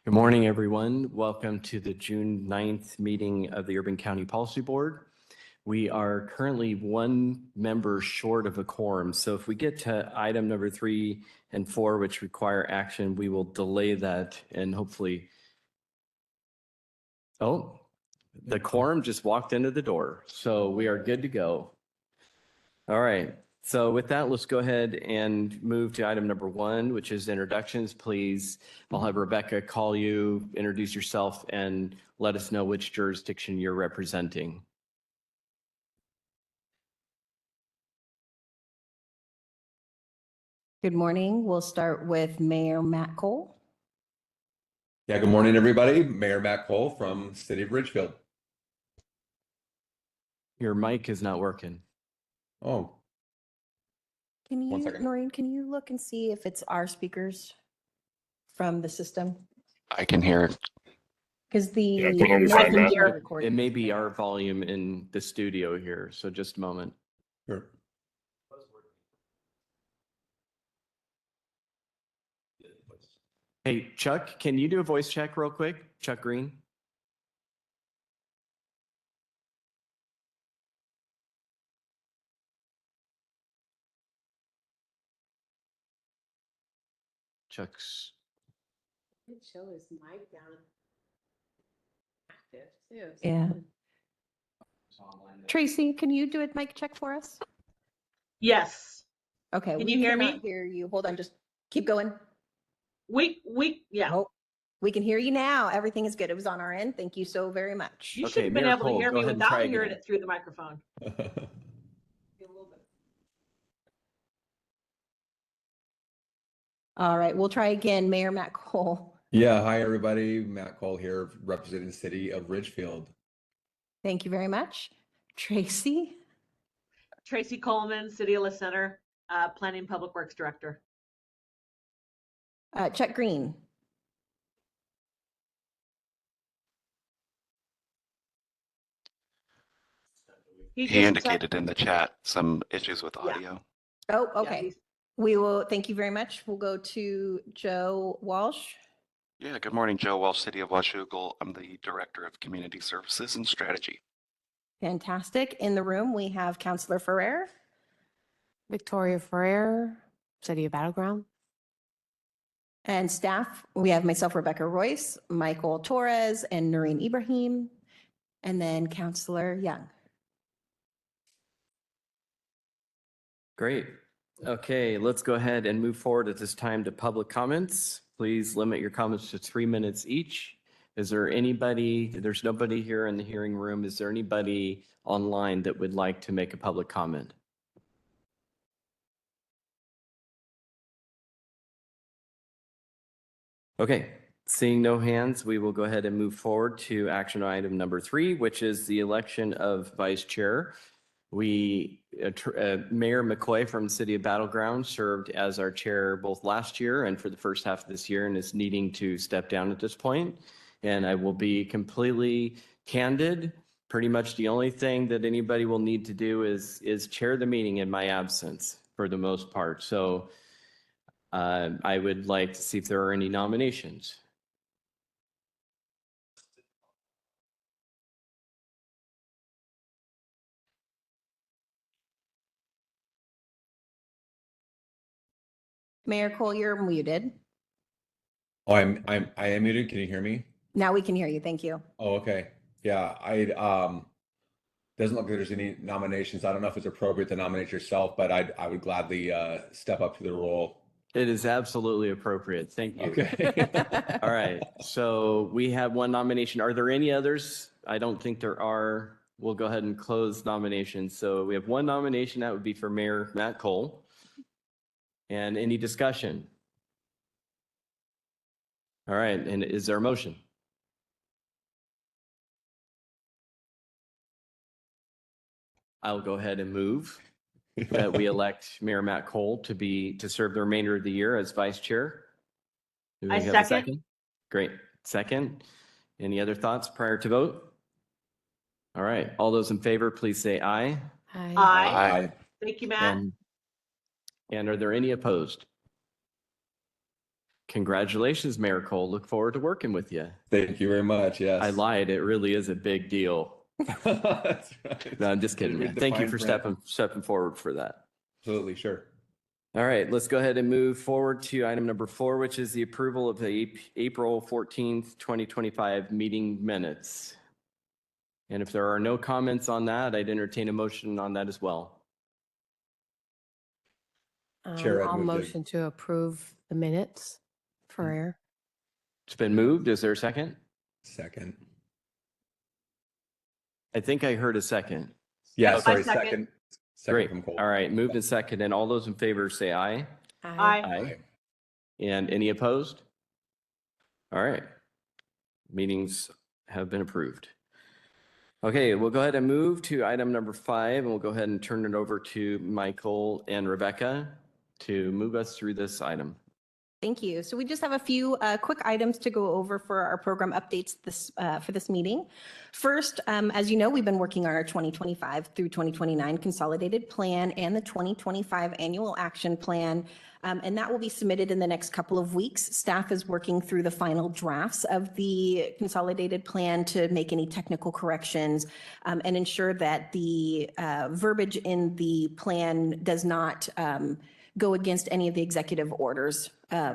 Good morning, everyone. Welcome to the June 9th meeting of the Urban County Policy Board. We are currently one member short of a quorum, so if we get to item number 3 and 4, which require action, we will delay that and hopefully. Oh, the quorum just walked into the door, so we are good to go. All right. So with that, let's go ahead and move to item number 1, which is introductions. Please, I'll have Rebecca call you, introduce yourself, and let us know which jurisdiction you're representing. Good morning. We'll start with Mayor Matt Cole. Yeah, good morning, everybody. Mayor Matt Cole from City of Ridgefield. Your mic is not working. Oh, Can One you, second. Noreen, can you look and see if it's our speakers from the system? I can hear. Because the. Yeah, can you hear me microphone fine, is Matt? recording. It may be our volume in the studio here, so just a moment. sure. Hey, Chuck, can you do a voice check real quick? Chuck Green? Chuck's. It show his mic down active too. Yeah. Tracy, can you do a mic check for us? Yes, Okay. Can we you hear me? cannot hear you. Hold on, just keep going. yeah. Oh, we can hear you now. Everything is good. It was on our end. Thank you so very much. You Okay, should have been Mayor able Cole, to hear go me ahead and try without hearing again. it through the microphone. All right, we'll try again. Mayor Matt Cole. Yeah, hi, everybody. Matt Cole here, representing the City of Ridgefield. Thank you very much. Tracy. Tracy Coleman, City of La Center, Planning Public Works Director. Chuck Green. He just said- indicated in the chat some issues with Yeah. audio. Oh, yeah, okay. he's- We will, thank you very much. We'll go to Joe Walsh. Yeah, good morning, Joe Walsh, City of Washougal. I'm the Director of Community Services and Strategy. Fantastic. In the room, we have Councillor Ferrer. Victoria Ferrer, City of Battleground. And staff, we have myself, Rebecca Royce, Michael Torres, and Noreen Ibrahim, and then Councillor Young. Great. Okay, let's go ahead and move forward at this time to public comments. Please limit your comments to 3 minutes each. Is there anybody, there's nobody here in the hearing room. Is there anybody online that would like to make a public comment? Okay, seeing no hands, we will go ahead and move forward to action item number 3, which is the election of vice chair. Mayor McCoy from the City of Battleground served as our chair both last year and for the first half of this year and is needing to step down at this point. And I will be completely candid. Pretty much the only thing that anybody will need to do is chair the meeting in my absence for the most part. So I would like to see if there are any nominations. Mayor Cole, you're muted. Oh, I am muted. Can you hear me? Now we can hear you. Thank you. Oh, okay. Yeah, doesn't look like there's any nominations. I don't know if it's appropriate to nominate yourself, but I would gladly step up to the role. It is absolutely appropriate. Thank you. Okay. All right, so we have one nomination. Are there any others? I don't think there are. We'll go ahead and close nominations. So we have one nomination. That would be for Mayor Matt Cole. And any discussion? All right, and is there a motion? I'll go ahead and move that we elect Mayor Matt Cole to serve the remainder of the year as vice chair. Do we I have a second. Great. Second. Any other thoughts prior to vote? All right. All those in favor, please say aye. Hi. Aye. Thank you, Matt. And are there any opposed? Congratulations, Mayor Cole. Look forward to working with you. Thank you very much. Yes. I lied. It really is a big deal. That's right. No, I'm just kidding. Read man. the Thank you fine for print. stepping forward for that. Absolutely, sure. All right, let's go ahead and move forward to item number 4, which is the approval of the April 14th, 2025 meeting minutes. And if there are no comments on that, I'd entertain a motion on that as well. Chair, I'd I'll move to- motion to approve the minutes. Ferrer. It's been moved. Is there a second? Second. I think I heard a second. Yeah, I sorry, second. second. Second Great. from Cole. All right, moved and second. And all those in favor say aye. Aye. Aye. And any opposed? All right. Meetings have been approved. Okay, we'll go ahead and move to item number 5, and we'll go ahead and turn it over to Michael and Rebecca to move us through this item. Thank you. So we just have a few quick items to go over for our program updates for this meeting. First, as you know, we've been working on our 2025 through 2029 consolidated plan and the 2025 annual action plan. And that will be submitted in the next couple of weeks. Staff is working through the final drafts of the consolidated plan to make any technical corrections and ensure that the verbiage in the plan does not go against any of the executive orders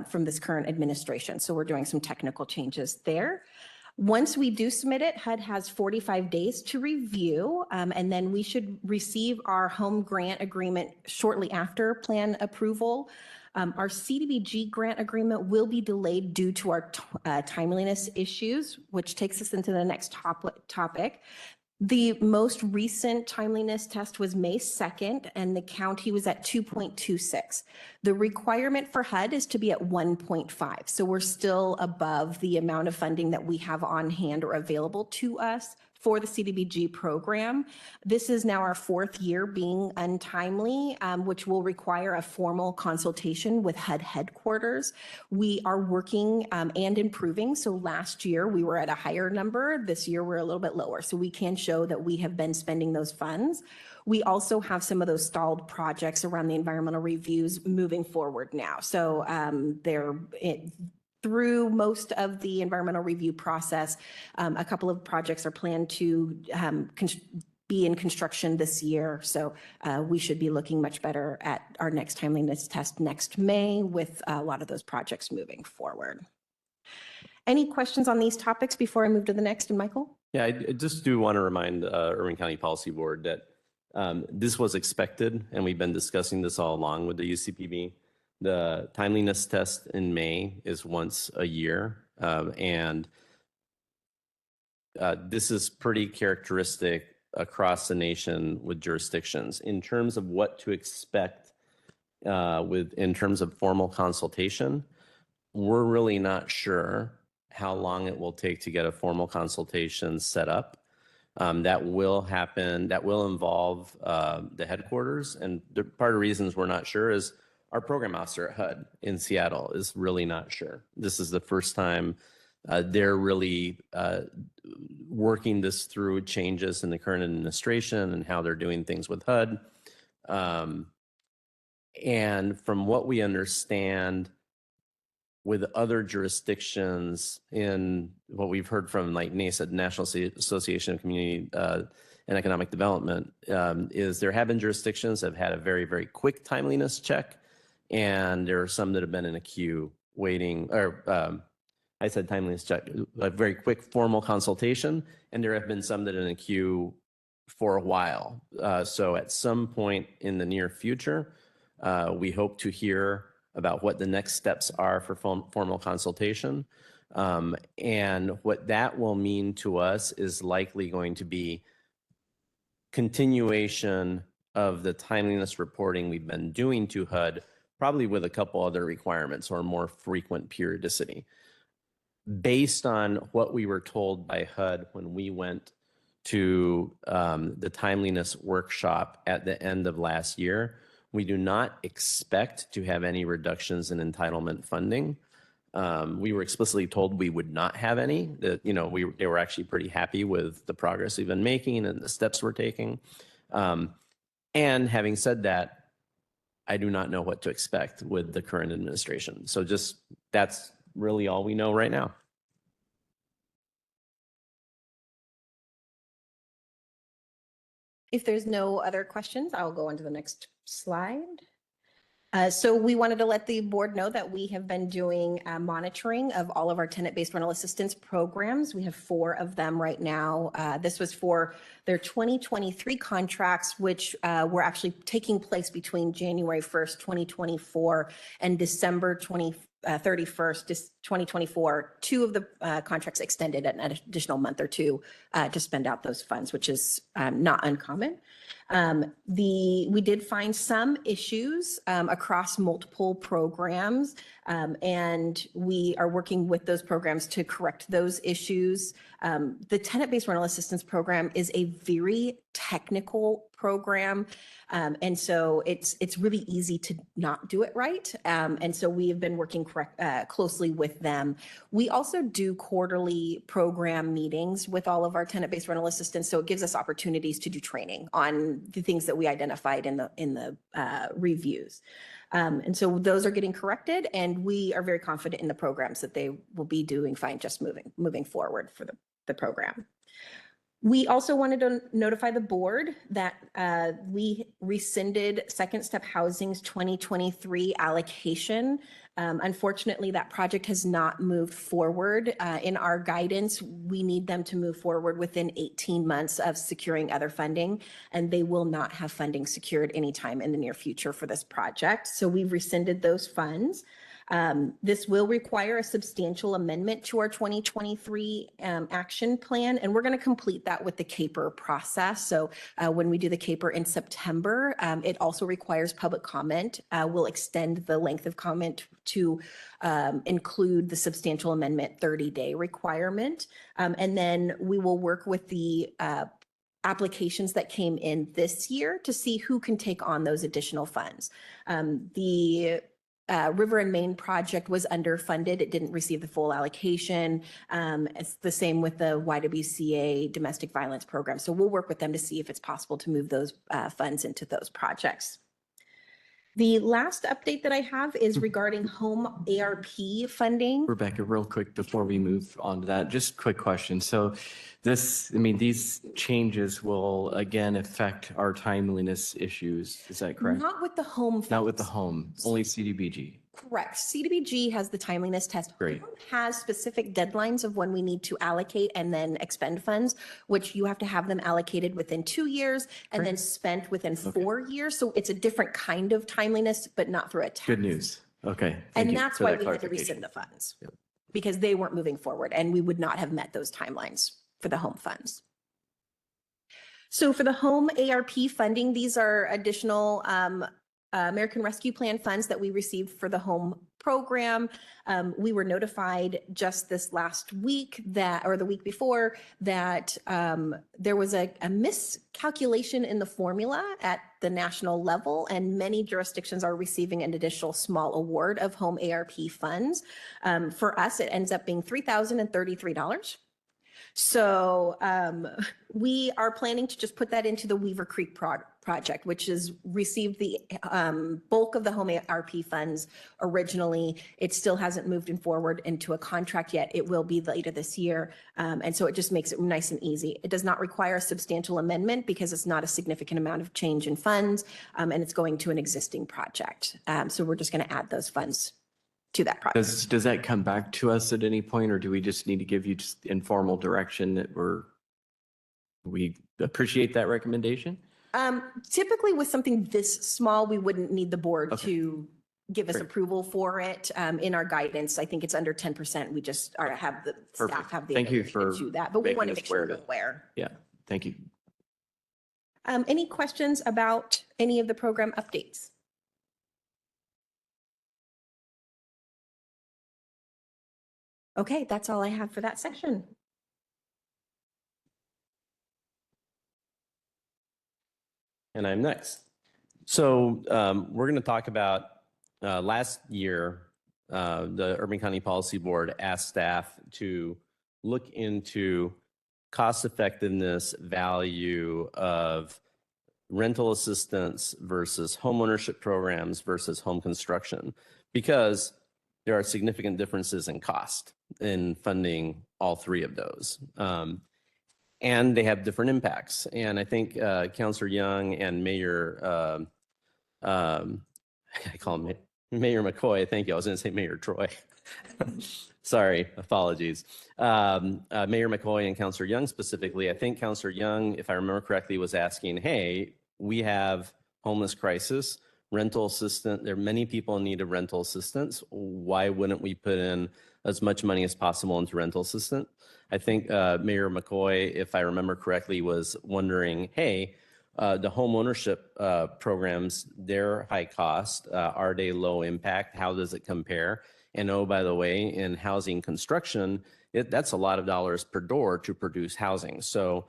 from this current administration. So we're doing some technical changes there. Once we do submit it, HUD has 45 days to review, and then we should receive our home grant agreement shortly after plan approval. Our CDBG grant agreement will be delayed due to our timeliness issues, which takes us into the next topic. The most recent timeliness test was May 2nd, and the county was at 2.26. The requirement for HUD is to be at 1.5. So we're still above the amount of funding that we have on hand or available to us for the CDBG program. This is now our 4th year being untimely, which will require a formal consultation with HUD headquarters. We are working and improving. So last year we were at a higher number. This year we're a little bit lower. So we can show that we have been spending those funds. We also have some of those stalled projects around the environmental reviews moving forward now. So through most of the environmental review process, a couple of projects are planned to be in construction this year. So we should be looking much better at our next timeliness test next May with a lot of those projects moving forward. Any questions on these topics before I move to the next? And Michael? Yeah, I just do want to remind Irving County Policy Board that this was expected, and we've been discussing this all along with the UCPB. The timeliness test in May is once a year, and this is pretty characteristic across the nation with jurisdictions in terms of what to expect in terms of formal consultation. We're really not sure how long it will take to get a formal consultation set up. That will happen, that will involve the headquarters. And part of the reasons we're not sure is our program officer at HUD in Seattle is really not sure. This is the first time they're really working this through changes in the current administration and how they're doing things with HUD. And from what we understand with other jurisdictions in what we've heard from like NASED, National Association of Community and Economic Development, is there have been jurisdictions that have had a very, very quick timeliness check. And there are some that have been in a queue waiting, or I said timeliness check, a very quick formal consultation. And there have been some that are in a queue for a while. So at some point in the near future, we hope to hear about what the next steps are for formal consultation. And what that will mean to us is likely going to be continuation of the timeliness reporting we've been doing to HUD, probably with a couple other requirements or more frequent periodicity. Based on what we were told by HUD when we went to the timeliness workshop at the end of last year, we do not expect to have any reductions in entitlement funding. We were explicitly told we would not have any, that, you know, they were actually pretty happy with the progress we've been making and the steps we're taking. And having said that, I do not know what to expect with the current administration. So just that's really all we know right now. If there's no other questions, I'll go on to the next slide. So we wanted to let the board know that we have been doing monitoring of all of our tenant-based rental assistance programs. We have 4 of them right now. This was for their 2023 contracts, which were actually taking place between January 1st, 2024 and December 31st, 2024. 2 of the contracts extended an additional month or 2 to spend out those funds, which is not uncommon. We did find some issues across multiple programs, and we are working with those programs to correct those issues. The tenant-based rental assistance program is a very technical program, and so it's really easy to not do it right. And so we have been working closely with them. We also do quarterly program meetings with all of our tenant-based rental assistance, so it gives us opportunities to do training on the things that we identified in the reviews. And so those are getting corrected, and we are very confident in the programs that they will be doing fine just moving forward for the program. We also wanted to notify the board that we rescinded Second Step Housing's 2023 allocation. Unfortunately, that project has not moved forward. In our guidance, we need them to move forward within 18 months of securing other funding, and they will not have funding secured anytime in the near future for this project. So we've rescinded those funds. This will require a substantial amendment to our 2023 action plan, and we're going to complete that with the CAPER process. So when we do the CAPER in September, it also requires public comment. We'll extend the length of comment to include the substantial amendment 30-day requirement. And then we will work with the applications that came in this year to see who can take on those additional funds. The River and Main project was underfunded. It didn't receive the full allocation. It's the same with the YWCA domestic violence program. So we'll work with them to see if it's possible to move those funds into those projects. The last update that I have is regarding home ARP funding. Rebecca, real quick before we move on to that, just quick question. So these changes will again affect our timeliness issues. Is that correct? Not with the home. Not with the funds. home, only CDBG. Correct. CDBG has the timeliness test. Great. Home has specific deadlines of when we need to allocate and then expend funds, which you have to have them allocated within 2 years and Great. then spent within Okay. 4 years. So it's a different kind of timeliness, but not through a test. Good news. Okay. Thank And you that's for why that we had to clarification. rescind the funds Yep. because they weren't moving forward and we would not have met those timelines for the home funds. So for the home ARP funding, these are additional American Rescue Plan funds that we received for the home program. We were notified just this last week or the week before, that there was a miscalculation in the formula at the national level, and many jurisdictions are receiving an additional small award of home ARP funds. For us, it ends up being $3,033. So we are planning to just put that into the Weaver Creek project, which has received the bulk of the home ARP funds originally. It still hasn't moved forward into a contract yet. It will be later this year. And so it just makes it nice and easy. It does not require a substantial amendment because it's not a significant amount of change in funds, and it's going to an existing project. So we're just going to add those funds to that project. Does that come back to us at any point, or do we just need to give you just informal direction that we appreciate that recommendation? Typically with something this small, we wouldn't need the board Okay. to give us Great. approval for it. In our guidance, I think it's under 10%. We just have the staff Perfect. have the Thank you ability to for do that, but we making want to us make sure aware you're of it. aware. Yeah, thank you. Any questions about any of the program updates? Okay, that's all I have for that section. And I'm next. So we're going to talk about last year, the Urban County Policy Board asked staff to look into cost effectiveness value of rental assistance versus homeownership programs versus home construction. Because there are significant differences in cost in funding all three of those. And they have different impacts. And I think Councillor Young and Mayor, I call him Mayor McCoy. Thank you. I was going to say Mayor Troy. Sorry, apologies. Mayor McCoy and Councillor Young specifically, I think Councillor Young, if I remember correctly, was asking, hey, we have homeless crisis, rental assistance. There are many people in need of rental assistance. Why wouldn't we put in as much money as possible into rental assistance? I think Mayor McCoy, if I remember correctly, was wondering, hey, the home ownership programs, they're high cost. Are they low impact? How does it compare? And oh, by the way, in housing construction, that's a lot of dollars per door to produce housing. So,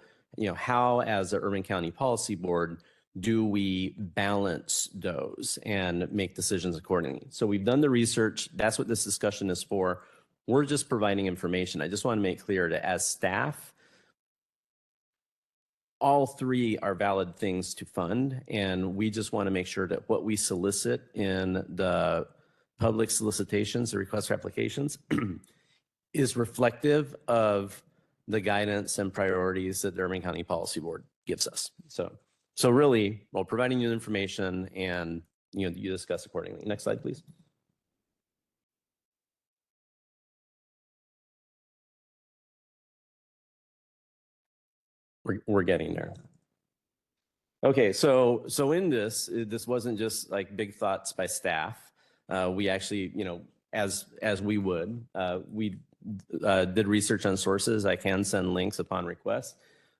how as the Urban County Policy Board do we balance those and make decisions accordingly? So we've done the research. That's what this discussion is for. We're just providing information. I just want to make clear that as staff, all three are valid things to fund, and we just want to make sure that what we solicit in the public solicitations, the request for applications, is reflective of the guidance and priorities that the Urban County Policy Board gives us. So really, while providing you information and you discuss accordingly. Next slide, please. We're getting there. Okay, so in this wasn't just like big thoughts by staff. We actually, as we would, we did research on sources. I can send links upon request.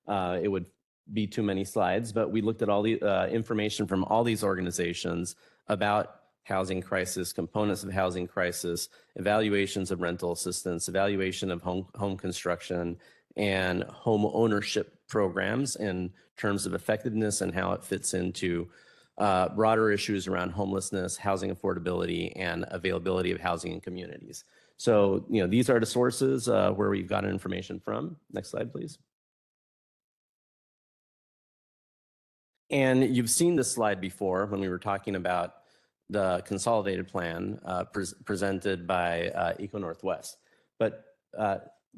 It would be too many slides, but we looked at all the information from all these organizations about housing crisis, components of housing crisis, evaluations of rental assistance, evaluation of home construction, and home ownership programs in terms of effectiveness and how it fits into broader issues around homelessness, housing affordability, and availability of housing in communities. So, these are the sources where we've gotten information from. Next slide, please. And you've seen this slide before when we were talking about the consolidated plan presented by Eco Northwest. But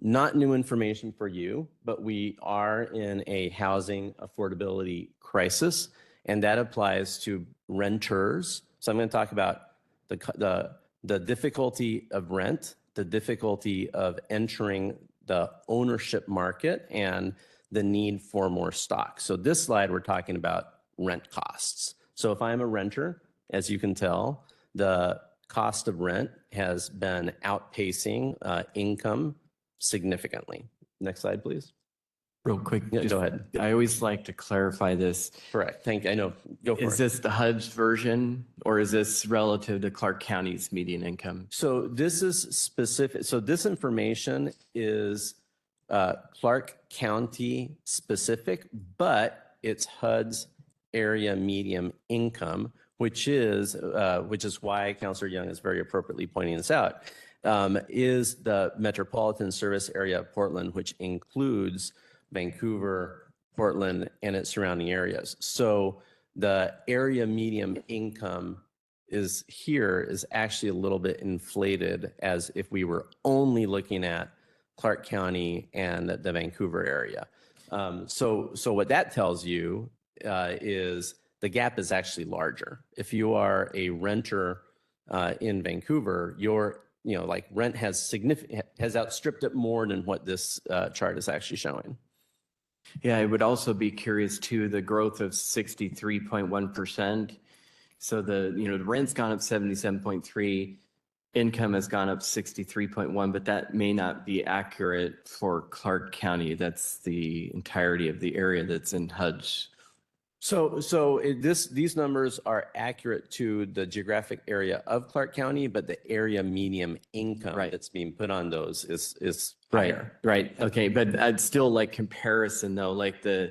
not new information for you, but we are in a housing affordability crisis, and that applies to renters. So I'm going to talk about the difficulty of rent, the difficulty of entering the ownership market, and the need for more stock. So this slide, we're talking about rent costs. So if I'm a renter, as you can tell, the cost of rent has been outpacing income significantly. Next slide, please. Real quick, Yeah, go ahead. I always like to clarify this. Correct. Thank you. I know. Go for it. Is this the HUD's version, or is this relative to Clark County's median income? So this is specific. So this information is Clark County specific, but it's HUD's area median income, which is why Councillor Young is very appropriately pointing this out, is the metropolitan service area of Portland, which includes Vancouver, Portland, and its surrounding areas. So the area median income is actually a little bit inflated as if we were only looking at Clark County and the Vancouver area. So what that tells you is the gap is actually larger. If you are a renter in Vancouver, your rent has outstripped it more than what this chart is actually showing. Yeah, I would also be curious too, the growth of 63.1%. So the rent's gone up 77.3, income has gone up 63.1, but that may not be accurate for Clark County. That's the entirety of the area that's in HUD's. These numbers are accurate to the geographic area of Clark County, but the area median income that's being put on those is higher. Right. Okay. But I'd still like comparison though, like you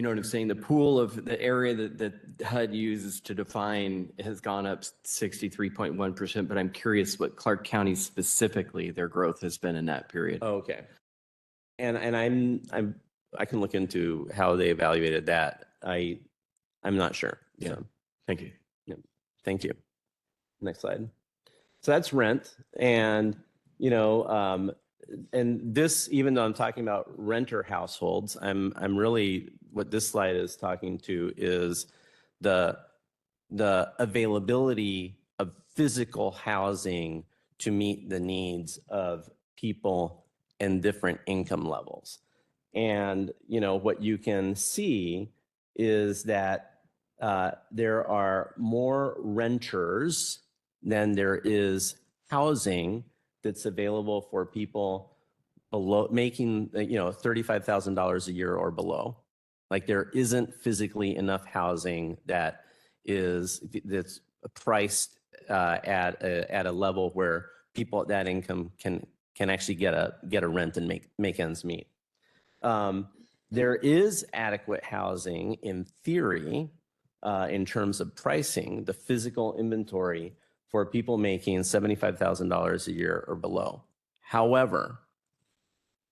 know what I'm saying? The pool of the area that HUD uses to define has gone up 63.1%, but I'm curious what Clark County specifically, their growth has been in that period. Okay. And I can look into how they evaluated that. I'm not sure. Yeah. So, Thank you. thank you. Next slide. So that's rent. And, and this, even though I'm talking about renter households, I'm really, what this slide is talking to is the availability of physical housing to meet the needs of people in different income levels. And, what you can see is that there are more renters than there is housing that's available for people below making, $35,000 a year or below. Like there isn't physically enough housing that's priced at a level where people at that income can actually get a rent and make ends meet. There is adequate housing in theory in terms of pricing, the physical inventory for people making $75,000 a year or below. However,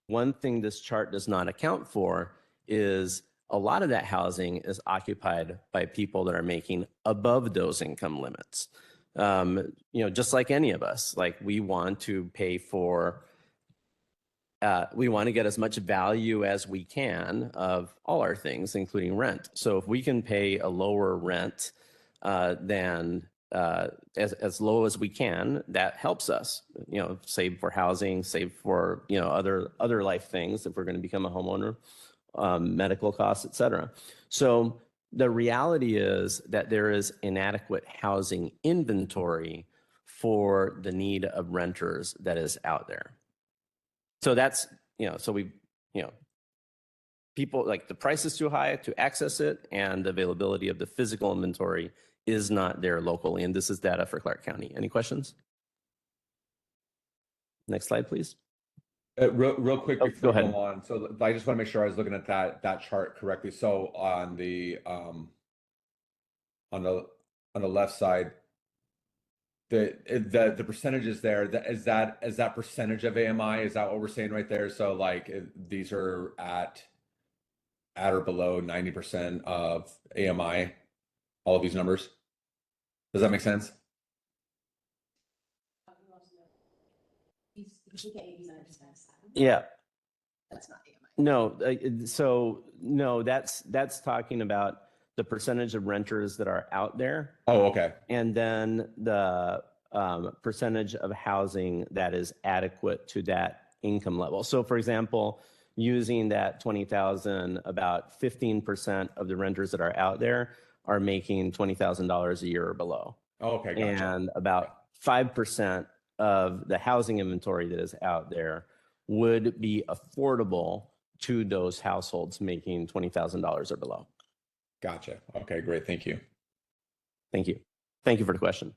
one thing this chart does not account for is a lot of that housing is occupied by people that are making above those income limits. Just like any of us, like we want to pay for, we want to get as much value as we can of all our things, including rent. So if we can pay a lower rent than as low as we can, that helps us, save for housing, save for, other life things if we're going to become a homeowner, medical costs, et cetera. So the reality is that there is inadequate housing inventory for the need of renters that is out there. So that's, people like the price is too high to access it, and the availability of the physical inventory is not there locally. And this is data for Clark County. Any questions? Next slide, please. Real quick Oh, before go ahead. we go on. So I just want to make sure I was looking at that chart correctly. So on the left side, the percentages there, is that percentage of AMI? Is that what we're saying right there? So like these are at or below 90% of AMI, all of these numbers. Does that make sense? Yeah. That's not AMI. No, so no, that's talking about the percentage of renters that are out there, Oh, okay. and then the percentage of housing that is adequate to that income level. So for example, using that 20,000, about 15% of the renters that are out there are making $20,000 a year or below. Oh, okay, gotcha. And about 5% of the housing inventory that is out there would be affordable to those households making $20,000 or below. Gotcha. Okay, great. Thank you. Thank you. Thank you for the question.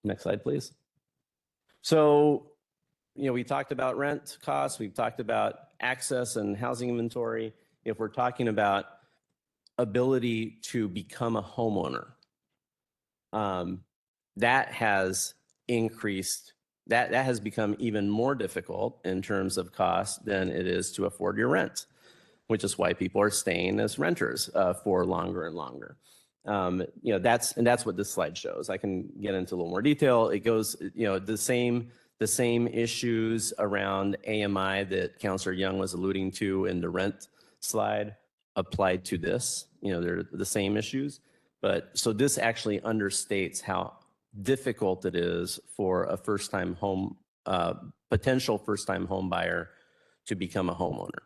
Next slide, please. So, we talked about rent costs. We've talked about access and housing inventory. If we're talking about ability to become a homeowner, that has increased, that has become even more difficult in terms of cost than it is to afford your rent, which is why people are staying as renters for longer and longer. That's what this slide shows. I can get into a little more detail. It goes, the same issues around AMI that Councilor Young was alluding to in the rent slide applied to this. They're the same issues. But so this actually understates how difficult it is for a potential first-time home buyer to become a homeowner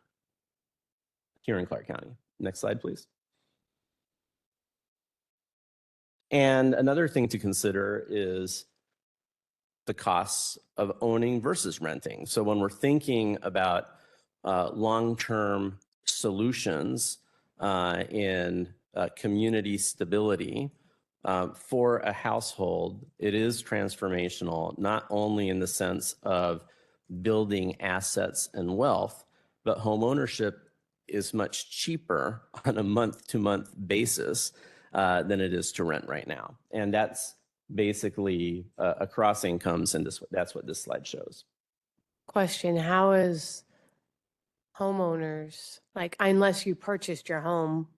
here in Clark County. Next slide, please. And another thing to consider is the costs of owning versus renting. So when we're thinking about long-term solutions in community stability for a household, it is transformational, not only in the sense of building assets and wealth, but home ownership is much cheaper on a month-to-month basis than it is to rent right now. And that's basically across incomes, and that's what this slide shows. Question, how is homeowners, like, unless you purchased your home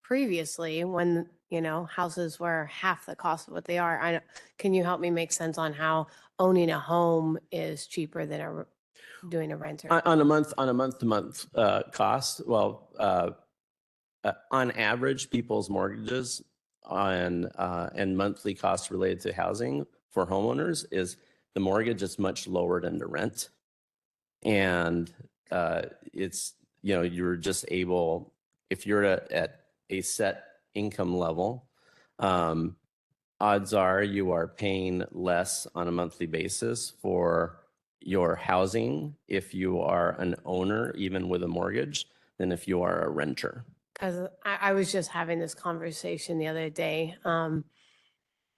previously, when houses were half the cost of what they are. Can you help me make sense on how owning a home is cheaper than doing a renter? On a month to month cost, well, on average, people's mortgages and monthly costs related to housing for homeowners is the mortgage is much lower than the rent. And it's, you're just able, if you're at a set income level, odds are you are paying less on a monthly basis for your housing if you are an owner, even with a mortgage, than if you are a renter. Because I was just having this conversation the other day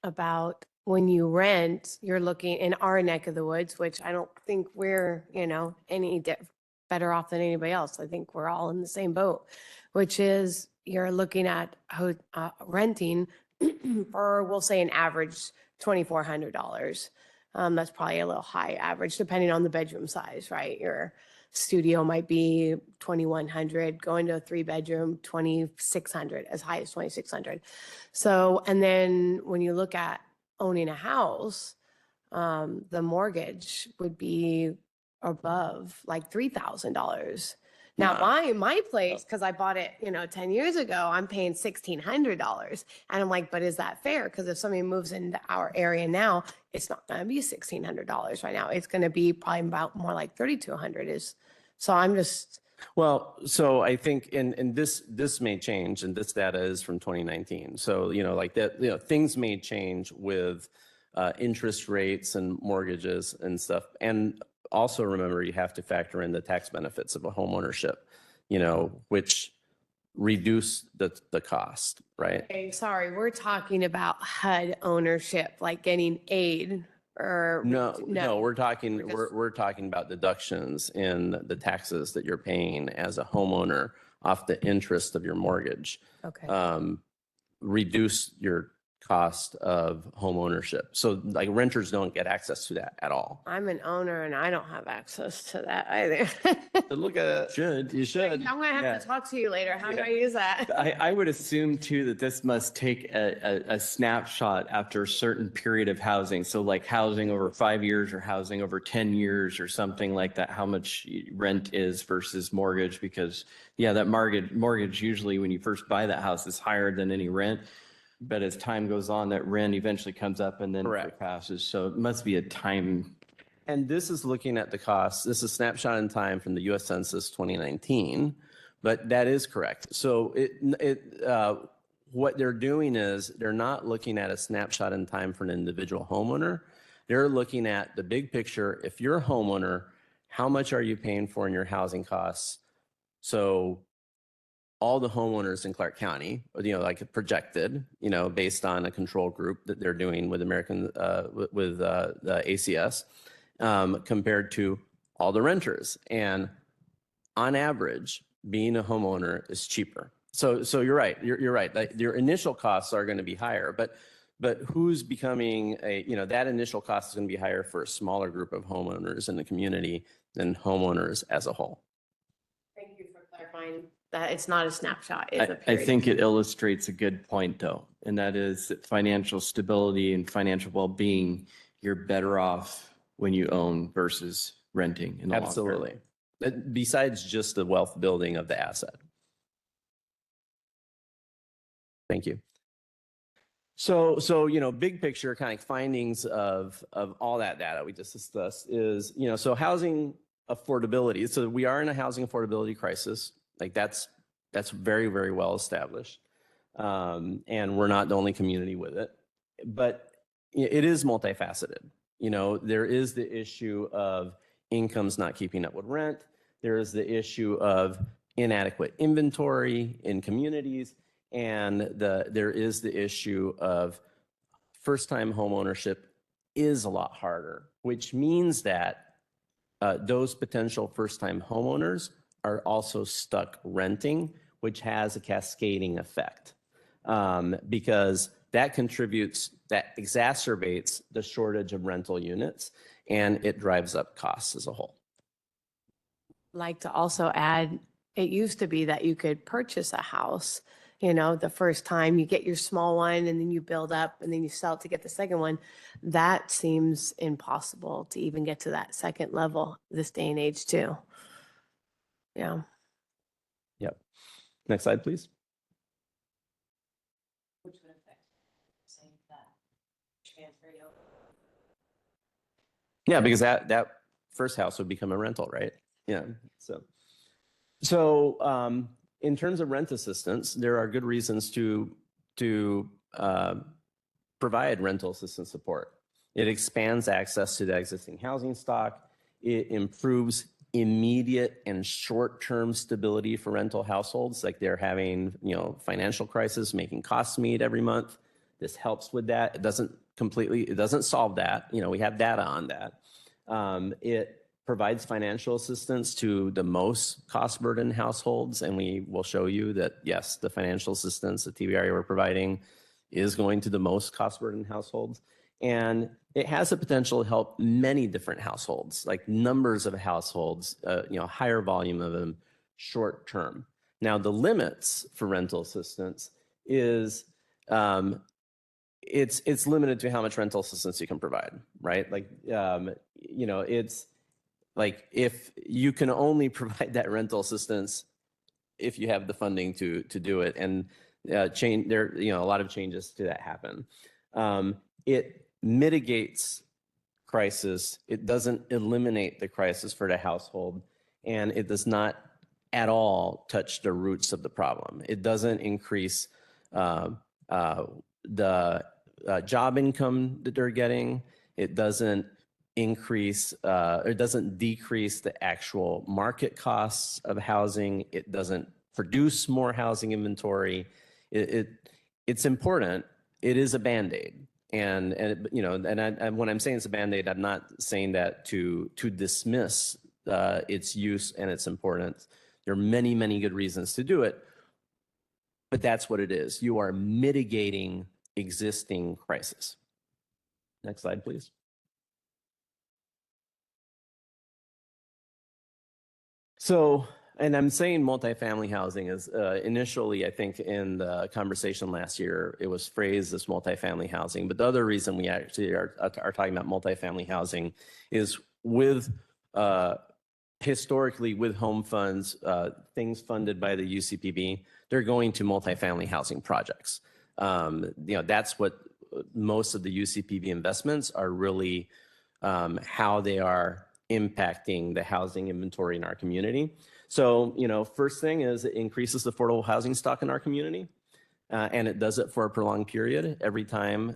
about when you rent, you're looking in our neck of the woods, which I don't think we're, any better off than anybody else. I think we're all in the same boat, which is you're looking at renting for, we'll say, an average $2,400. That's probably a little high average, depending on the bedroom size, right? Your studio might be 2,100, going to a 3-bedroom, 2,600, as high as 2,600. So, and then when you look at owning a house, the mortgage would be above like $3,000. Now, my place, because I bought it, 10 years ago, I'm paying $1,600. And I'm like, but is that fair? Because if somebody moves into our area now, it's not going to be $1,600 right now. It's going to be probably about more like $3,200 So I'm just. Well, so I think, and this may change, and this data is from 2019. So, like that, things may change with interest rates and mortgages and stuff. And also remember, you have to factor in the tax benefits of a home ownership, which reduce the cost, right? Okay, sorry, we're talking about HUD ownership, like getting aid or. No, we're talking, We're just- we're talking about deductions in the taxes that you're paying as a homeowner off the interest of your mortgage. Okay. Reduce your cost of home ownership. So like renters don't get access to that at all. I'm an owner and I don't have access to that either. Look at it. You should. I'm going to have Yeah. to talk to you later. How do I use that? I would assume too that this must take a snapshot after a certain period of housing. So like housing over 5 years or housing over 10 years or something like that, how much rent is versus mortgage. Because that mortgage usually when you first buy that house is higher than any rent. But as time goes on, that rent eventually comes up and then Correct. passes. So it must be a time. And this is looking at the costs. This is a snapshot in time from the U.S. Census 2019, but that is correct. So what they're doing is they're not looking at a snapshot in time for an individual homeowner. They're looking at the big picture. If you're a homeowner, how much are you paying for in your housing costs? So all the homeowners in Clark County, like projected, based on a control group that they're doing with the ACS, compared to all the renters. And on average, being a homeowner is cheaper. So you're right. You're right. Like, your initial costs are going to be higher, but who's becoming that initial cost is going to be higher for a smaller group of homeowners in the community than homeowners as a whole. Thank you for clarifying that it's not a snapshot. It's a I period. think it illustrates a good point though, and that is that financial stability and financial well-being, you're better off when you own versus renting in the long term. Absolutely. Besides just the wealth building of the asset. Thank you. So big picture kind of findings of all that data we just discussed is, so housing affordability. So we are in a housing affordability crisis. Like that's very, very well established. And we're not the only community with it, but it is multifaceted. There is the issue of incomes not keeping up with rent. There is the issue of inadequate inventory in communities. And there is the issue of first-time home ownership is a lot harder, which means that those potential first-time homeowners are also stuck renting, which has a cascading effect because that exacerbates the shortage of rental units and it drives up costs as a whole. Like to also add, it used to be that you could purchase a house you know, the first time you get your small one and then you build up and then you sell it to get the second one. That seems impossible to even get to that second level this day and age too. Yeah. Yep. Next slide, please. Yeah, because that first house would become a rental, right? Yeah. So in terms of rent assistance, there are good reasons to provide rental assistance support. It expands access to the existing housing stock. It improves immediate and short-term stability for rental households, like they're having, financial crisis, making costs meet every month. This helps with that. It doesn't solve that. We have data on that. It provides financial assistance to the most cost burdened households. And we will show you that, yes, the financial assistance that TVRA we're providing is going to the most cost burdened households. And it has the potential to help many different households, like numbers of households, higher volume of them short term. Now, the limits for rental assistance is it's limited to how much rental assistance you can provide, right? It's like if you can only provide that rental assistance if you have the funding to do it, and a lot of changes to that happen. It mitigates crisis. It doesn't eliminate the crisis for the household, and it does not at all touch the roots of the problem. It doesn't increase the job income that they're getting. It doesn't decrease the actual market costs of housing. It doesn't produce more housing inventory. It's important. It is a Band-Aid. And when I'm saying it's a Band-Aid, I'm not saying that to dismiss its use and its importance. There are many, many good reasons to do it, but that's what it is. You are mitigating existing crisis. Next slide, please. So, and I'm saying multifamily housing is initially, I think in the conversation last year, it was phrased as multifamily housing. But the other reason we actually are talking about multifamily housing is historically with home funds, things funded by the UCPB, they're going to multifamily housing projects. That's what most of the UCPB investments are really how they are impacting the housing inventory in our community. So, first thing is it increases the affordable housing stock in our community, and it does it for a prolonged period. Every time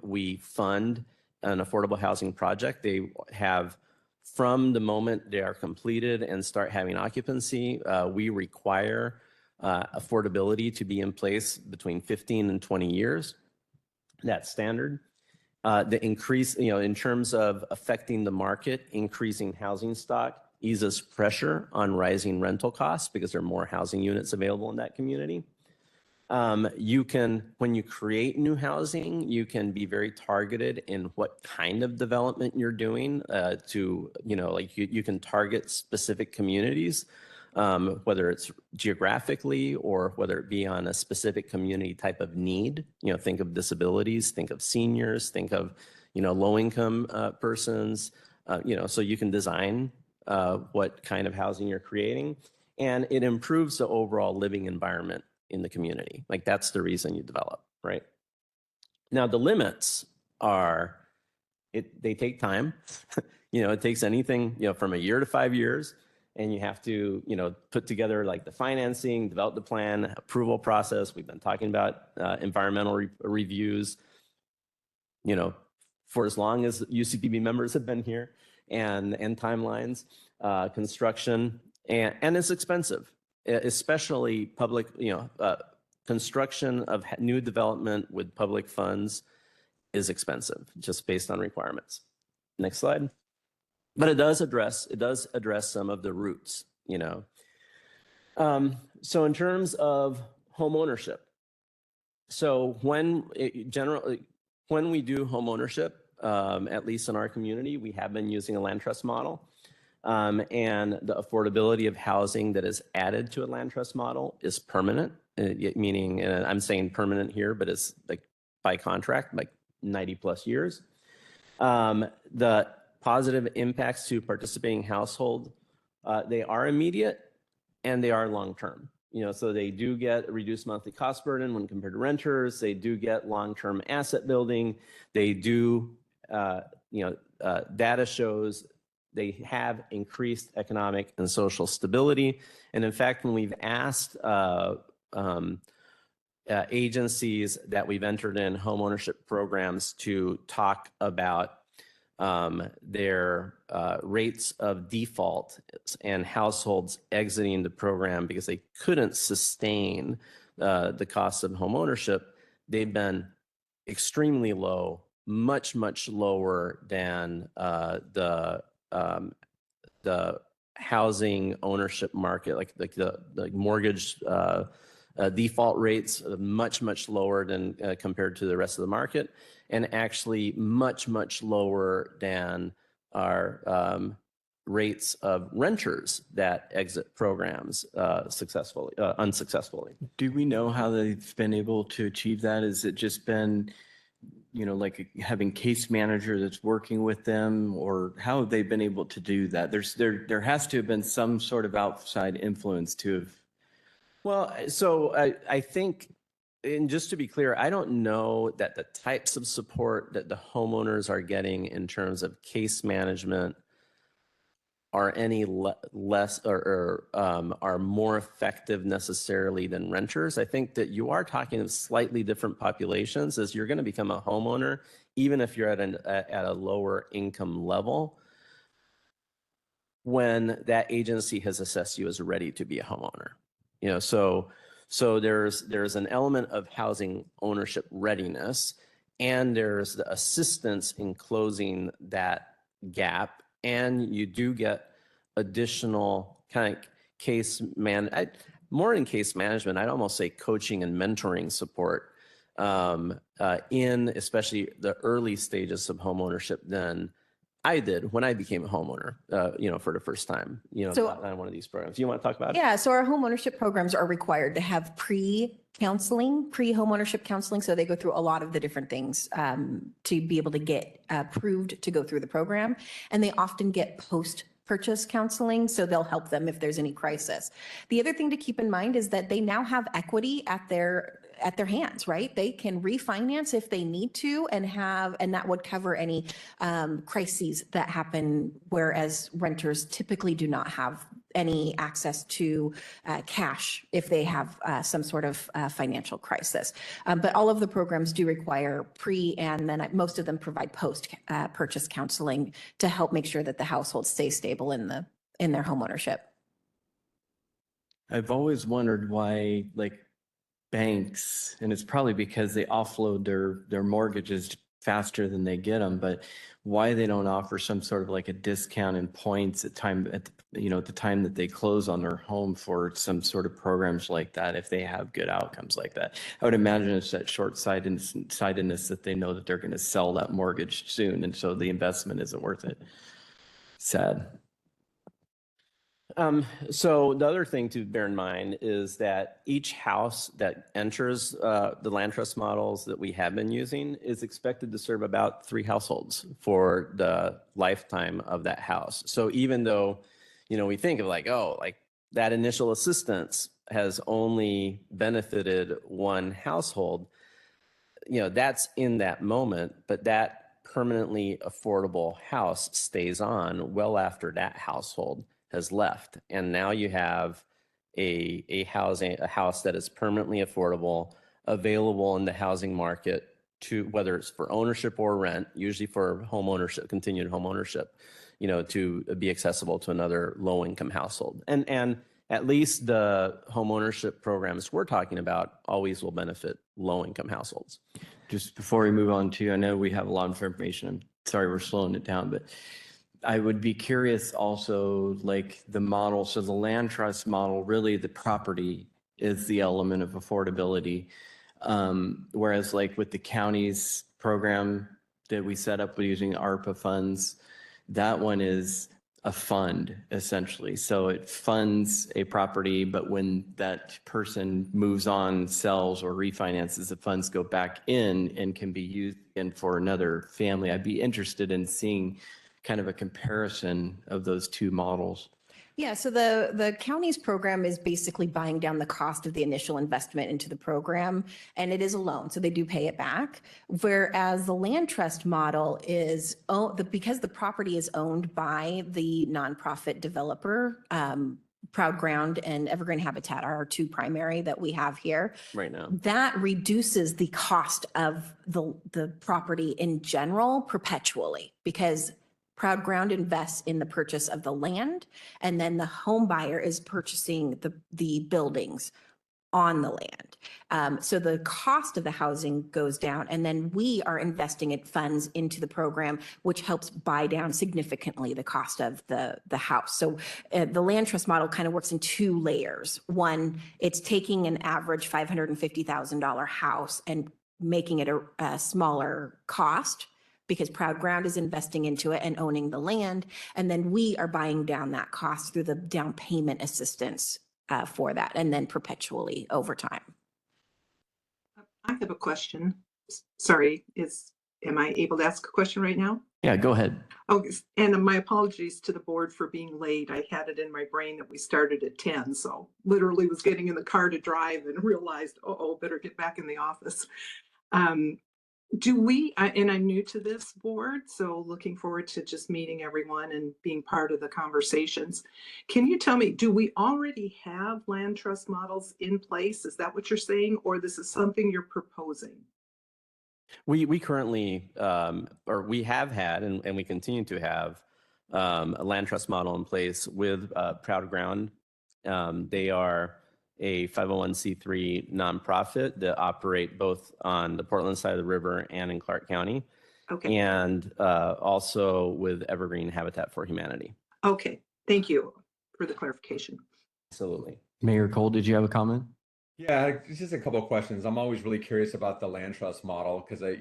we fund an affordable housing project, they have, from the moment they are completed and start having occupancy, we require affordability to be in place between 15 and 20 years. That's standard. The increase, in terms of affecting the market, increasing housing stock eases pressure on rising rental costs because there are more housing units available in that community. When you create new housing, you can be very targeted in what kind of development you're doing you can target specific communities, whether it's geographically or whether it be on a specific community type of need. Think of disabilities, think of seniors, think of, low-income persons, so you can design what kind of housing you're creating, and it improves the overall living environment in the community. Like that's the reason you develop, right? Now the limits are, they take time. It takes anything, from a year to 5 years, and you have to, put together like the financing, develop the plan, approval process. We've been talking about environmental reviews, for as long as UCPB members have been here, and timelines, construction, and it's expensive, especially public, construction of new development with public funds is expensive just based on requirements. Next slide. But it does address some of the roots, So in terms of home ownership, so when we do home ownership, at least in our community, we have been using a land trust model. And the affordability of housing that is added to a land trust model is permanent, meaning I'm saying permanent here, but it's like by contract, like 90 plus years. The positive impacts to participating household, they are immediate and they are long-term. So they do get a reduced monthly cost burden when compared to renters. They do get long-term asset building. They do, data shows they have increased economic and social stability. And in fact, when we've asked agencies that we've entered in homeownership programs to talk about their rates of default and households exiting the program because they couldn't sustain the cost of homeownership, they've been extremely low, much, much lower than the housing ownership market, like the mortgage default rates, much, much lower than compared to the rest of the market, and actually much, much lower than our rates of renters that exit programs unsuccessfully. Do we know how they've been able to achieve that? Has it just been, like having case manager that's working with them, or how have they been able to do that? There has to have been some sort of outside influence to have. Well, so I think, and just to be clear, I don't know that the types of support that the homeowners are getting in terms of case management are any less or are more effective necessarily than renters. I think that you are talking of slightly different populations as you're going to become a homeowner, even if you're at a lower income level, when that agency has assessed you as ready to be a homeowner. So there's an element of housing ownership readiness, and there's the assistance in closing that gap. And you do get additional kind of more in case management, I'd almost say coaching and mentoring support in especially the early stages of homeownership than I did when I became a homeowner, for the first time, So- on one of these programs. You want to talk about it? Yeah, so our homeownership programs are required to have pre-homeownership counseling. So they go through a lot of the different things to be able to get approved to go through the program. And they often get post-purchase counseling, so they'll help them if there's any crisis. The other thing to keep in mind is that they now have equity at their hands, right? They can refinance if they need to and that would cover any crises that happen, whereas renters typically do not have any access to cash if they have some sort of financial crisis. But all of the programs do require and then most of them provide post-purchase counseling to help make sure that the household stays stable in their homeownership. I've always wondered why, like, banks, and it's probably because they offload their mortgages faster than they get them, but why they don't offer some sort of like a discount in points at the time that they close on their home for some sort of programs like that, if they have good outcomes like that. I would imagine it's that short-sightedness that they know that they're going to sell that mortgage soon, and so the investment isn't worth it. Sad. So the other thing to bear in mind is that each house that enters the land trust models that we have been using is expected to serve about 3 households for the lifetime of that house. So even though, we think of like that initial assistance has only benefited 1 household, that's in that moment, but that permanently affordable house stays on well after that household has left. And now you have a house that is permanently affordable, available in the housing market to whether it's for ownership or rent, usually for home ownership, continued home ownership, to be accessible to another low income household. And at least the home ownership programs we're talking about always will benefit low income households. Just before we move on to, I know we have a lot of information. I'm sorry we're slowing it down, but I would be curious also, like the model. So the land trust model, really the property is the element of affordability. Whereas like with the county's program that we set up using ARPA funds, that one is a fund essentially. So it funds a property, but when that person moves on, sells or refinances, the funds go back in and can be used again for another family. I'd be interested in seeing kind of a comparison of those two models. Yeah, so the county's program is basically buying down the cost of the initial investment into the program, and it is a loan, so they do pay it back. Whereas the land trust model is, because the property is owned by the nonprofit developer, Proud Ground and Evergreen Habitat are our two primary that we have here. Right now. That reduces the cost of the property in general perpetually, because Proud Ground invests in the purchase of the land, and then the home buyer is purchasing the buildings on the land. So the cost of the housing goes down, and then we are investing in funds into the program, which helps buy down significantly the cost of the house. So the land trust model kind of works in two layers. One, it's taking an average $550,000 house and making it a smaller cost, because Proud Ground is investing into it and owning the land. And then we are buying down that cost through the down payment assistance for that, and then perpetually over time. I have a question. Sorry, am I able to ask a question right now? Yeah, go ahead. Oh, and my apologies to the board for being late. I had it in my brain that we started at 10, so literally was getting in the car to drive and realized, better get back in the office. Do we, and I'm new to this board, so looking forward to just meeting everyone and being part of the conversations. Can you tell me, do we already have land trust models in place? Is that what you're saying? Or this is something you're proposing? We currently, or we have had, and we continue to have a land trust model in place with Proud Ground. They are a 501c3 nonprofit that operate both on the Portland side of the river and in Clark County, Okay. and also with Evergreen Habitat for Humanity. Okay. Thank you for the clarification. Absolutely. Mayor Cole, did you have a comment? Yeah, it's just a couple of questions. I'm always really curious about the land trust model because I've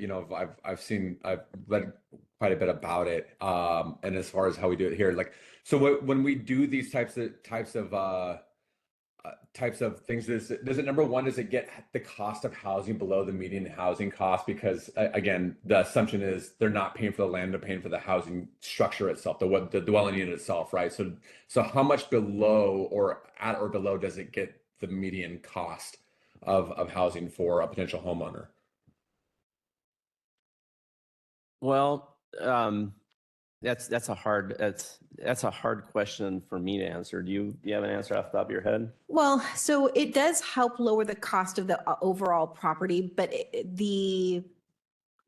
read quite a bit about it. And as far as how we do it here, like, so when we do these types of things, does it number one, does it get the cost of housing below the median housing cost? Because again, the assumption is they're not paying for the land, they're paying for the housing structure itself, the dwelling unit itself, right? So how much below or at or below does it get the median cost of housing for a potential homeowner? Well, that's a hard question for me to answer. Do you have an answer off the top of your head? Well, so it does help lower the cost of the overall property, but the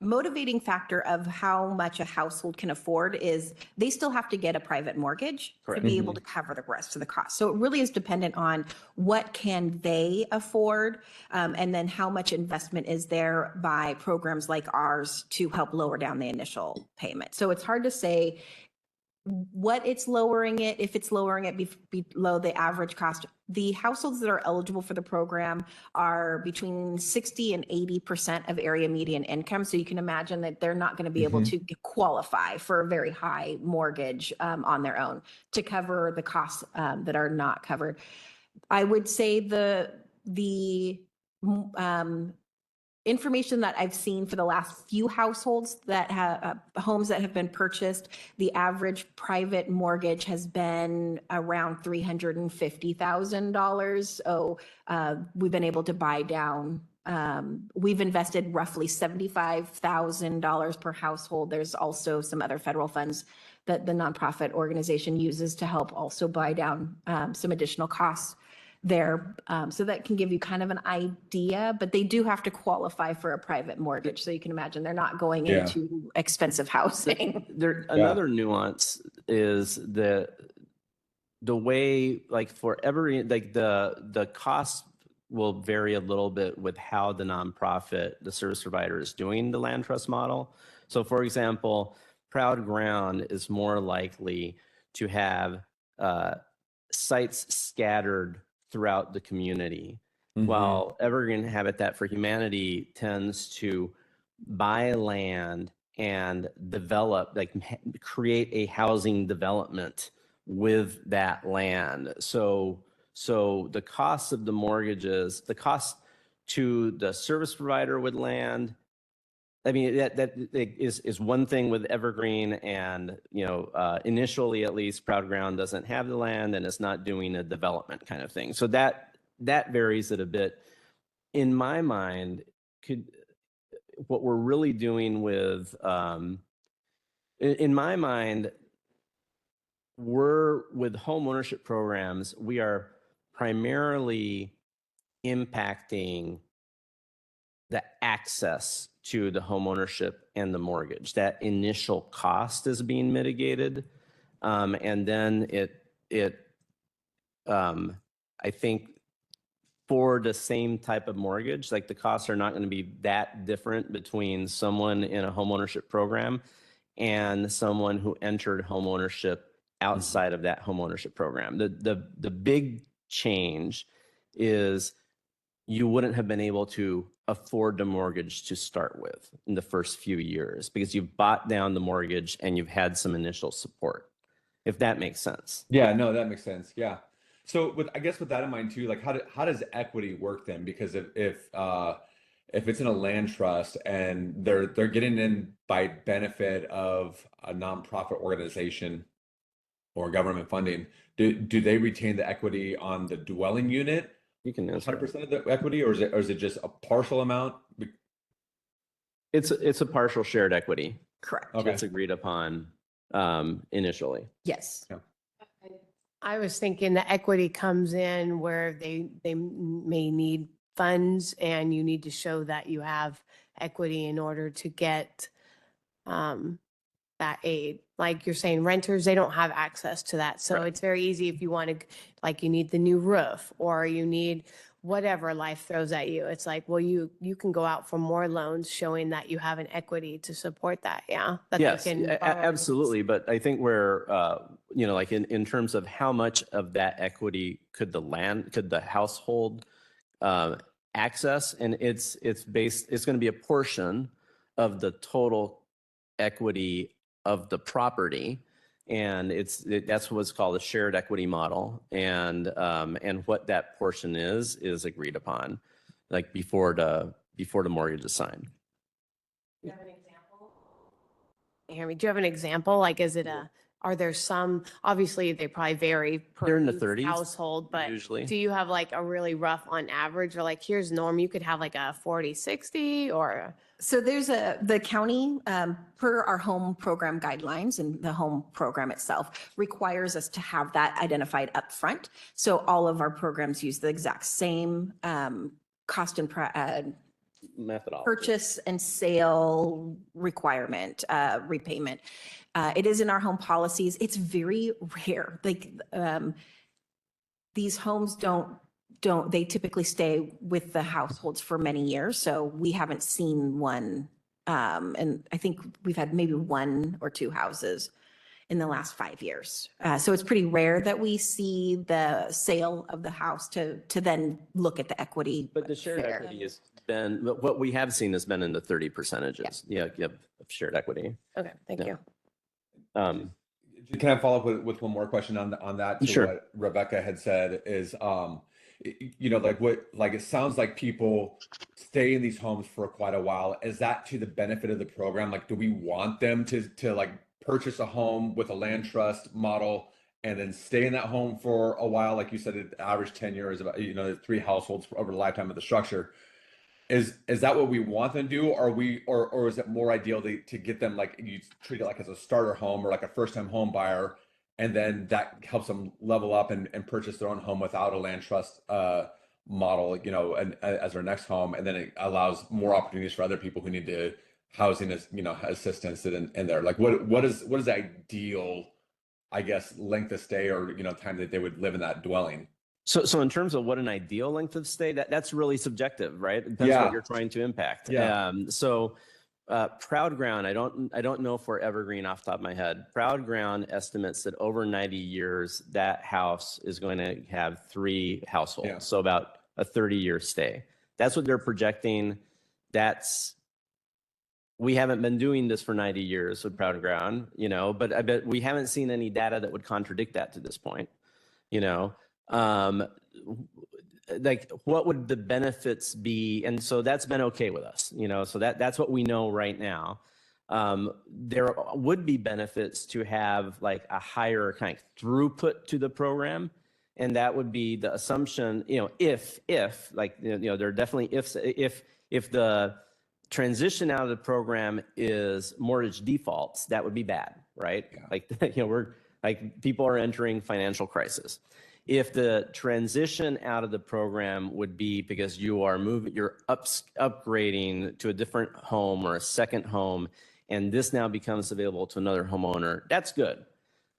motivating factor of how much a household can afford is they still have to get a private mortgage Correct. to be able to cover the rest of the cost. So it really is dependent on what can they afford, and then how much investment is there by programs like ours to help lower down the initial payment. So it's hard to say what it's lowering it, if it's lowering it below the average cost. The households that are eligible for the program are between 60 and 80% of area median income. So you can imagine that they're not going to be able to qualify for a very high mortgage on their own to cover the costs that are not covered. I would say the information that I've seen for the last few households that have homes that have been purchased, the average private mortgage has been around $350,000. So we've been able to buy down. We've invested roughly $75,000 per household. There's also some other federal funds that the nonprofit organization uses to help also buy down some additional costs there. So that can give you kind of an idea, but they do have to qualify for a private mortgage. So you can imagine they're not going into expensive housing. Another nuance is the way, like for every, like the cost will vary a little bit with how the nonprofit, the service provider, is doing the land trust model. So for example, Proud Ground is more likely to have sites scattered throughout the community, while Evergreen Habitat for Humanity tends to buy land and develop, like create a housing development with that land. So the cost of the mortgages, the cost to the service provider with land, I mean, that is one thing with Evergreen, and initially at least Proud Ground doesn't have the land and it's not doing a development kind of thing. So that varies it a bit. In my mind, what we're really doing with, in my mind, we're with home ownership programs, we are primarily impacting the access to the home ownership and the mortgage. That initial cost is being mitigated. And then I think for the same type of mortgage, like the costs are not going to be that different between someone in a home ownership program and someone who entered home ownership outside of that home ownership program. The big change is you wouldn't have been able to afford the mortgage to start with in the first few years because you've bought down the mortgage and you've had some initial support, if that makes sense. Yeah, no, that makes sense. Yeah. So I guess with that in mind too, like how does equity work then? Because if it's in a land trust and they're getting in by benefit of a nonprofit organization or government funding, do they retain the equity on the dwelling unit? You can answer 100% of the equity, or is it just a partial amount? It's a partial shared equity. Correct. Okay. It's agreed upon initially. Yes. I was thinking the equity comes in where they may need funds and you need to show that you have equity in order to get that aid. Like you're saying, renters, they don't have access to that. So Right. it's very easy if you want to, like you need the new roof or you need whatever life throws at you. It's like, well, you can go out for more loans showing that you have an equity to support that. Yeah. That they Yes, can borrow against. absolutely. But I think where, like in terms of how much of that equity could the household access, and it's going to be a portion of the total equity of the property. And that's what's called a shared equity model. And what that portion is agreed upon, like before the mortgage is signed. Do you have an example? Can you hear me? Do you have an example? Like, are there some, obviously they probably vary They're in the per 30s household, but usually. do you have like a really rough on average, or like, here's norm, you could have like a 40-60 or? So there's the county, per our home program guidelines, and the home program itself requires us to have that identified up front. So all of our programs use the exact same cost and Methodology. purchase and sale requirement, repayment. It is in our home policies. It's very rare. Like these homes they typically stay with the households for many years. So we haven't seen one. And I think we've had maybe 1 or 2 houses in the last 5 years. So it's pretty rare that we see the sale of the house to then look at the equity. But the shared there. equity has been, what we have seen has been in the 30%. Yeah, of shared equity. Okay, thank Yeah. you. Can I follow up with one more question on that? To Sure. What Rebecca had said is, like it sounds like people stay in these homes for quite a while. Is that to the benefit of the program? Like, do we want them to like purchase a home with a land trust model and then stay in that home for a while? Like you said, the average tenure is about 3 households over the lifetime of the structure. Is that what we want them to do? Or is it more ideal to get them, like, you treat it like as a starter home or like a first time home buyer, and then that helps them level up and purchase their own home without a land trust model, and as their next home, and then it allows more opportunities for other people who need to housing assistance in there. Like what is the ideal, I guess, length of stay or time that they would live in that dwelling? So in terms of what an ideal length of stay, that's really subjective, right? It depends Yeah. what you're trying to impact. Yeah. Proud Ground, I don't know for Evergreen off the top of my head. Proud Ground estimates that over 90 years, that house is going to have 3 households. Yeah. So about a 30-year stay. That's what they're projecting. That's we haven't been doing this for 90 years with Proud Ground, you know, but I bet we haven't seen any data that would contradict that to this point, you know. Like what would the benefits be? And so that's been okay with us, you know, so that's what we know right now. There would be benefits to have like a higher kind of throughput to the program. And that would be the assumption, you know, if like, you know, there are definitely ifs, if the transition out of the program is mortgage defaults, that would be bad, right? Yeah. Like, you know, we're like, people are entering financial crisis. If the transition out of the program would be because you are moving, you're upgrading to a different home or a second home, and this now becomes available to another homeowner, that's good.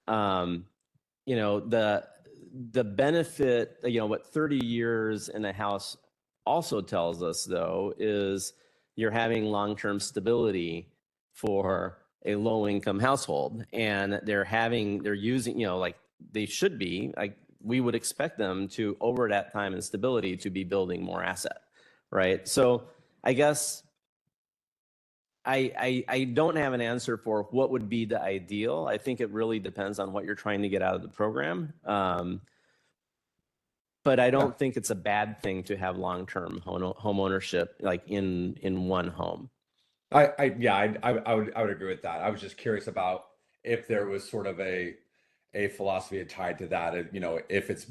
You know, the benefit, you know, what 30 years in a house also tells us though, is you're having long-term stability for a low-income household, and they're using, you know, like they should be, like we would expect them to, over that time and stability, to be building more asset, right? So I guess I don't have an answer for what would be the ideal. I think it really depends on what you're trying to get out of the program. But I don't think it's a bad thing to have long-term home ownership, like in one home. I would agree with that. I was just curious about if there was sort of a philosophy tied to that, you know, if it's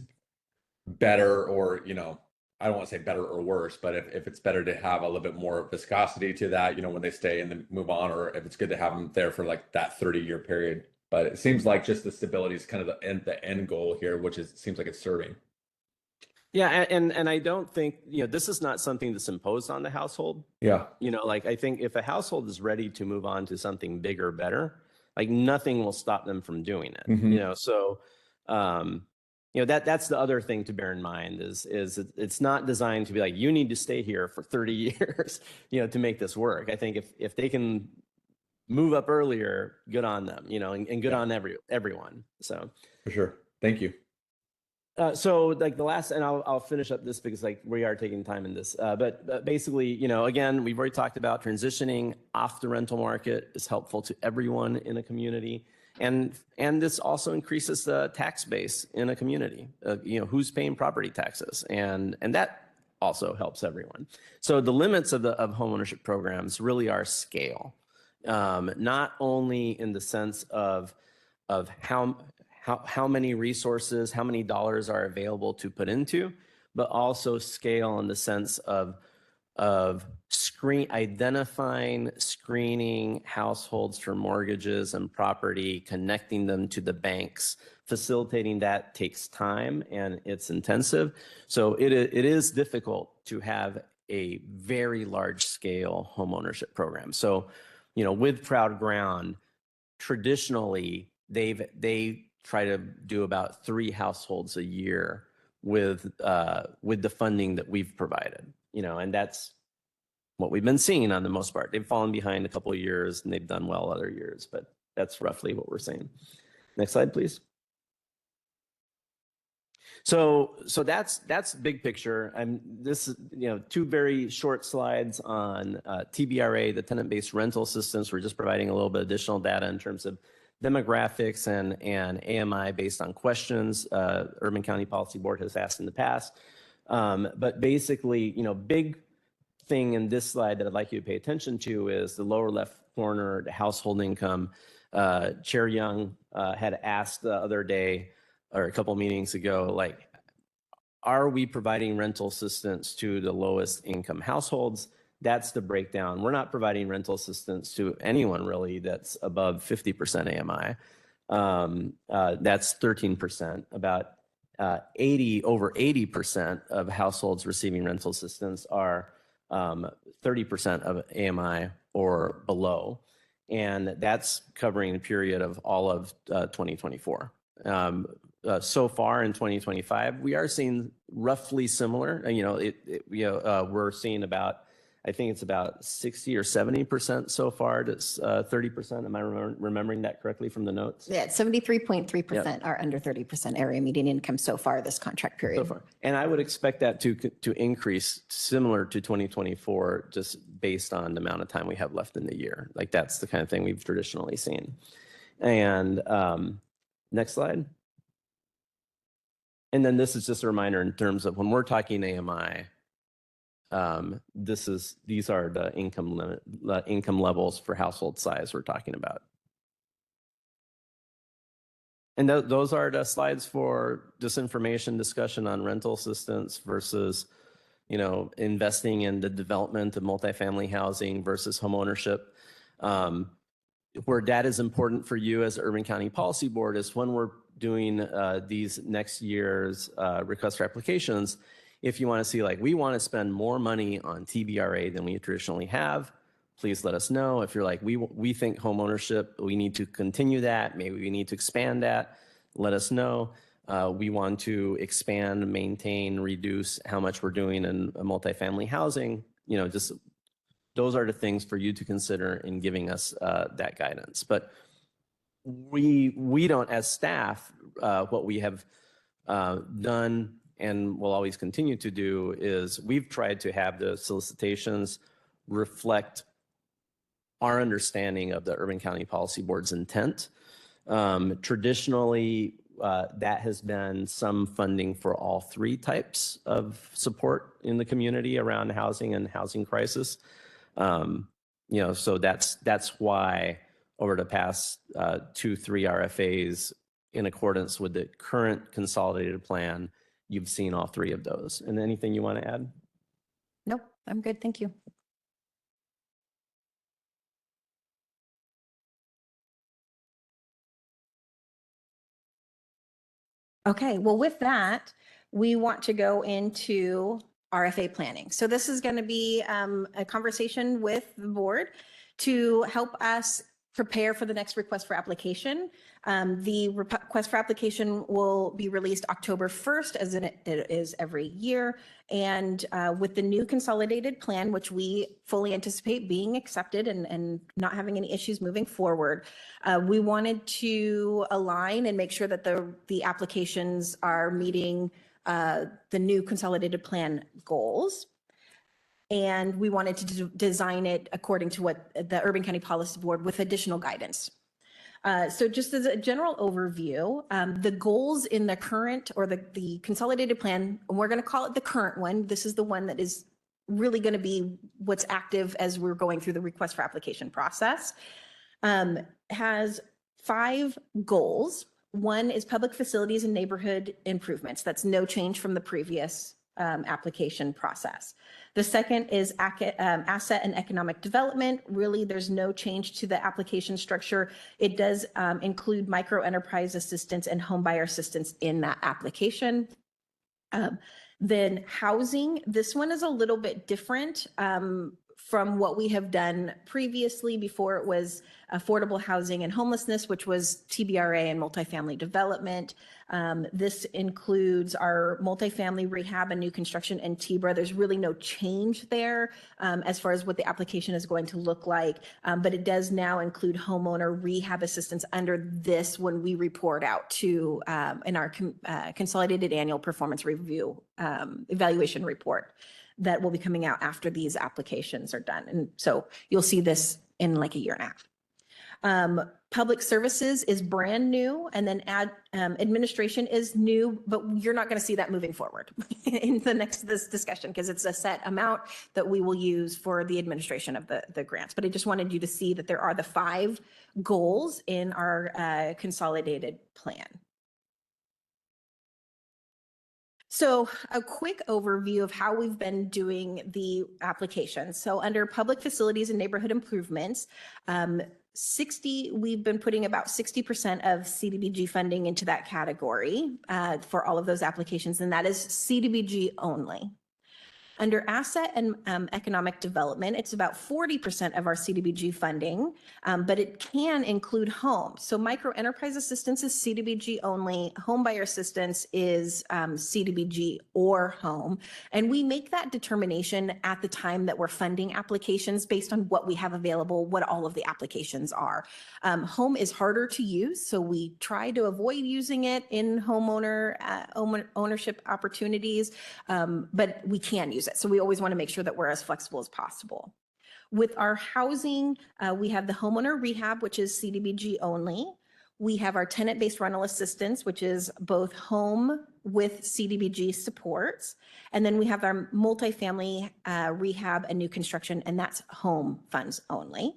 better, or, you know, I don't want to say better or worse, but if it's better to have a little bit more viscosity to that, you know, when they stay and then move on, or if it's good to have them there for like that 30-year period. But it seems like just the stability is kind of the end goal here, which seems like it's serving. Yeah, and I don't think, you know, this is not something that's imposed on the household. Yeah. You know, like I think if a household is ready to move on to something bigger, better, like nothing will stop them from doing it. Mhm. You know, so you know, that's the other thing to bear in mind is it's not designed to be like, you need to stay here for 30 years, you know, to make this work. I think if they can move up earlier, good on them, you know, and good on everyone. So For sure. Thank you. so like the last, and I'll finish up this because like we are taking time in this, but basically, you know, again, we've already talked about transitioning off the rental market is helpful to everyone in a community. And this also increases the tax base in a community, you know, who's paying property taxes, and that also helps everyone. So the limits of homeownership programs really are scale, not only in the sense of how many resources, how many dollars are available to put into, but also scale in the sense of identifying, screening households for mortgages and property, connecting them to the banks. Facilitating that takes time and it's intensive. So it is difficult to have a very large scale homeownership program. So, you know, with Proud Ground, traditionally they try to do about 3 households a year with the funding that we've provided, you know, and that's what we've been seeing on the most part. They've fallen behind a couple of years and they've done well other years, but that's roughly what we're seeing. Next slide, please. So that's big picture. And this is, you know, 2 very short slides on TBRA, the tenant-based rental systems. We're just providing a little bit additional data in terms of demographics and AMI based on questions Urban County Policy Board has asked in the past. But basically, you know, big thing in this slide that I'd like you to pay attention to is the lower left corner, the household income. Chair Young had asked the other day, or a couple meetings ago, like, are we providing rental assistance to the lowest income households? That's the breakdown. We're not providing rental assistance to anyone really that's above 50% AMI. That's 13%. About over 80% of households receiving rental assistance are 30% of AMI or below. And that's covering a period of all of 2024. So far in 2025, we are seeing roughly similar. You know, we're seeing about, I think it's about 60 or 70% so far. That's 30%. Am I remembering that correctly from the notes? Yeah, 73.3% are under 30% area median income so far this contract period. So far. And I would expect that to increase similar to 2024, just based on the amount of time we have left in the year. Like that's the kind of thing we've traditionally seen. And next slide. And then this is just a reminder in terms of when we're talking AMI, these are the income levels for household size we're talking about. And those are the slides for just information discussion on rental assistance versus, investing in the development of multifamily housing versus homeownership. Where data is important for you as Urban County Policy Board is when we're doing these next year's request for applications. If you want to see, like, we want to spend more money on TBRA than we traditionally have, please let us know. If you're like, we think homeownership, we need to continue that, maybe we need to expand that, let us know. We want to expand, maintain, reduce how much we're doing in multifamily housing. Just those are the things for you to consider in giving us that guidance. But we don't, as staff, what we have done and will always continue to do is we've tried to have the solicitations reflect our understanding of the Urban County Policy Board's intent. Traditionally, that has been some funding for all three types of support in the community around housing and housing crisis. So that's why over the past 2-3 RFAs, in accordance with the current consolidated plan, you've seen all three of those. And anything you want to add? Nope, I'm good. Thank you. Okay, well, with that, we want to go into RFA planning. So this is going to be a conversation with the board to help us prepare for the next request for application. The request for application will be released October 1st, as it is every year. And with the new consolidated plan, which we fully anticipate being accepted and not having any issues moving forward, we wanted to align and make sure that the applications are meeting the new consolidated plan goals. And we wanted to design it according to what the Urban County Policy Board with additional guidance. So just as a general overview, the goals in the current or the consolidated plan, and we're going to call it the current one. This is the one that is really going to be what's active as we're going through the request for application process, has 5 goals. One is public facilities and neighborhood improvements. That's no change from the previous application process. The second is asset and economic development. Really, there's no change to the application structure. It does include micro enterprise assistance and home buyer assistance in that application. Then housing, this one is a little bit different from what we have done previously. Before it was affordable housing and homelessness, which was TBRA and multifamily development. This includes our multifamily rehab and new construction and TBRA. There's really no change there as far as what the application is going to look like, but it does now include homeowner rehab assistance under this when we report out to in our consolidated annual performance review evaluation report that will be coming out after these applications are done. And so you'll see this in like a year and a half. Public services is brand new, and then administration is new, but you're not going to see that moving forward in this discussion because it's a set amount that we will use for the administration of the grants. But I just wanted you to see that there are the 5 goals in our consolidated plan. So a quick overview of how we've been doing the application. So under public facilities and neighborhood improvements, we've been putting about 60% of CDBG funding into that category for all of those applications, and that is CDBG only. Under asset and economic development, it's about 40% of our CDBG funding, but it can include home. So micro enterprise assistance is CDBG only. Home buyer assistance is CDBG or home. And we make that determination at the time that we're funding applications based on what we have available, what all of the applications are. Home is harder to use, so we try to avoid using it in ownership opportunities, but we can use it. So we always want to make sure that we're as flexible as possible. With our housing, we have the homeowner rehab, which is CDBG only. We have our tenant-based rental assistance, which is both home with CDBG supports. And then we have our multifamily rehab and new construction, and that's home funds only.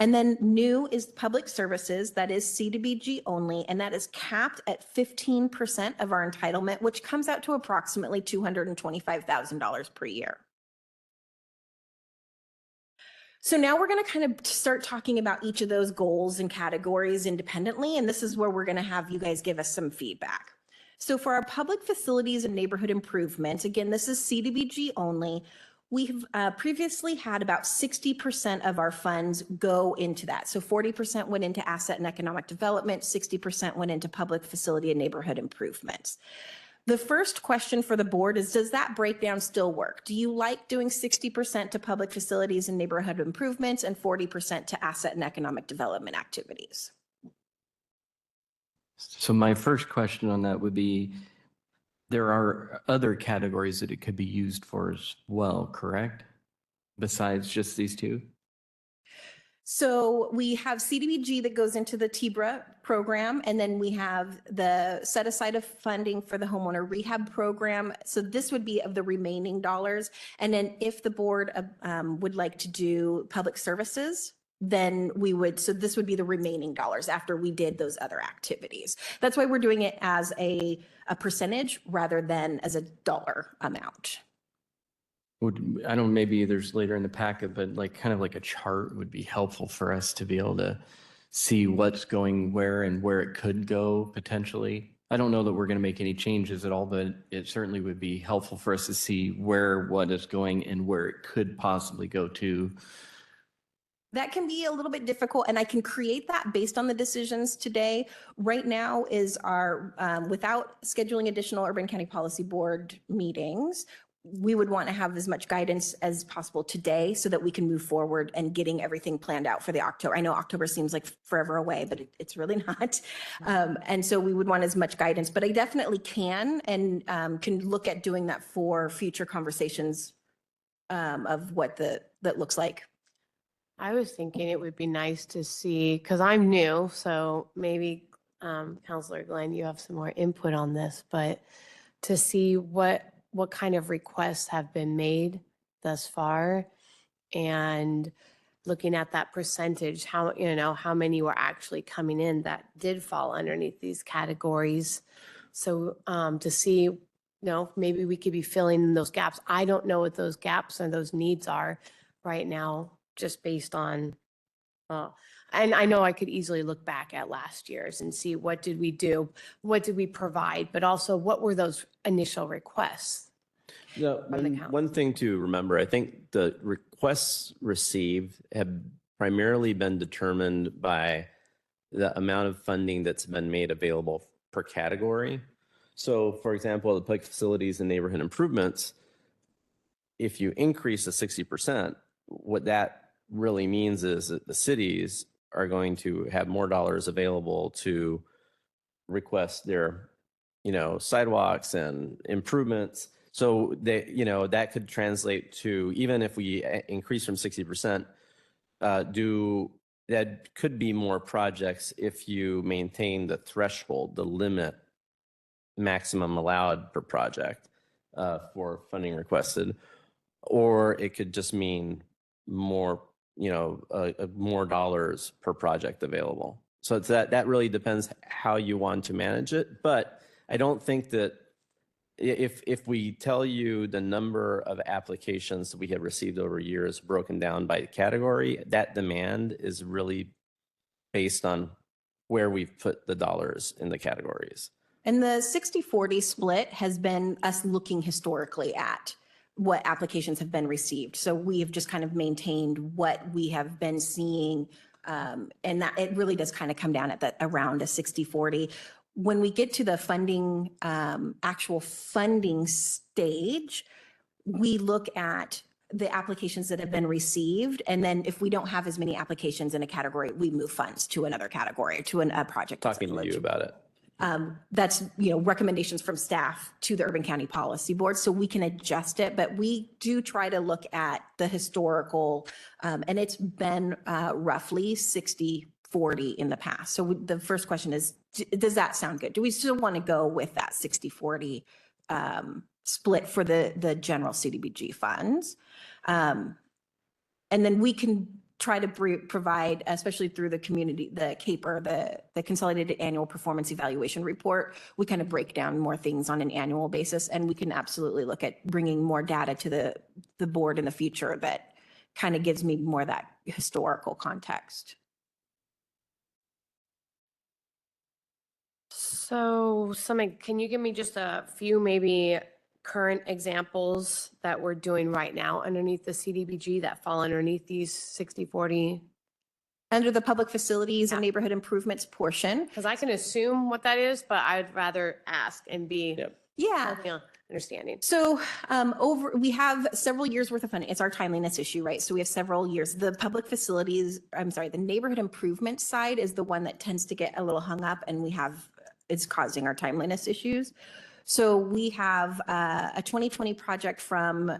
And then new is public services, that is CDBG only, and that is capped at 15% of our entitlement, which comes out to approximately $225,000 per year. So now we're going to kind of start talking about each of those goals and categories independently, and this is where we're going to have you guys give us some feedback. So for our public facilities and neighborhood improvements, again, this is CDBG only. We've previously had about 60% of our funds go into that. So 40% went into asset and economic development, 60% went into public facility and neighborhood improvements. The first question for the board is, does that breakdown still work? Do you like doing 60% to public facilities and neighborhood improvements and 40% to asset and economic development activities? So my first question on that would be, there are other categories that it could be used for as well, correct? Besides just these two? So we have CDBG that goes into the TBRA program, and then we have the set aside of funding for the homeowner rehab program. So this would be of the remaining dollars. And then if the board would like to do public services, then we would, so this would be the remaining dollars after we did those other activities. That's why we're doing it as a percentage rather than as a dollar amount. I don't know, maybe there's later in the packet, but like kind of like a chart would be helpful for us to be able to see what's going where and where it could go potentially. I don't know that we're going to make any changes at all, but it certainly would be helpful for us to see where what is going and where it could possibly go to. That can be a little bit difficult, and I can create that based on the decisions today. Right now is our, without scheduling additional Urban County Policy Board meetings, we would want to have as much guidance as possible today so that we can move forward and getting everything planned out for the October. I know October seems like forever away, but it's really not. And so we would want as much guidance, but I definitely can and can look at doing that for future conversations of what that looks like. I was thinking it would be nice to see, because I'm new, so maybe Counselor Glenn, you have some more input on this, but to see what kind of requests have been made thus far, and looking at that percentage, how many were actually coming in that did fall underneath these categories. So to see, maybe we could be filling in those gaps. I don't know what those gaps and those needs are right now, just based on, and I know I could easily look back at last year's and see what did we do, what did we provide, but also what were those initial requests? One thing to remember, I think the requests received have primarily been determined by the amount of funding that's been made available per category. So for example, the public facilities and neighborhood improvements, if you increase to 60%, what that really means is that the cities are going to have more dollars available to request their, sidewalks and improvements. So they, that could translate to, even if we increase from 60%, that could be more projects if you maintain the threshold, the limit maximum allowed per project for funding requested, or it could just mean more, more dollars per project available. So it's that really depends how you want to manage it. But I don't think that if we tell you the number of applications that we have received over years broken down by category, that demand is really based on where we've put the dollars in the categories. And the 60-40 split has been us looking historically at what applications have been received. So we have just kind of maintained what we have been seeing. And that it really does kind of come down at that around a 60-40. When we get to the funding, actual funding stage, we look at the applications that have been received. And then if we don't have as many applications in a category, we move funds to another category, to a project. Talking to you about it. That's, recommendations from staff to the Urban County Policy Board, so we can adjust it. But we do try to look at the historical, and it's been roughly 60-40 in the past. So the first question is, does that sound good? Do we still want to go with that 60-40 split for the general CDBG funds? And then we can try to provide, especially through the community, the CAPER, the Consolidated Annual Performance Evaluation Report, we kind of break down more things on an annual basis, and we can absolutely look at bringing more data to the board in the future that kind of gives me more of that historical context. So can you give me just a few maybe current examples that we're doing right now underneath the CDBG that fall underneath these 60-40? Under the public facilities and neighborhood improvements portion. Because I can assume what that is, but I'd rather ask and be Yep. Yeah. understanding. So we have several years worth of funding. It's our timeliness issue, right? So we have several years. The public facilities, the neighborhood improvement side is the one that tends to get a little hung up, and it's causing our timeliness issues. So we have a 2020 project from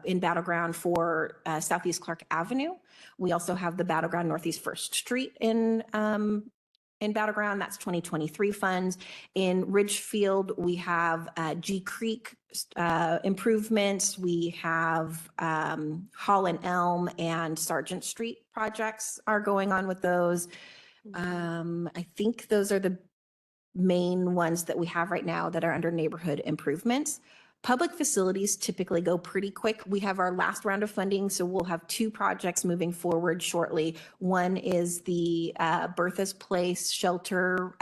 in Battleground for Southeast Clark Avenue. We also have the Battleground Northeast First Street in Battleground. That's 2023 funds. In Ridgefield, we have G Creek improvements. We have Hall and Elm and Sargent Street projects are going on with those. I think those are the main ones that we have right now that are under neighborhood improvements. Public facilities typically go pretty quick. We have our last round of funding, so we'll have 2 projects moving forward shortly. One is the Bertha's Place shelter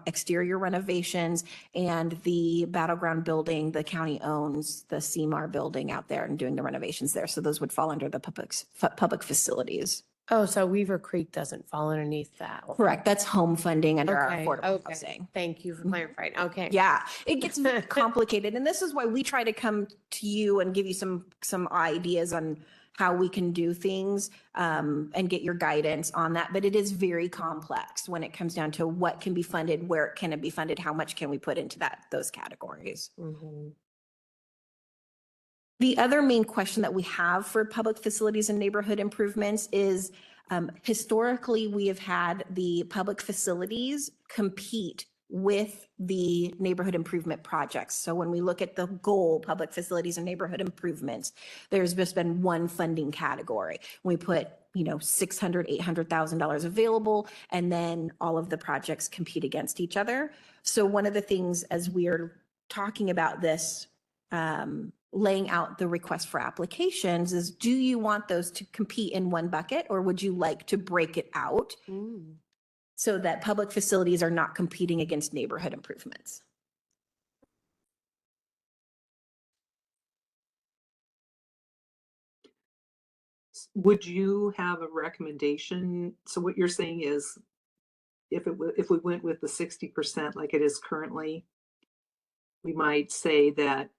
exterior renovations, and the Battleground building, the county owns the CMAR building out there and doing the renovations there. So those would fall under the public facilities. Oh, so Weaver Creek doesn't fall underneath that one. Correct. That's home funding under our Okay, affordable okay. housing. Thank you for clarifying. Okay. Yeah, it gets very complicated. And this is why we try to come to you and give you some ideas on how we can do things and get your guidance on that. But it is very complex when it comes down to what can be funded, where can it be funded, how much can we put into those categories. Mm-hmm. The other main question that we have for public facilities and neighborhood improvements is historically, we have had the public facilities compete with the neighborhood improvement projects. So when we look at the goal, public facilities and neighborhood improvements, there's just been one funding category. We put $600,000, $800,000 available, and then all of the projects compete against each other. So one of the things as we're talking about this, laying out the request for applications is, do you want those to compete in one bucket, or would you like to break it out so that public facilities are not competing against neighborhood improvements? Would you have a recommendation? So what you're saying is, if we went with the 60% like it is currently, we might say that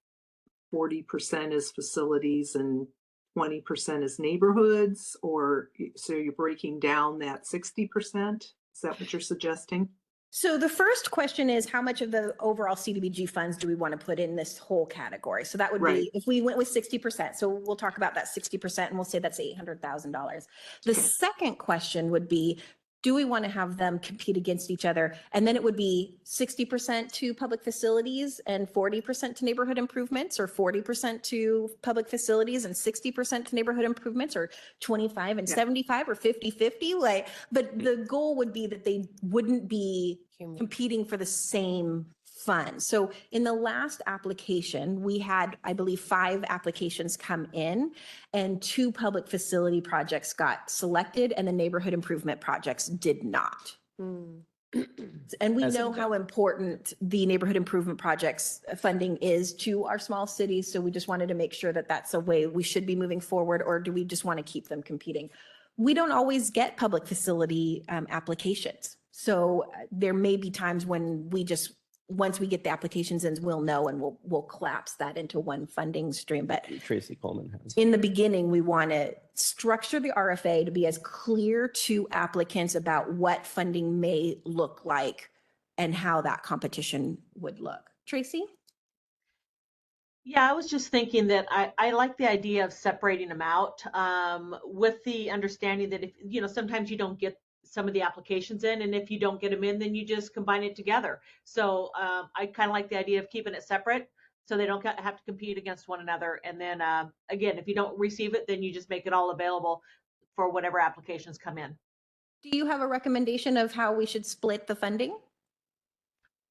40% is facilities and 20% is neighborhoods, or so you're breaking down that 60%? Is that what you're suggesting? So the first question is, how much of the overall CDBG funds do we want to put in this whole category? So that would Right. be if we went with 60%. So we'll talk about that 60% and we'll say that's $800,000. The second question would be, do we want to have them compete against each other? And then it would be 60% to public facilities and 40% to neighborhood improvements, or 40% to public facilities and 60% to neighborhood improvements, or 25 and 75, or 50-50. But the goal would be that they wouldn't be competing for the same fund. So in the last application, we had, I believe, 5 applications come in, and 2 public facility projects got selected and the neighborhood improvement projects did not. And we As- know how important the neighborhood improvement projects funding is to our small cities. So we just wanted to make sure that that's a way we should be moving forward, or do we just want to keep them competing? We don't always get public facility applications. So there may be times when we just, once we get the applications in, we'll know and we'll collapse that into one funding stream. But Tracy Coleman has. in the beginning, we want to structure the RFA to be as clear to applicants about what funding may look like and how that competition would look. Tracy? Yeah, I was just thinking that I like the idea of separating them out with the understanding that if, you know, sometimes you don't get some of the applications in, and if you don't get them in, then you just combine it together. So I kind of like the idea of keeping it separate so they don't have to compete against one another. And then again, if you don't receive it, then you just make it all available for whatever applications come in. Do you have a recommendation of how we should split the funding?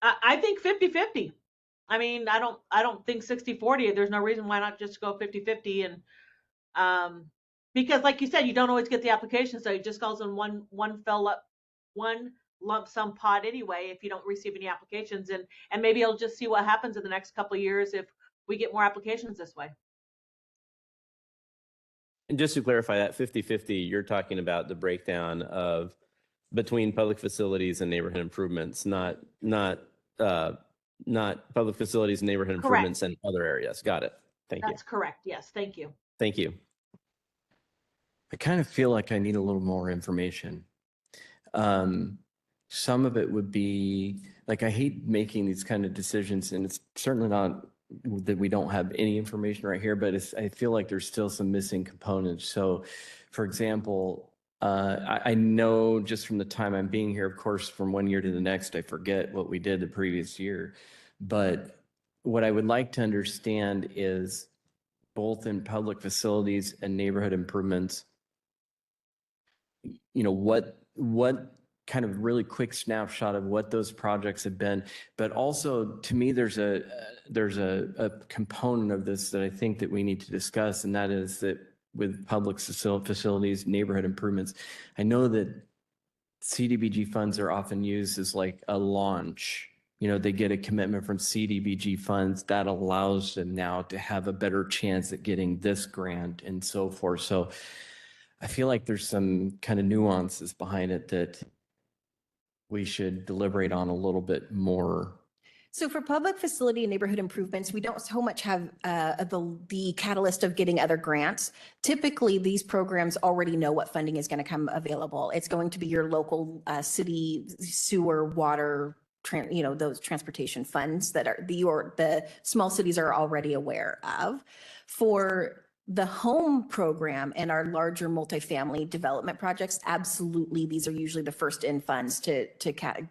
I think 50-50. I mean, I don't think 60-40. There's no reason why not just go 50-50. And because like you said, you don't always get the application. So it just goes in one lump sum pot anyway, if you don't receive any applications. And maybe I'll just see what happens in the next couple of years if we get more applications this way. And just to clarify that 50-50, you're talking about the breakdown of between public facilities and neighborhood improvements, not public facilities, neighborhood Correct. improvements and other areas. Got it. Thank you. That's correct. Yes. Thank you. Thank you. I kind of feel like I need a little more information. Some of it would be, like, I hate making these kind of decisions, and it's certainly not that we don't have any information right here, but I feel like there's still some missing components. So, for example, I know just from the time I'm being here, of course, from one year to the next, I forget what we did the previous year. But what I would like to understand is both in public facilities and neighborhood improvements, you know, what kind of really quick snapshot of what those projects have been. But also, to me, there's a component of this that I think that we need to discuss, and that is that with public facilities, neighborhood improvements, I know that CDBG funds are often used as like a launch. You know, they get a commitment from CDBG funds that allows them now to have a better chance at getting this grant and so forth. So I feel like there's some kind of nuances behind it that we should deliberate on a little bit more. So for public facility and neighborhood improvements, we don't so much have the catalyst of getting other grants. Typically, these programs already know what funding is going to come available. It's going to be your local city sewer, water, those transportation funds that are the small cities are already aware of. For the home program and our larger multifamily development projects, absolutely, these are usually the first in funds to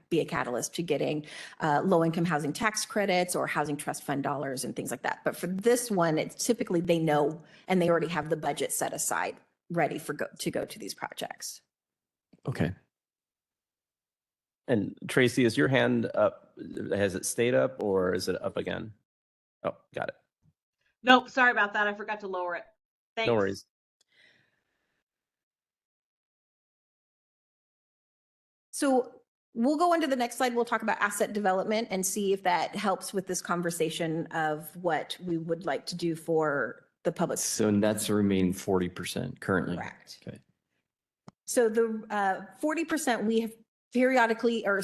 be a catalyst to getting low-income housing tax credits or housing trust fund dollars and things like that. But for this one, it's typically they know and they already have the budget set aside ready to go to these projects. Okay. And Tracy, is your hand up? Has it stayed up or is it up again? Oh, got it. Nope. Sorry about that. I forgot to lower it. Thanks. No worries. So we'll go on to the next slide. We'll talk about asset development and see if that helps with this conversation of what we would like to do for the public. So that's the remaining 40% currently. Correct. Okay. So the 40% we have periodically or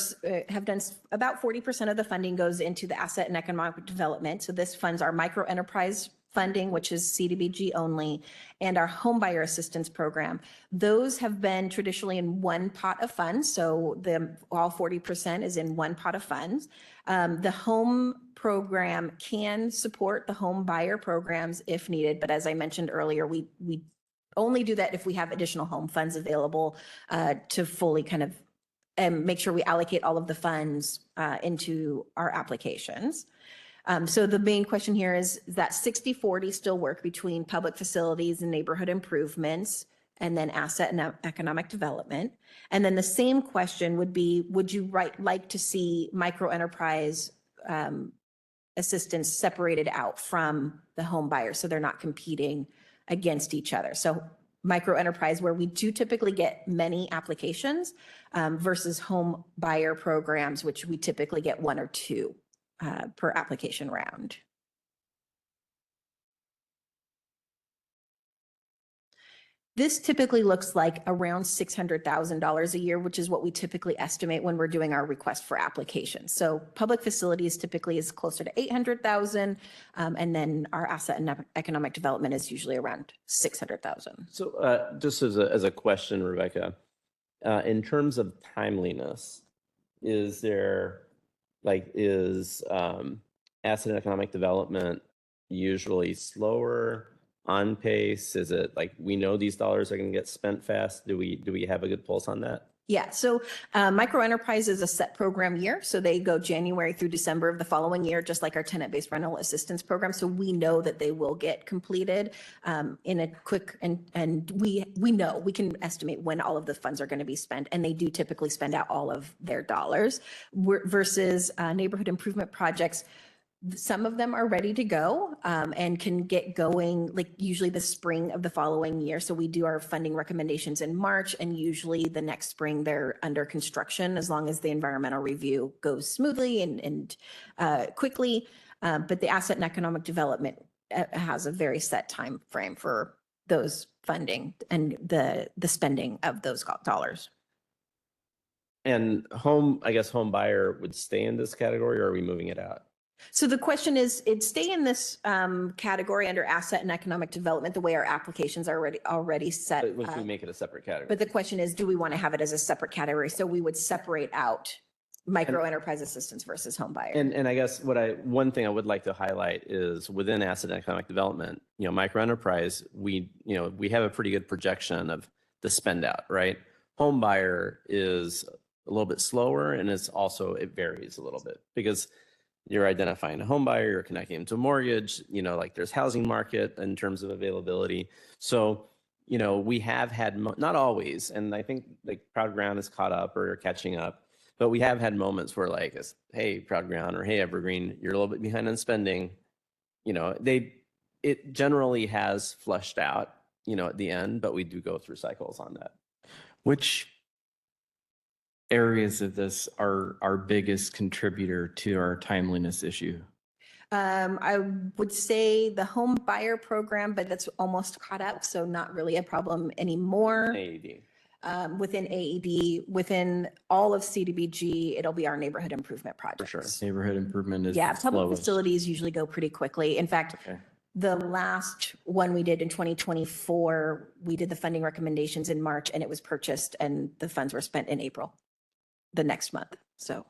have done about 40% of the funding goes into the asset and economic development. So this funds our micro enterprise funding, which is CDBG only, and our home buyer assistance program. Those have been traditionally in one pot of funds. So all 40% is in one pot of funds. The home program can support the home buyer programs if needed. But as I mentioned earlier, we only do that if we have additional home funds available to fully kind of make sure we allocate all of the funds into our applications. So the main question here is that 60-40 still work between public facilities and neighborhood improvements, and then asset and economic development. And then the same question would be, would you like to see micro enterprise assistance separated out from the home buyer so they're not competing against each other? So micro enterprise where we do typically get many applications versus home buyer programs, which we typically get 1 or 2 per application round. This typically looks like around $600,000 a year, which is what we typically estimate when we're doing our request for applications. So public facilities typically is closer to 800,000, and then our asset and economic development is usually around 600,000. So just as a question, Rebecca, in terms of timeliness, is there is asset and economic development usually slower, on pace? Is it like we know these dollars are going to get spent fast? Do we have a good pulse on that? Yeah, so micro enterprise is a set program year. So they go January through December of the following year, just like our tenant-based rental assistance program. So we know that they will get completed in a quick, and we know, we can estimate when all of the funds are going to be spent. And they do typically spend out all of their dollars versus neighborhood improvement projects. Some of them are ready to go and can get going like usually the spring of the following year. So we do our funding recommendations in March, and usually the next spring they're under construction as long as the environmental review goes smoothly and quickly. But the asset and economic development has a very set time frame for those funding and the spending of those dollars. And I guess home buyer would stay in this category, or are we moving it out? So the question is, it stay in this category under asset and economic development, the way our applications are already set. But if we make it a separate category. But the question is, do we want to have it as a separate category? So we would separate out micro enterprise assistance versus home buyer. And I guess one thing I would like to highlight is within asset and economic development, micro enterprise, we have a pretty good projection of the spend out, right? Home buyer is a little bit slower, and it varies a little bit because you're identifying a home buyer, you're connecting them to a mortgage, like there's housing market in terms of availability. So, we have had, not always, and I think like Proud Ground is caught up or catching up, but we have had moments where hey, Proud Ground, or hey, Evergreen, you're a little bit behind on spending. It generally has flushed out, at the end, but we do go through cycles on that. Which areas of this are our biggest contributor to our timeliness issue? I would say the home buyer program, but that's almost caught up, so not really a problem anymore. AED. Within AED, within all of CDBG, it'll be our neighborhood improvement projects. sure. Neighborhood improvement is Yeah, the public slowest. facilities usually go pretty quickly. In fact, Okay. the last one we did in 2024, we did the funding recommendations in March, and it was purchased and the funds were spent in April, the next month. So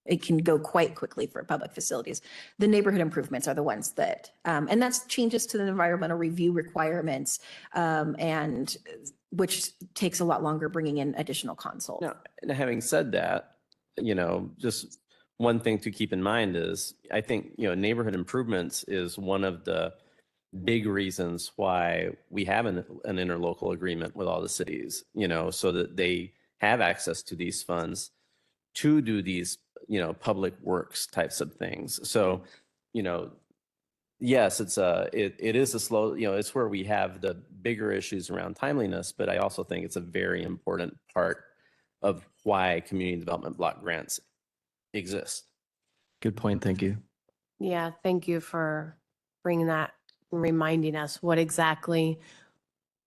it can go quite quickly for public facilities. The neighborhood improvements are the ones that, and that's changes to the environmental review requirements, and which takes a lot longer bringing in additional consults. Now, and having said that, just one thing to keep in mind is I think, neighborhood improvements is one of the big reasons why we have an interlocal agreement with all the cities, so that they have access to these funds to do these, public works types of things. So, yes, it is a slow, it's where we have the bigger issues around timeliness, but I also think it's a very important part of why community development block grants exist. Good point. Thank you. Yeah, thank you for bringing that and reminding us what exactly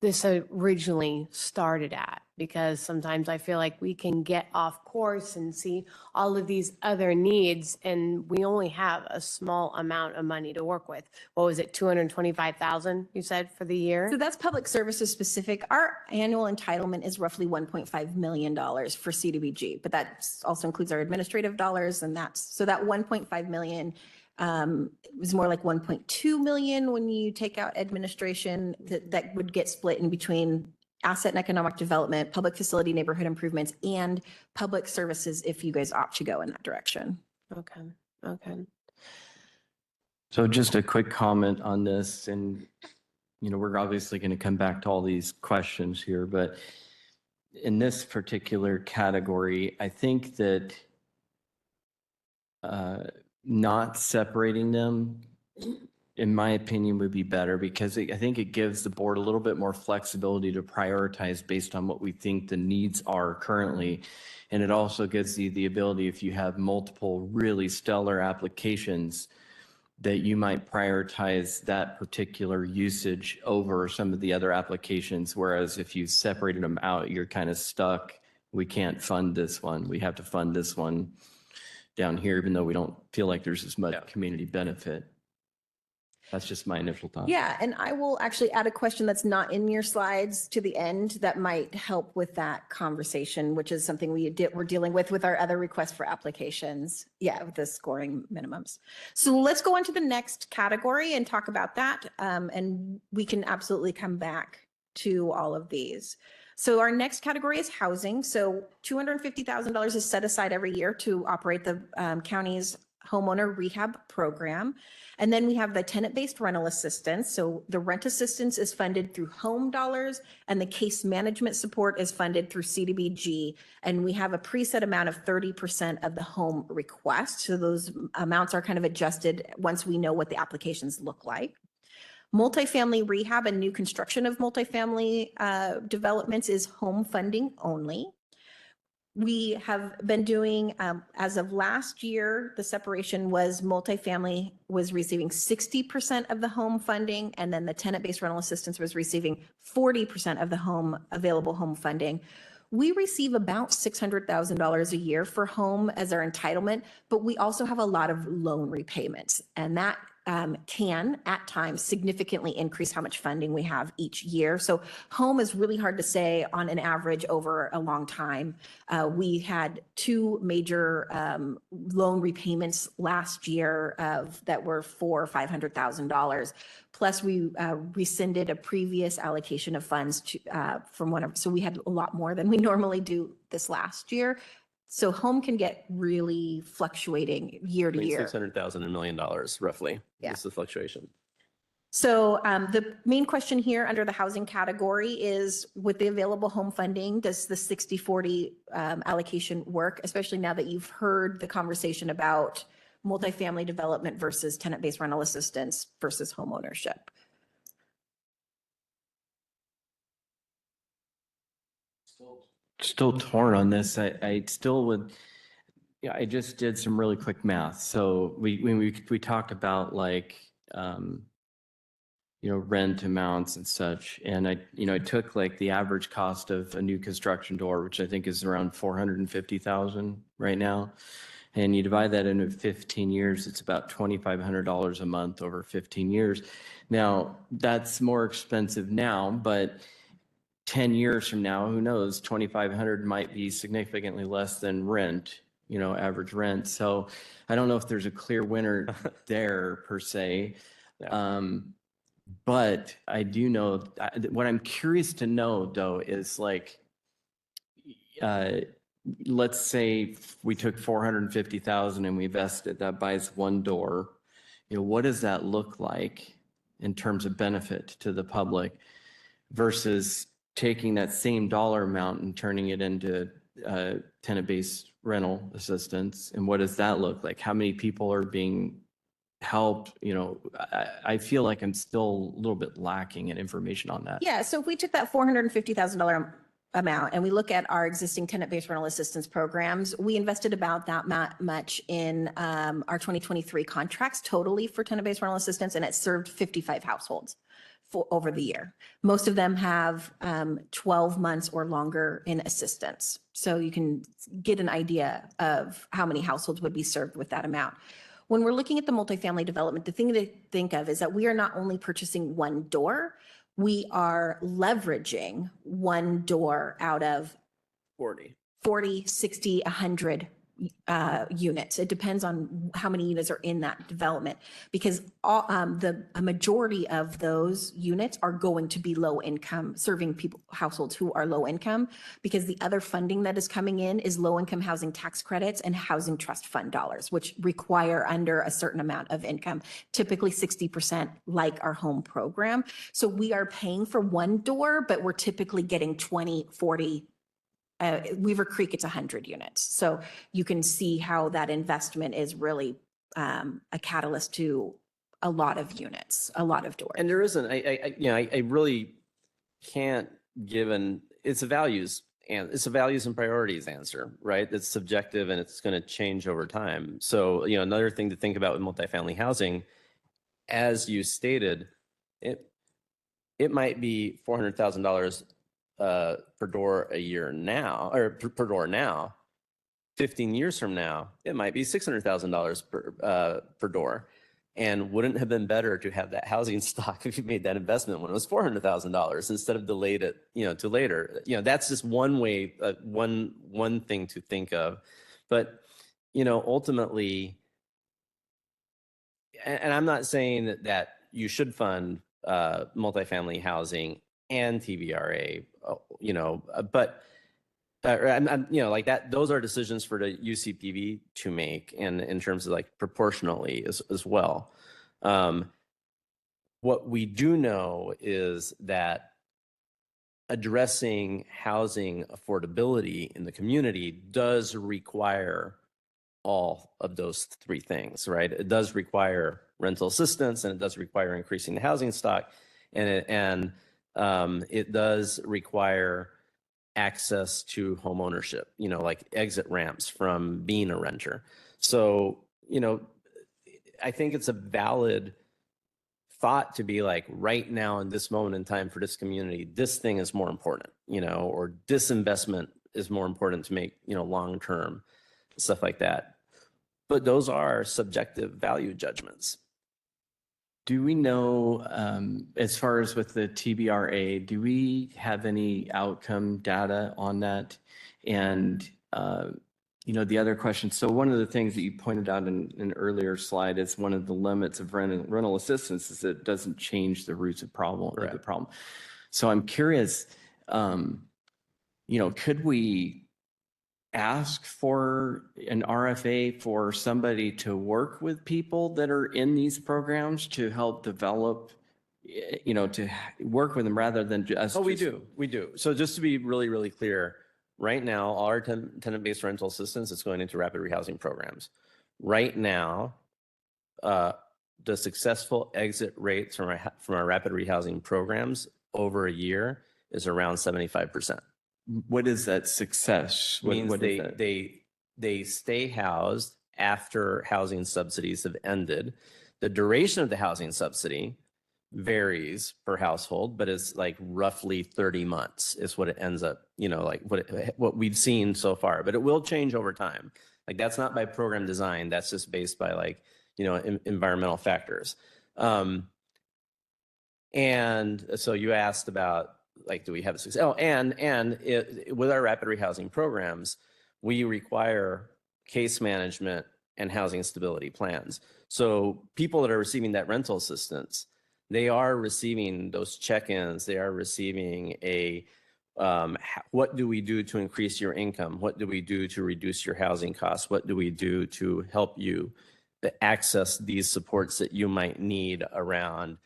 this originally started at, because sometimes I feel like we can get off course and see all of these other needs, and we only have a small amount of money to work with. What was it, 225,000 you said for the year? So that's public services specific. Our annual entitlement is roughly $1.5 million for CDBG, but that also includes our administrative dollars, and so that 1.5 million was more like 1.2 million when you take out administration. That would get split in between asset and economic development, public facility neighborhood improvements, and public services if you guys opt to go in that direction. Okay. So just a quick comment on this, and we're obviously going to come back to all these questions here, but in this particular category, I think that not separating them in my opinion, would be better because I think it gives the board a little bit more flexibility to prioritize based on what we think the needs are currently. And it also gives you the ability, if you have multiple really stellar applications, that you might prioritize that particular usage over some of the other applications. Whereas if you separated them out, you're kind of stuck. We can't fund this one. We have to fund this one down here, even though we don't feel like there's as much community benefit. That's just my initial thought. Yeah, and I will actually add a question that's not in your slides to the end that might help with that conversation, which is something we're dealing with our other requests for applications. Yeah, with the scoring minimums. So let's go on to the next category and talk about that. And we can absolutely come back to all of these. So our next category is housing. So $250,000 is set aside every year to operate the county's homeowner rehab program. And then we have the tenant-based rental assistance. So the rent assistance is funded through home dollars and the case management support is funded through CDBG. And we have a preset amount of 30% of the home request. So those amounts are kind of adjusted once we know what the applications look like. Multifamily rehab and new construction of multifamily developments is home funding only. We have been doing, as of last year, the separation was multifamily was receiving 60% of the home funding, and then the tenant-based rental assistance was receiving 40% of the available home funding. We receive about $600,000 a year for home as our entitlement, but we also have a lot of loan repayments, and that can at times significantly increase how much funding we have each year. So home is really hard to say on an average over a long time. We had two major loan repayments last year that were $400,000 or $500,000. Plus we rescinded a previous allocation of funds from one of, so we had a lot more than we normally do this last year. So home can get really fluctuating year to year. 600,000 $1 million roughly. Yeah. This is the fluctuation. So the main question here under the housing category is, with the available home funding, does the 60-40 allocation work, especially now that you've heard the conversation about multifamily development versus tenant-based rental assistance versus home ownership? Still torn on this. I still would, yeah, I just did some really quick math. So we talked about like, rent amounts and such. And I took like the average cost of a new construction door, which I think is around 450,000 right now. And you divide that into 15 years, it's about $2,500 a month over 15 years. Now that's more expensive now, but 10 years from now, who knows, 2,500 might be significantly less than rent, average rent. So I don't know if there's a clear winner there per se. But I do know, what I'm curious to know though, is like, let's say we took 450,000 and we invested, that buys one door. What does that look like in terms of benefit to the public versus taking that same dollar amount and turning it into tenant-based rental assistance? And what does that look like? How many people are being helped? I feel like I'm still a little bit lacking in information on that. Yeah, so if we took that $450,000 amount and we look at our existing tenant-based rental assistance programs, we invested about that much in our 2023 contracts totally for tenant-based rental assistance, and it served 55 households over the year. Most of them have 12 months or longer in assistance. So you can get an idea of how many households would be served with that amount. When we're looking at the multifamily development, the thing to think of is that we are not only purchasing one door, we are leveraging one door out of 40, 60, 100 units. It depends on how many units are in that development, because a majority of those units are going to be low income, serving households who are low income, because the other funding that is coming in is low income housing tax credits and housing trust fund dollars, which require under a certain amount of income, typically 60% like our home program. So we are paying for one door, but we're typically getting 20, 40, Weaver Creek, it's 100 units. So you can see how that investment is really a catalyst to a lot of units, a lot of doors. And there isn't, I really can't give it's a values and priorities answer, right? It's subjective and it's going to change over time. So, another thing to think about with multifamily housing, as you stated, it might be $400,000 per door a year now, or per door now. 15 years from now, it might be $600,000 per door. And wouldn't it have been better to have that housing stock if you made that investment when it was $400,000 instead of delayed it, to later? That's just one way, one thing to think of. But, ultimately, and I'm not saying that you should fund multifamily housing and TVRA, but like that, those are decisions for the UCPV to make, and in terms of like proportionally as well. What we do know is that addressing housing affordability in the community does require all of those three things, right? It does require rental assistance, and it does require increasing the housing stock, and it does require access to home ownership, like exit ramps from being a renter. So, I think it's a valid thought to be like, right now in this moment in time for this community, this thing is more important, or this investment is more important to make, long-term stuff like that. But those are subjective value judgments. Do we know, as far as with the TBRA, do we have any outcome data on that? And, the other question, so one of the things that you pointed out in an earlier slide is one of the limits of rental assistance is that it doesn't change the roots of the problem. So I'm curious, could we ask for an RFA for somebody to work with people that are in these programs to help develop, to work with them rather than just. Oh, we do. So just to be really, really clear, right now, all our tenant-based rental assistance is going into rapid rehousing programs. Right now, the successful exit rates from our rapid rehousing programs over a year is around 75%. What is that success? Means what is that? they stay housed after housing subsidies have ended. The duration of the housing subsidy varies per household, but it's like roughly 30 months is what it ends up, like what we've seen so far. But it will change over time. Like that's not by program design. That's just based by like, environmental factors. And so you asked about, like, do we have a success? Oh, and with our rapid rehousing programs, we require case management and housing stability plans. So people that are receiving that rental assistance, they are receiving those check-ins. They are receiving what do we do to increase your income? What do we do to reduce your housing costs? What do we do to help you access these supports that you might need around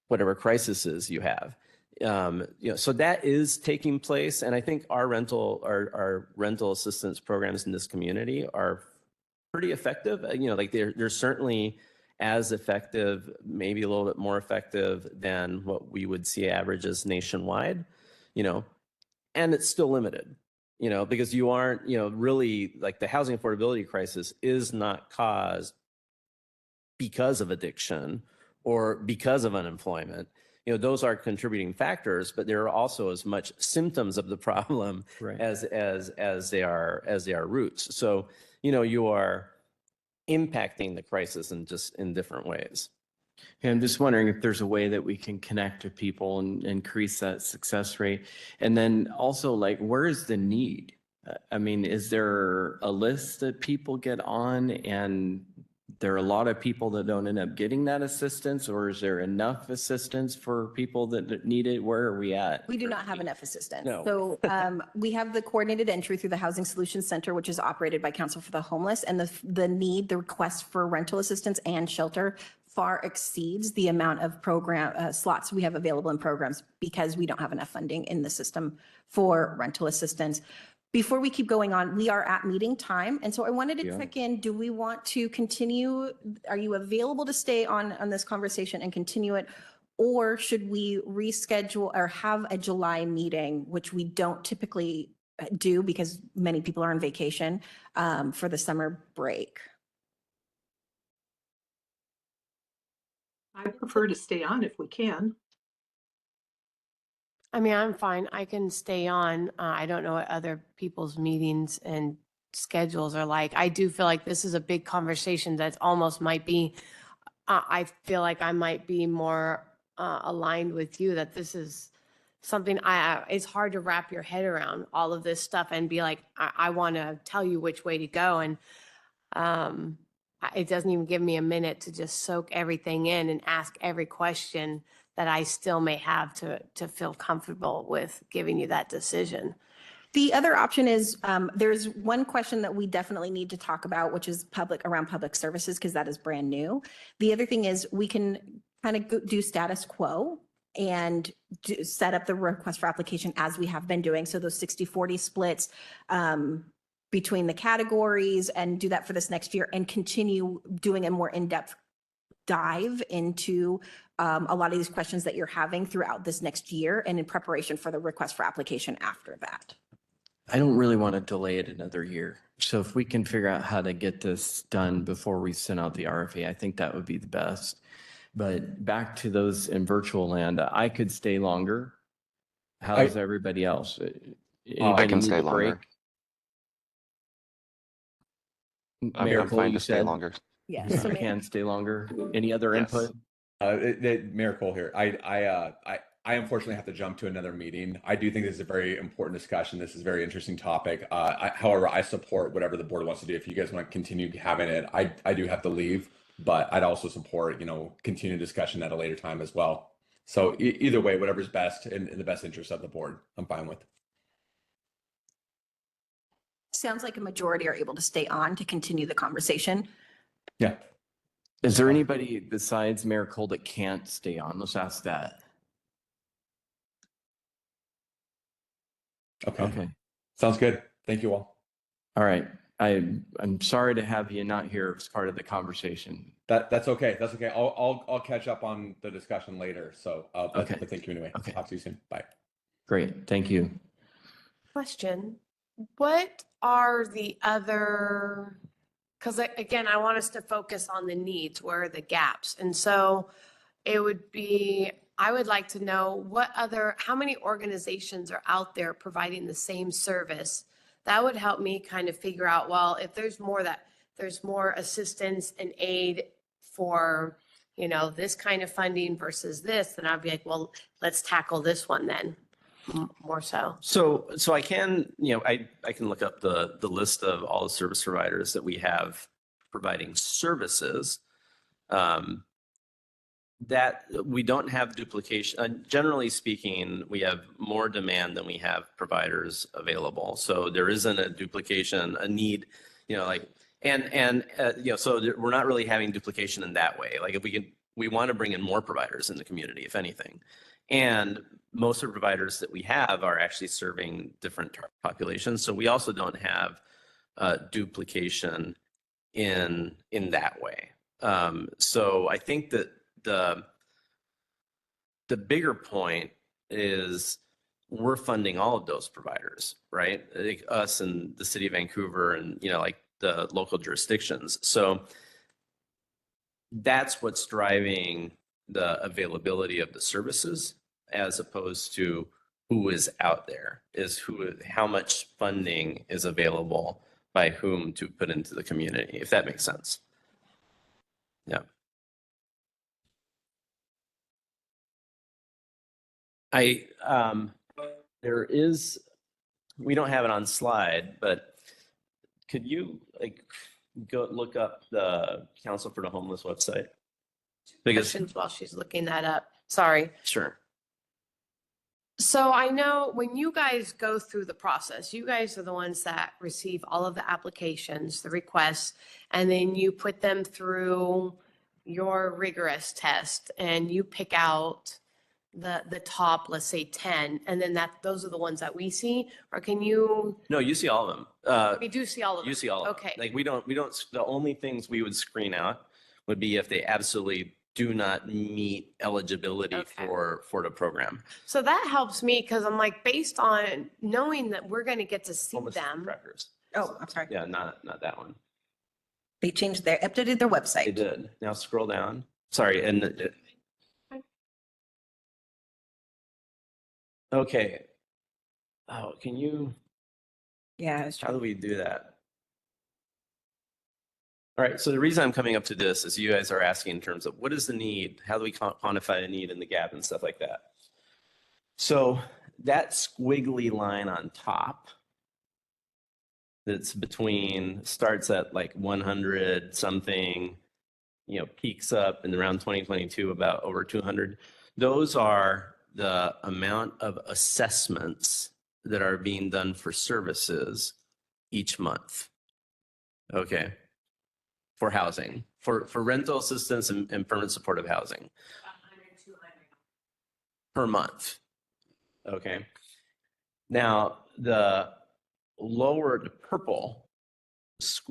whatever crises you have? So that is taking place, and I think our rental assistance programs in this community are pretty effective. Like they're certainly as effective, maybe a little bit more effective than what we would see averages nationwide. And it's still limited. Because you aren't, really, like, the housing affordability crisis is not caused because of addiction or because of unemployment. Those are contributing factors, but there are also as much symptoms of the problem as they are roots. So, you are impacting the crisis in different ways. Yeah, I'm just wondering if there's a way that we can connect to people and increase that success rate. And then also, like, where is the need? I mean, is there a list that people get on and there are a lot of people that don't end up getting that assistance, or is there enough assistance for people that need it? Where are we at? We do not have enough assistance. No. So we have the coordinated entry through the Housing Solutions Center, which is operated by Council for the Homeless, and the request for rental assistance and shelter far exceeds the amount of program slots we have available in programs because we don't have enough funding in the system for rental assistance. Before we keep going on, we are at meeting time. And so I wanted to Yeah. check in, do we want to continue? Are you available to stay on this conversation and continue it? Or should we reschedule or have a July meeting, which we don't typically do because many people are on vacation for the summer break? I prefer to stay on if we can. I mean, I'm fine. I can stay on. I don't know what other people's meetings and schedules are like. I do feel like this is a big conversation that almost might be, I feel like I might be more aligned with you that this is something it's hard to wrap your head around all of this stuff and be like, I want to tell you which way to go. And it doesn't even give me a minute to just soak everything in and ask every question that I still may have to feel comfortable with giving you that decision. The other option is there's one question that we definitely need to talk about, which is around public services, because that is brand new. The other thing is we can kind of do status quo and set up the request for application as we have been doing. So those 60-40 splits between the categories, and do that for this next year and continue doing a more in-depth dive into a lot of these questions that you're having throughout this next year and in preparation for the request for application after that. I don't really want to delay it another year. So if we can figure out how to get this done before we send out the RFA, I think that would be the best. But back to those in virtual land, I could stay longer. How's everybody else? I Anybody can need stay a break? longer. I mean, Mayor I'm Cole, fine you to stay said longer. Yes. you can stay longer. Any other Yes. input? Mayor Cole here. I unfortunately have to jump to another meeting. I do think this is a very important discussion. This is a very interesting topic. However, I support whatever the board wants to do. If you guys want to continue having it, I do have to leave, but I'd also support, continued discussion at a later time as well. So either way, whatever's best in the best interest of the board, I'm fine with. Sounds like a majority are able to stay on to continue the conversation. Yeah. Is there anybody besides Mayor Cole that can't stay on? Let's ask that. Okay. Okay. Sounds good. Thank you all. All right. I'm sorry to have you not here as part of the conversation. That's okay. That's okay. I'll catch up on the discussion later. So Okay. but thank you anyway. Okay. Talk to you soon. Bye. Great. Thank you. Question, what are the other, because again, I want us to focus on the needs, where are the gaps? And so it would be, I would like to know how many organizations are out there providing the same service? That would help me kind of figure out, well, if there's more assistance and aid for, this kind of funding versus this, then I'd be like, well, let's tackle this one then, more so. So I can, I can look up the list of all the service providers that we have providing services. That we don't have duplication. Generally speaking, we have more demand than we have providers available. So there isn't a duplication, a need, so we're not really having duplication in that way. Like if we want to bring in more providers in the community, if anything. And most of the providers that we have are actually serving different populations. So we also don't have duplication in that way. So I think that the bigger point is we're funding all of those providers, right? Like us and the city of Vancouver and, like the local jurisdictions. So that's what's driving the availability of the services, as opposed to who is out there, how much funding is available by whom to put into the community, if that makes sense. Yeah. We don't have it on slide, but could you go look up the Council for the Homeless website? Because Questions while she's looking that up. Sorry. sure. So I know when you guys go through the process, you guys are the ones that receive all of the applications, the requests, and then you put them through your rigorous test and you pick out the top, let's say 10, and then those are the ones that we see? Or can you, No, you see all of them. we do see all of them? You see all of them. Okay. Like we don't, the only things we would screen out would be if they absolutely do not meet eligibility Okay. for the program. So that helps me because I'm like, based on knowing that we're going to get to see Homeless them. trackers. Oh, I'm sorry. Yeah, not that one. They changed updated their They website. did. Now scroll down. Sorry, and okay. Oh, can you, Yeah, I was how trying. do we do that? All right, so the reason I'm coming up to this is you guys are asking in terms of what is the need? How do we quantify the need and the gap and stuff like that? So that squiggly line on top that's between, starts at like 100 something, you know, peaks up in around 2022 about over 200. Those are the amount of assessments that are being done for services each month. Okay. For housing, for rental assistance and permanent supportive housing per month. Okay. Now, the lower, the purple,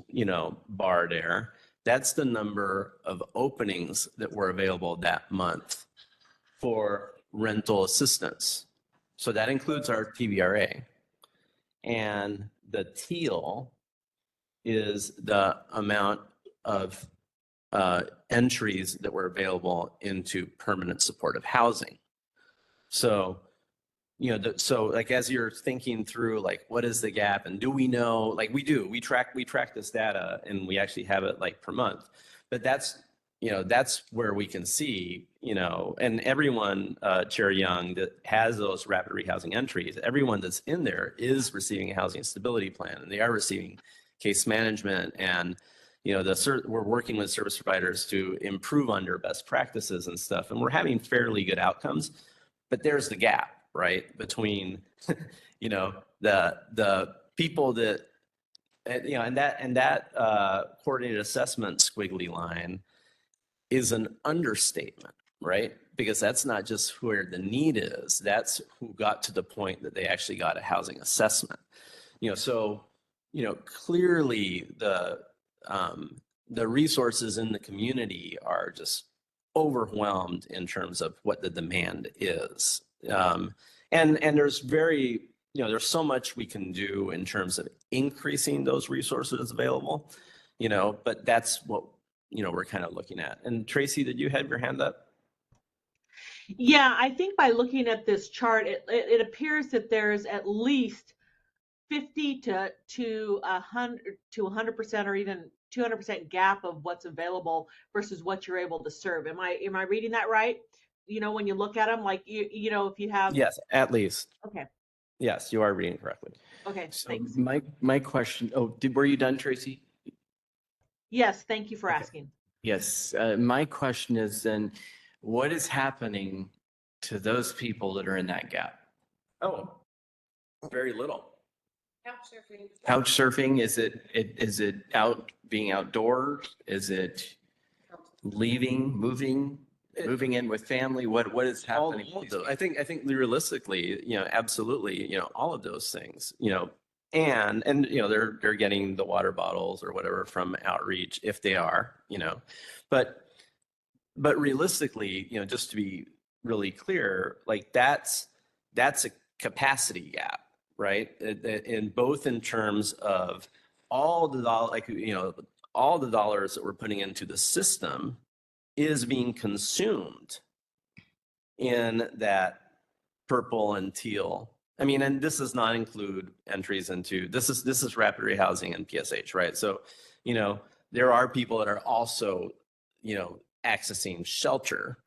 you know, bar there, that's the number of openings that were available that month for rental assistance. So that includes our TVRA. And the teal is the amount of entries that were available into permanent supportive housing. So, you know, so like as you're thinking through, like, what is the gap, and do we know? Like we do, we track this data, and we actually have it like per month. But that's, you know, that's where we can see, you know, and everyone, Chair Young, that has those rapid rehousing entries, everyone that's in there is receiving a housing stability plan, and they are receiving case management, and you know, we're working with service providers to improve on their best practices and stuff, and we're having fairly good outcomes. But there's the gap, right, between you know, the people that, you know, and that coordinated assessment squiggly line is an understatement, right? Because that's not just where the need is, that's who got to the point that they actually got a housing assessment. You know, so, you know, clearly the resources in the community are just overwhelmed in terms of what the demand is. And there's there's so much we can do in terms of increasing those resources available, you know, but that's what, you know, we're kind of looking at. And Tracy, did you have your hand up? Yeah, I think by looking at this chart, it appears that there's at least 50 to 100% or even 200% gap of what's available versus what you're able to serve. Am I reading that right? You know, when you look at them, like you know, if you have. Yes, at least. Okay. Yes, you are reading correctly. Okay. So Thanks. my question, were you done, Tracy? Yes. Thank you for Okay. asking. Yes, my question is then, what is happening to those people that are in that gap? Oh, very little. Couch surfing, is it out being outdoors? Is it leaving, moving in with family? What is happening? All of those. I think realistically, you know, absolutely, you know, all of those things, you know, and you know, they're getting the water bottles or whatever from outreach if they are, you know, but realistically, you know, just to be really clear, like that's a capacity gap, right? In both in terms of all the like, you know, all the dollars that we're putting into the system is being consumed in that purple and teal. I mean, and this does not include entries into, this is rapid rehousing and PSH, right? So, you know, there are people that are also, you know, accessing shelter,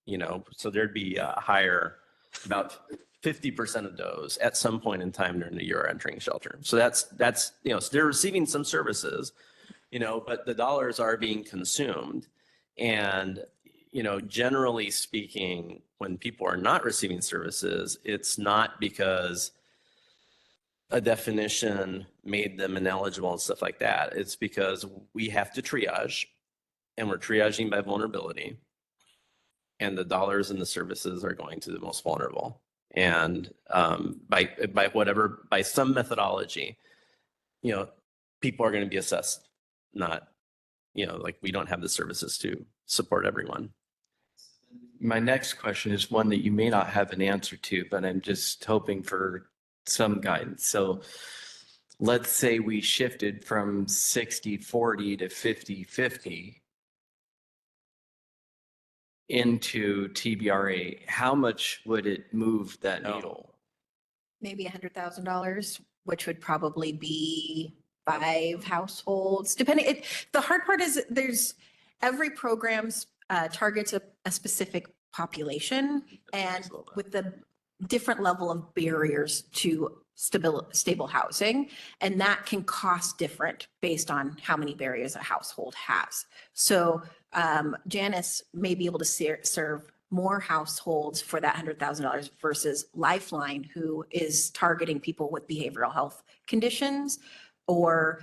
you know, so there'd be a higher, about 50% of those at some point in time during the year are entering shelter. So that's, you know, so they're receiving some services, you know, but the dollars are being consumed. And, you know, generally speaking, when people are not receiving services, it's not because a definition made them ineligible and stuff like that. It's because we have to triage, and we're triaging by vulnerability. and the dollars and the services are going to the most vulnerable. And by some methodology, people are going to be assessed, not, like we don't have the services to support everyone. My next question is one that you may not have an answer to, but I'm just hoping for some guidance. So let's say we shifted from 60-40 to 50-50 into TBRA. How much would it move that needle? Maybe $100,000, which would probably be 5 households, depending. The hard part is every program's targets a specific population, and with the different level of barriers to stable housing, and that can cost different based on how many barriers a household has. So Janice may be able to serve more households for that $100,000 versus Lifeline, who is targeting people with behavioral health conditions, or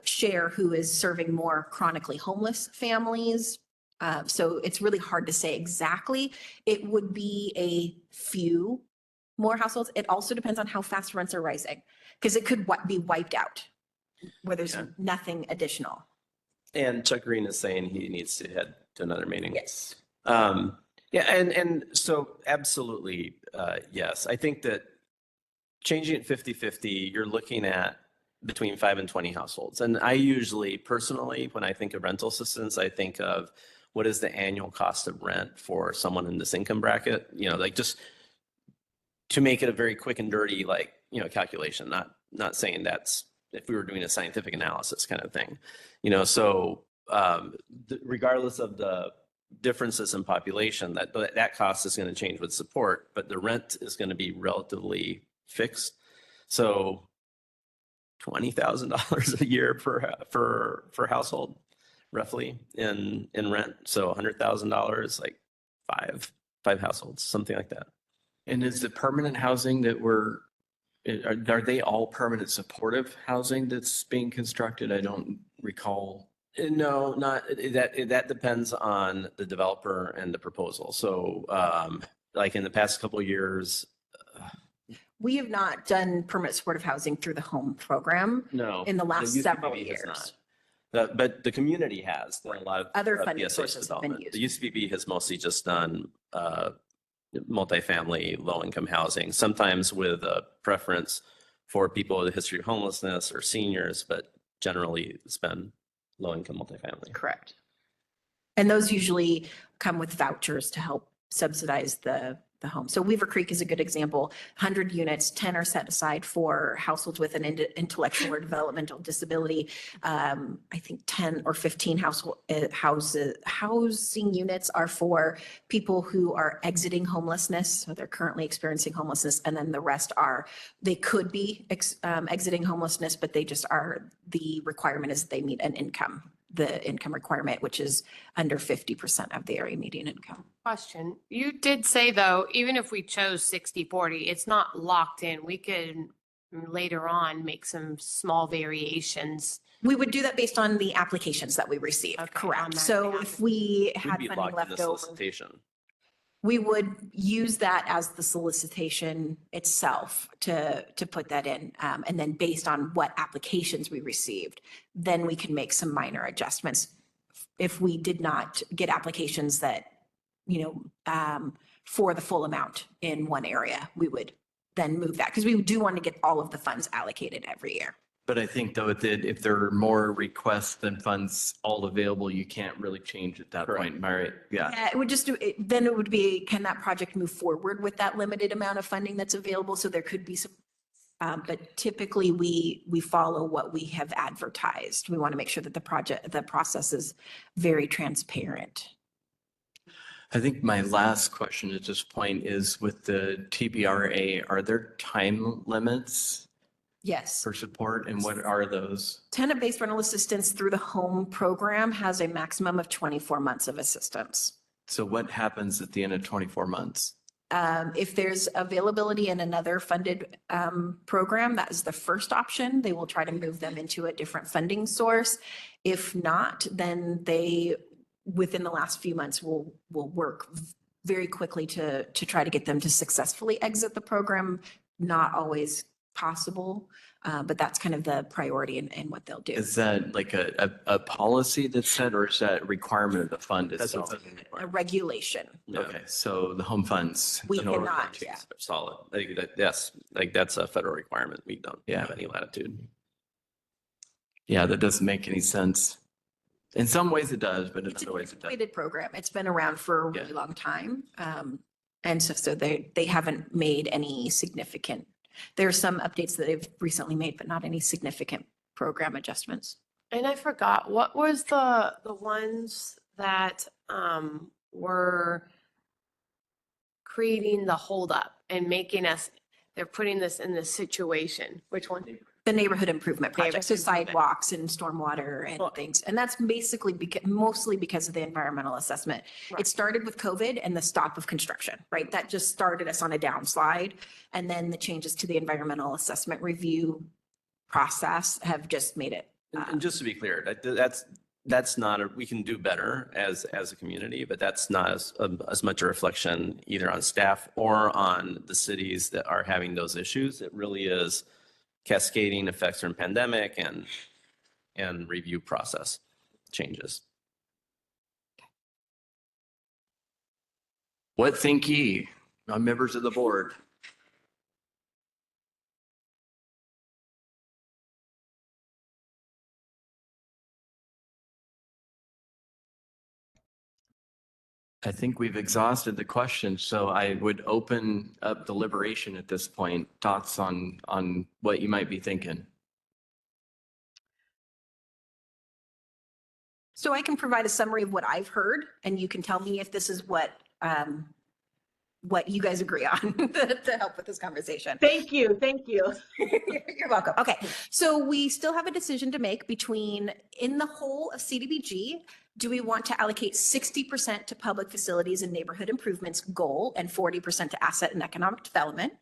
Share, who is serving more chronically homeless families. So it's really hard to say exactly. It would be a few more households. It also depends on how fast rents are rising, because it could be wiped out where there's nothing additional. And Chuck Green is saying he needs to head to another meeting. Yes. Yeah, and so absolutely, yes. I think that changing it 50-50, you're looking at between 5 and 20 households. And I usually, personally, when I think of rental assistance, I think of what is the annual cost of rent for someone in this income bracket, like just to make it a very quick and dirty, calculation, not saying that's if we were doing a scientific analysis kind of thing, so regardless of the differences in population, that cost is going to change with support, but the rent is going to be relatively fixed. So $20,000 a year per household, roughly in rent. So $100,000, like five households, something like that. And is the permanent housing that are they all permanent supportive housing that's being constructed? I don't recall. No, not that. That depends on the developer and the proposal. So, like in the past couple of years, We have not done permanent supportive housing through the home program no, in the last UCPB several has years. not. But the community has done a lot of Other funding PSH sources have been development. used. The UCPB has mostly just done multifamily, low-income housing, sometimes with a preference for people with a history of homelessness or seniors, but generally it's been low-income multifamily. Correct. And those usually come with vouchers to help subsidize the home. So Weaver Creek is a good example. 100 units, 10 are set aside for households with an intellectual or developmental disability. I think 10 or 15 housing units are for people who are exiting homelessness. So they're currently experiencing homelessness. And then the rest they could be exiting homelessness, but the requirement is that they meet the income requirement, which is under 50% of the area median income. Question. You did say though, even if we chose 60-40, it's not locked in. We could later on make some small variations. We would do that based on the applications that we received, Okay, on correct? that So basis. if we We'd had be funding locked in left the over, solicitation. we would use that as the solicitation itself to put that in. And then based on what applications we received, then we can make some minor adjustments. If we did not get applications that, for the full amount in one area, we would then move that, because we do want to get all of the funds allocated every year. But I think though, if there are more requests than funds all available, you can't really change at that point. Am I right? Yeah. Yeah, it would then it would be, can that project move forward with that limited amount of funding that's available? So there could be some, but typically we follow what we have advertised. We want to make sure that the process is very transparent. I think my last question at this point is with the TBRA, are there time limits Yes. for support, and what are those? Tenant-based rental assistance through the home program has a maximum of 24 months of assistance. So what happens at the end of 24 months? If there's availability in another funded program, that is the first option. They will try to move them into a different funding source. If not, then they, within the last few months, will work very quickly to try to get them to successfully exit the program. Not always possible, but that's kind of the priority in what they'll do. Is that like a policy that's set, or is that a requirement of the fund That's itself? A regulation. Okay, so the home funds. We in order cannot, to- yeah. Solid. Yes, like that's a federal requirement. We don't Yeah. have any latitude. Yeah, that doesn't make any sense. In some ways it does, but in It's other an ways it doesn't. antiquated program. It's been around for a Yeah. really long time. And so they haven't made any significant, there are some updates that they've recently made, but not any significant program adjustments. And I forgot, what was the ones that were creating the holdup and making us, they're putting this in this situation? Which one? The neighborhood improvement project, so Neighborhood improvement. sidewalks and stormwater and Well- things. And that's basically mostly because of the environmental assessment. Right. It started with COVID and the stop of construction, right? That just started us on a downslide. And then the changes to the environmental assessment review process have just made it. And just to be clear, that's not, we can do better as a community, but that's not as much a reflection either on staff or on the cities that are having those issues. It really is cascading effects from pandemic and review process changes. What think ye, members of the board? I think we've exhausted the questions, so I would open up deliberation at this point. Thoughts on what you might be thinking? So I can provide a summary of what I've heard, and you can tell me if this is what you guys agree on to help with this conversation. Thank you. Thank you. You're welcome. Okay, so we still have a decision to make between, in the whole of CDBG, do we want to allocate 60% to public facilities and neighborhood improvements goal and 40% to asset and economic development?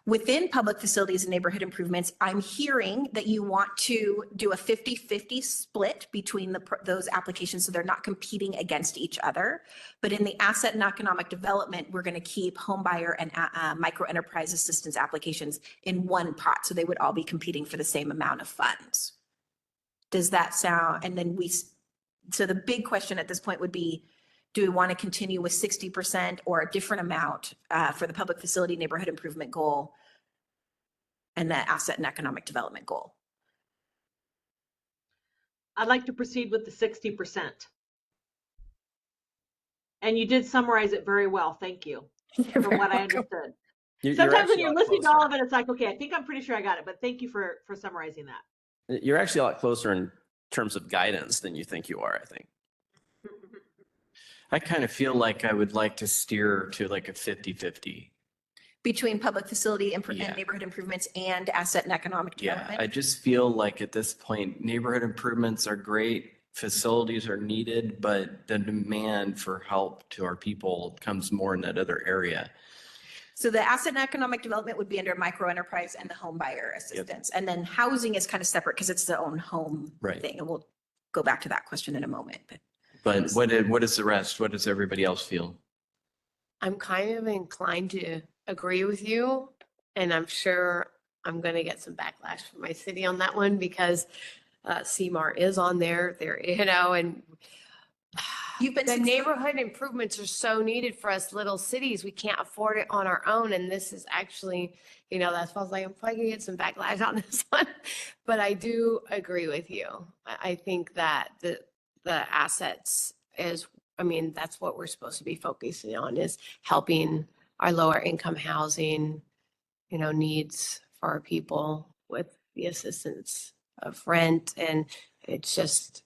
Within public facilities and neighborhood improvements, I'm hearing that you want to do a 50-50 split between those applications, so they're not competing against each other. But in the asset and economic development, we're going to keep home buyer and micro enterprise assistance applications in one pot, so they would all be competing for the same amount of funds. Does that sound? And then so the big question at this point would be, do we want to continue with 60% or a different amount for the public facility neighborhood improvement goal and the asset and economic development goal? I'd like to proceed with the 60%. And you did summarize it very well. Thank you for what I understood. Sometimes when you're listening to all of it, it's like, okay, I think I'm pretty sure I got it, but thank you for summarizing that. You're actually a lot closer in terms of guidance than you think you are, I think. I kind of feel like I would like to steer to like a 50-50. Between public facility and Yeah. neighborhood improvements and asset and economic Yeah, development? I just feel like at this point, neighborhood improvements are great, facilities are needed, but the demand for help to our people comes more in that other area. So the asset and economic development would be under micro enterprise and the home buyer assistance. And then housing is kind of separate because it's the own home Right. thing. And we'll go back to that question in a moment. But what is the rest? What does everybody else feel? I'm kind of inclined to agree with you, and I'm sure I'm going to get some backlash from my city on that one because CMAR is on there. And You've been the success- neighborhood improvements are so needed for us little cities. We can't afford it on our own. And this is actually, that's why I was like, I'm probably gonna get some backlash on this one. But I do agree with you. I think that the assets that's what we're supposed to be focusing on, is helping our lower income housing, needs for our people with the assistance of rent. And it's just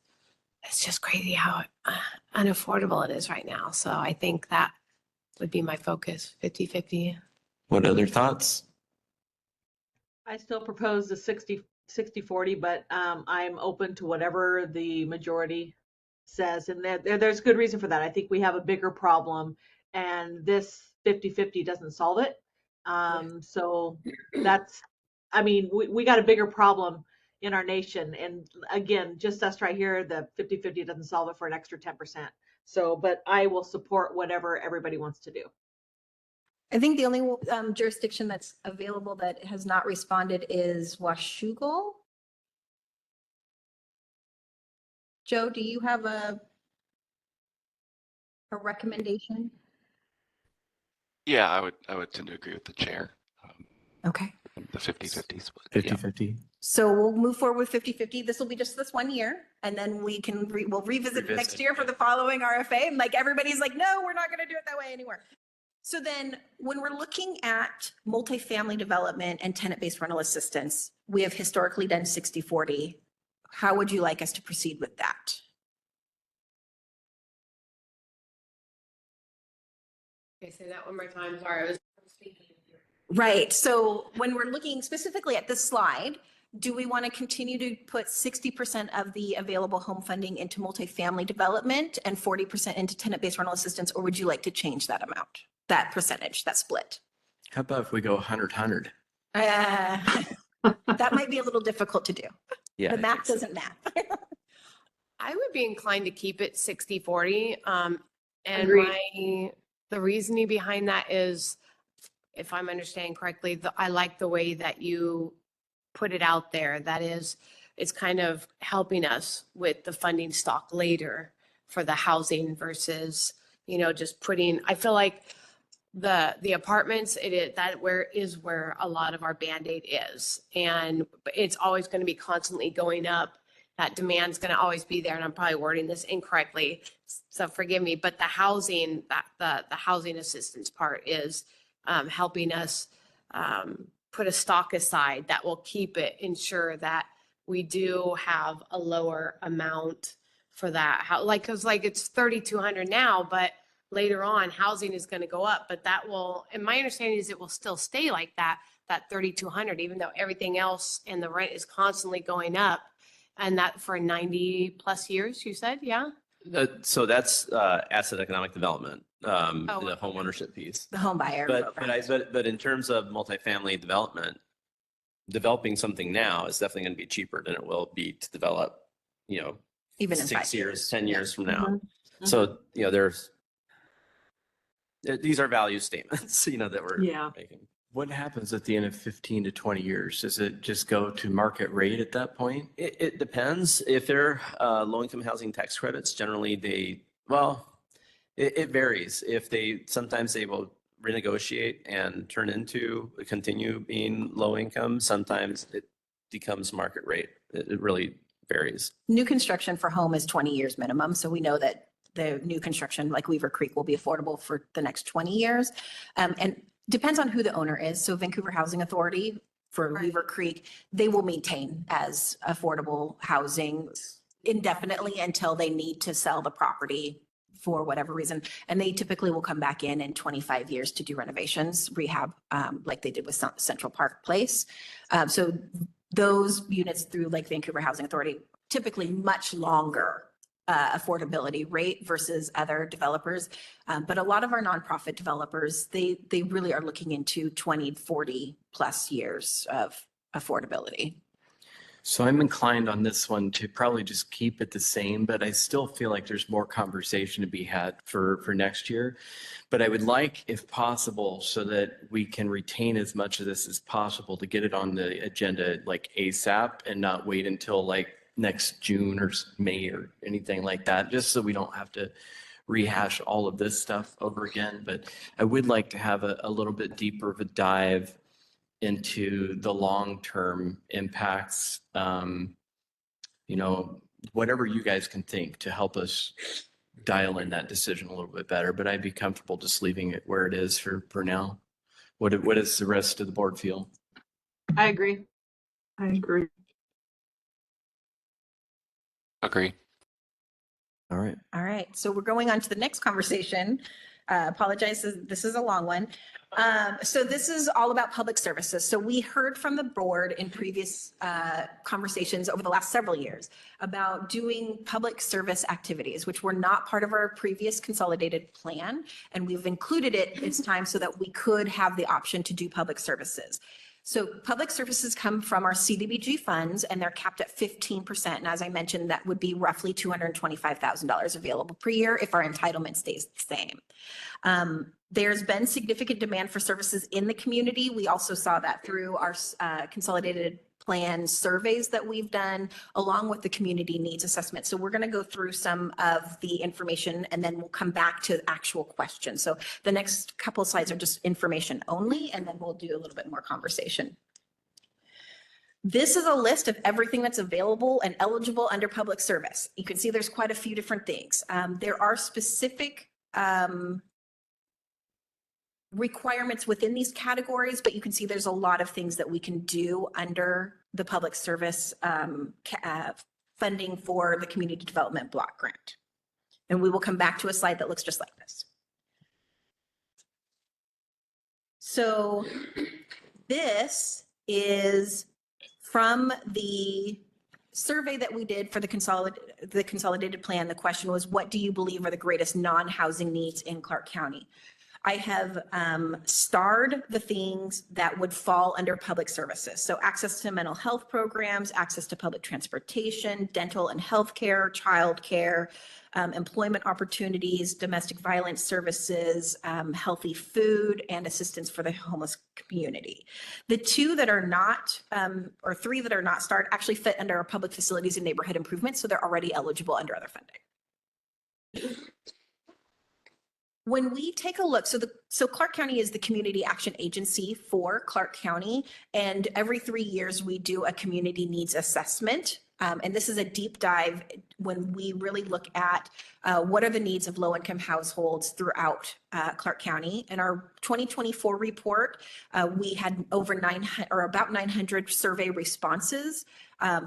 crazy how unaffordable it is right now. So I think that would be my focus, 50-50. What other thoughts? I still propose the 60-40, but I'm open to whatever the majority says. And there's good reason for that. I think we have a bigger problem, and this 50-50 doesn't solve it. So that's, we got a bigger problem in our nation. And again, just us right here, the 50-50 doesn't solve it for an extra 10%. So, but I will support whatever everybody wants to do. I think the only jurisdiction that's available that has not responded is Washougal. Joe, do you have a recommendation? Yeah, I would tend to agree with the chair. Okay. The 50-50 split. 50-50. So we'll move forward with 50-50. This will be just this 1 year, and then we can, we'll revisit it next Revisit, year for yeah. the following RFA. And like, everybody's like, no, we're not going to do it that way anymore. So then when we're looking at multifamily development and tenant-based rental assistance, we have historically done 60-40. How would you like us to proceed with that? Okay, say that one more time. Sorry, I was speaking. Right. So when we're looking specifically at this slide, do we want to continue to put 60% of the available home funding into multifamily development and 40% into tenant-based rental assistance, or would you like to change that amount, that percentage, that split? How about if we go 100-100? That might be a little difficult to do. Yeah. The I math think so. doesn't math. I would be inclined to keep it 60-40. And Agreed. the reasoning behind that is, if I'm understanding correctly, I like the way that you put it out there. That is, it's kind of helping us with the funding stock later for the housing versus, just putting, I feel like the apartments, is where a lot of our Band-Aid is. And it's always going to be constantly going up. That demand's going to always be there. And I'm probably wording this incorrectly, so forgive me, but the housing, the housing assistance part is helping us put a stock aside that will ensure that we do have a lower amount for that. Cause it's 3,200 now, but later on housing is going to go up, but that will, and my understanding is it will still stay like that 3,200, even though everything else and the rent is constantly going up. And that for 90 plus years, you said, yeah? So that's asset economic development, the okay. home ownership piece. The home buyer program. But in terms of multifamily development, developing something now is definitely going to be cheaper than it will be to develop, Even in 6 5 years, 10 years from now. Mhm. So, these are value statements, that we're Yeah. making. What happens at the end of 15 to 20 years? Does it just go to market rate at that point? It depends. If they're low-income housing tax credits, generally it varies. Sometimes they will renegotiate and continue being low income. Sometimes it becomes market rate. It really varies. New construction for home is 20 years minimum. So we know that the new construction like Weaver Creek will be affordable for the next 20 years. And depends on who the owner is. So Vancouver Housing Authority for Weaver Creek, they will maintain as affordable housing indefinitely until they need to sell the property for whatever reason. And they typically will come back in 25 years to do renovations, rehab, like they did with Central Park Place. So those units through like Vancouver Housing Authority, typically much longer affordability rate versus other developers. But a lot of our nonprofit developers, they really are looking into 20, 40 plus years of affordability. So I'm inclined on this one to probably just keep it the same, but I still feel like there's more conversation to be had for next year. But I would like, if possible, so that we can retain as much of this as possible to get it on the agenda like ASAP and not wait until like next June or May or anything like that, just so we don't have to rehash all of this stuff over again. But I would like to have a little bit deeper of a dive into the long-term impacts, whatever you guys can think to help us dial in that decision a little bit better. But I'd be comfortable just leaving it where it is for now. What does the rest of the board feel? I agree. I agree. Agree. All right. All right, so we're going on to the next conversation. Apologize, this is a long one. So this is all about public services. So we heard from the board in previous conversations over the last several years about doing public service activities, which were not part of our previous consolidated plan. And we've included it this time so that we could have the option to do public services. So public services come from our CDBG funds and they're capped at 15%. And as I mentioned, that would be roughly $225,000 available per year if our entitlement stays the same. There's been significant demand for services in the community. We also saw that through our consolidated plan surveys that we've done, along with the community needs assessment. So we're going to go through some of the information and then we'll come back to actual questions. So the next couple of slides are just information only, and then we'll do a little bit more conversation. This is a list of everything that's available and eligible under public service. You can see there's quite a few different things. There are specific requirements within these categories, but you can see there's a lot of things that we can do under the public service funding for the community development block grant. And we will come back to a slide that looks just like this. So this is from the survey that we did for the consolidated plan. The question was, what do you believe are the greatest non-housing needs in Clark County? I have starred the things that would fall under public services. So access to mental health programs, access to public transportation, dental and healthcare, childcare, employment opportunities, domestic violence services, healthy food, and assistance for the homeless community. The two that are not, or three that are not starred, actually fit under our public facilities and neighborhood improvements, so they're already eligible under other funding. When we take a look, so Clark County is the community action agency for Clark County, and every 3 years we do a community needs assessment. And this is a deep dive when we really look at what are the needs of low-income households throughout Clark County. In our 2024 report, we had over about 900 survey responses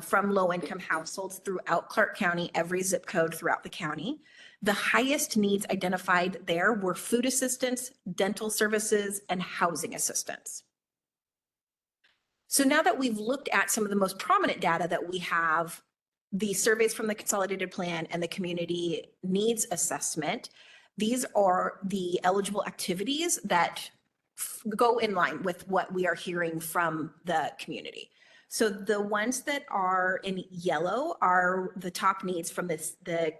from low-income households throughout Clark County, every zip code throughout the county. The highest needs identified there were food assistance, dental services, and housing assistance. So now that we've looked at some of the most prominent data that we have, the surveys from the consolidated plan and the community needs assessment, these are the eligible activities that go in line with what we are hearing from the community. So the ones that are in yellow are the top needs from the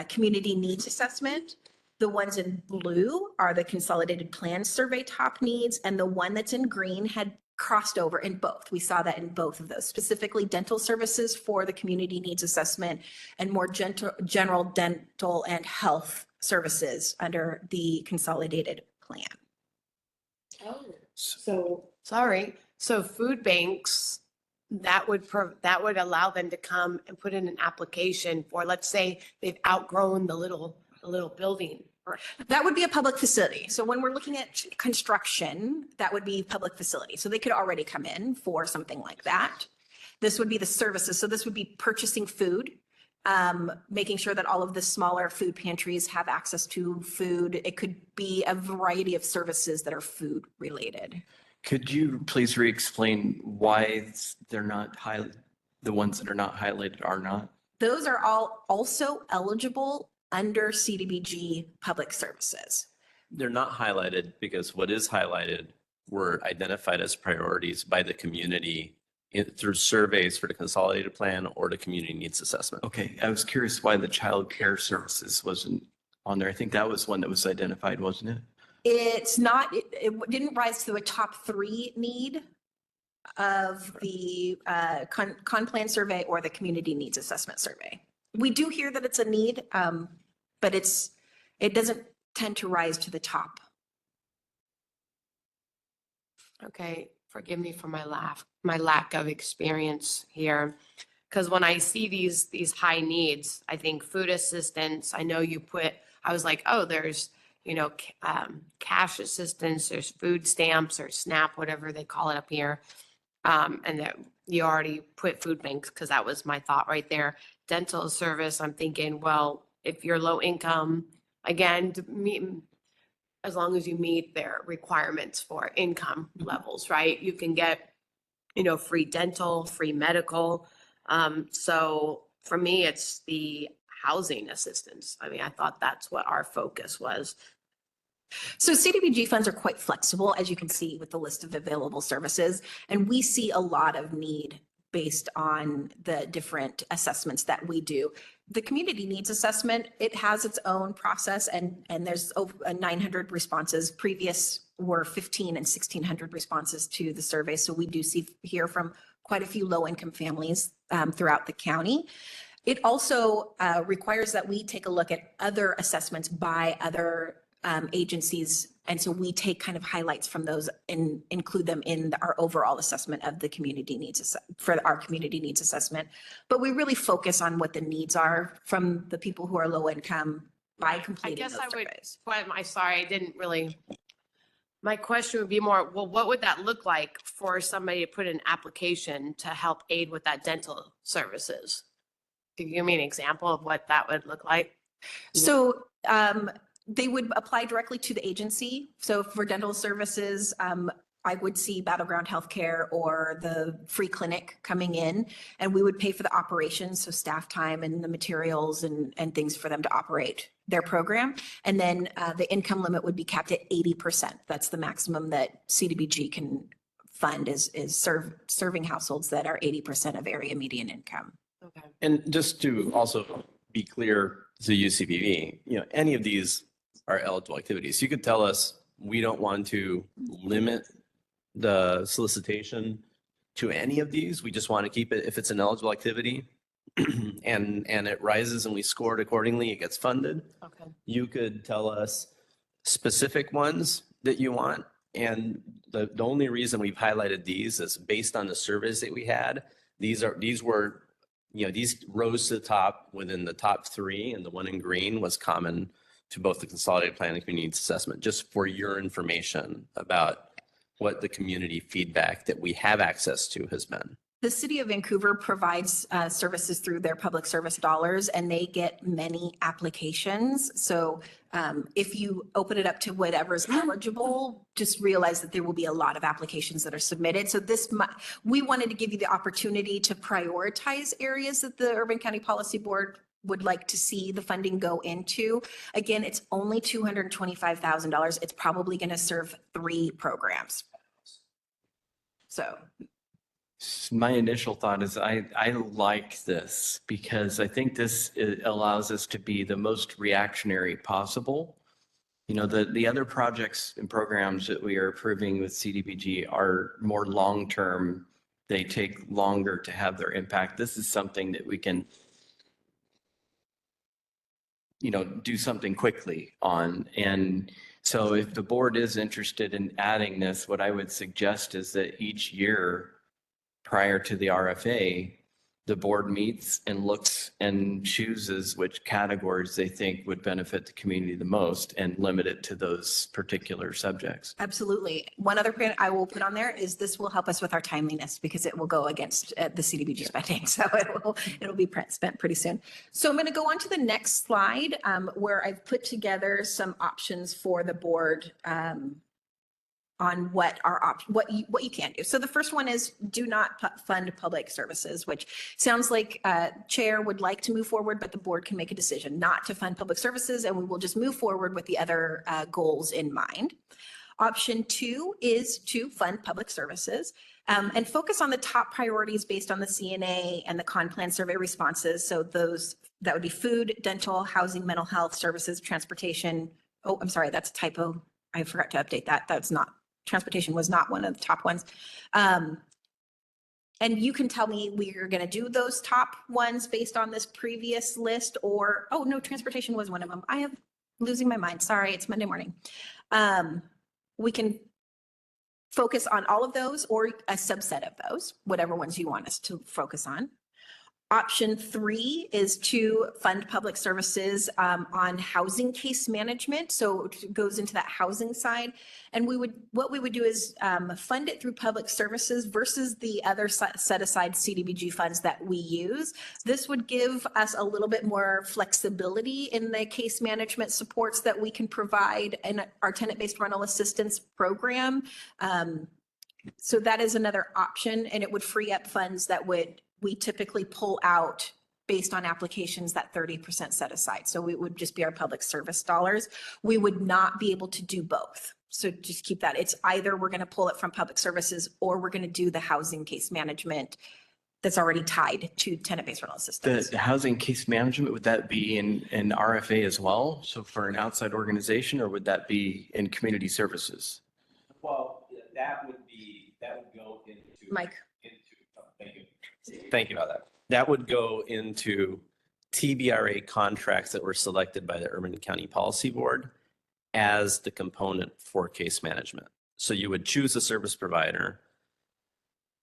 community needs assessment. The ones in blue are the consolidated plan survey top needs, and the one that's in green had crossed over in both. We saw that in both of those, specifically dental services for the community needs assessment and more general dental and health services under the consolidated plan. Oh, so sorry. So food banks, that would allow them to come and put in an application for, let's say they've outgrown the little building. That would be a public facility. So when we're looking at construction, that would be public facility. So they could already come in for something like that. This would be the services. So this would be purchasing food, making sure that all of the smaller food pantries have access to food. It could be a variety of services that are food related. Could you please re-explain why they're not the ones that are not highlighted are not? Those are all also eligible under CDBG public services. They're not highlighted because what is highlighted were identified as priorities by the community through surveys for the consolidated plan or the community needs assessment. Okay, I was curious why the child care services wasn't on there. I think that was one that was identified, wasn't it? It's not, it didn't rise to a top 3 need of the con plan survey or the community needs assessment survey. We do hear that it's a need, but it doesn't tend to rise to the top. Okay, forgive me for my lack of experience here. Because when I see these high needs, I think food assistance, I know I was like, oh, there's, cash assistance, there's food stamps or SNAP, whatever they call it up here. And that you already put food banks, because that was my thought right there. Dental service, I'm thinking, well, if you're low income, again, as long as you meet their requirements for income levels, right? You can get, free dental, free medical. So for me, it's the housing assistance. I mean, I thought that's what our focus was. So CDBG funds are quite flexible, as you can see with the list of available services, and we see a lot of need based on the different assessments that we do. The community needs assessment, it has its own process, and there's over 900 responses. Previous were 15 and 1,600 responses to the survey. So we do hear from quite a few low-income families throughout the county. It also requires that we take a look at other assessments by other agencies. And so we take kind of highlights from those and include them in our overall assessment of the community needs for our community needs assessment. But we really focus on what the needs are from the people who are low income by I completing guess those I would, surveys. sorry, I didn't really. My question would be more, well, what would that look like for somebody to put an application to help aid with that dental services? Can you give me an example of what that would look like? So they would apply directly to the agency. So for dental services, I would see Battleground Healthcare or the free clinic coming in, and we would pay for the operations, so staff time and the materials and things for them to operate their program. And then the income limit would be capped at 80%. That's the maximum that CDBG can fund is serving households that are 80% of area median income. Okay. And just to also be clear to UCPV, any of these are eligible activities. You could tell us we don't want to limit the solicitation to any of these. We just want to keep it if it's an eligible activity and it rises and we score it accordingly, it gets funded. Okay. You could tell us specific ones that you want. And the only reason we've highlighted these is based on the surveys that we had. These rose to the top within the top 3, and the one in green was common to both the consolidated plan and community needs assessment, just for your information about what the community feedback that we have access to has been. The city of Vancouver provides services through their public service dollars, and they get many applications. So if you open it up to whatever's eligible, just realize that there will be a lot of applications that are submitted. So we wanted to give you the opportunity to prioritize areas that the Urban County Policy Board would like to see the funding go into. Again, it's only $225,000. It's probably going to serve 3 programs. So my initial thought is I like this because I think this allows us to be the most reactionary possible. The other projects and programs that we are approving with CDBG are more long-term. They take longer to have their impact. This is something that we can do something quickly on. And so if the board is interested in adding this, what I would suggest is that each year prior to the RFA, the board meets and looks and chooses which categories they think would benefit the community the most and limit it to those particular subjects. absolutely. One other point I will put on there is this will help us with our timeliness because it will go against the CDBG spending. So it'll be spent pretty soon. So I'm going to go on to the next slide where I've put together some options for the board on what you can do. So the first one is do not fund public services, which sounds like chair would like to move forward, but the board can make a decision not to fund public services, and we will just move forward with the other goals in mind. Option 2 is to fund public services and focus on the top priorities based on the CNA and the CONPLAN survey responses. So that would be food, dental, housing, mental health services, transportation. Oh, I'm sorry, that's a typo. I forgot to update that. That's not. Transportation was not one of the top ones. And you can tell me we're going to do those top ones based on this previous list or, oh no, transportation was one of them. I am losing my mind. Sorry, it's Monday morning. We can focus on all of those or a subset of those, whatever ones you want us to focus on. Option 3 is to fund public services on housing case management. So it goes into that housing side. And what we would do is fund it through public services versus the other set aside CDBG funds that we use. This would give us a little bit more flexibility in the case management supports that we can provide in our tenant-based rental assistance program. So that is another option, and it would free up funds that we typically pull out based on applications, that 30% set aside. So it would just be our public service dollars. We would not be able to do both. So just keep that. It's either we're going to pull it from public services or we're going to do the housing case management that's already tied to tenant-based rental assistance. The housing case management, would that be in RFA as well? So for an outside organization, or would that be in community services? Well, that would go into. Mike. Thank you. Thank you about that. That would go into TBRA contracts that were selected by the Urban County Policy Board as the component for case management. So you would choose a service provider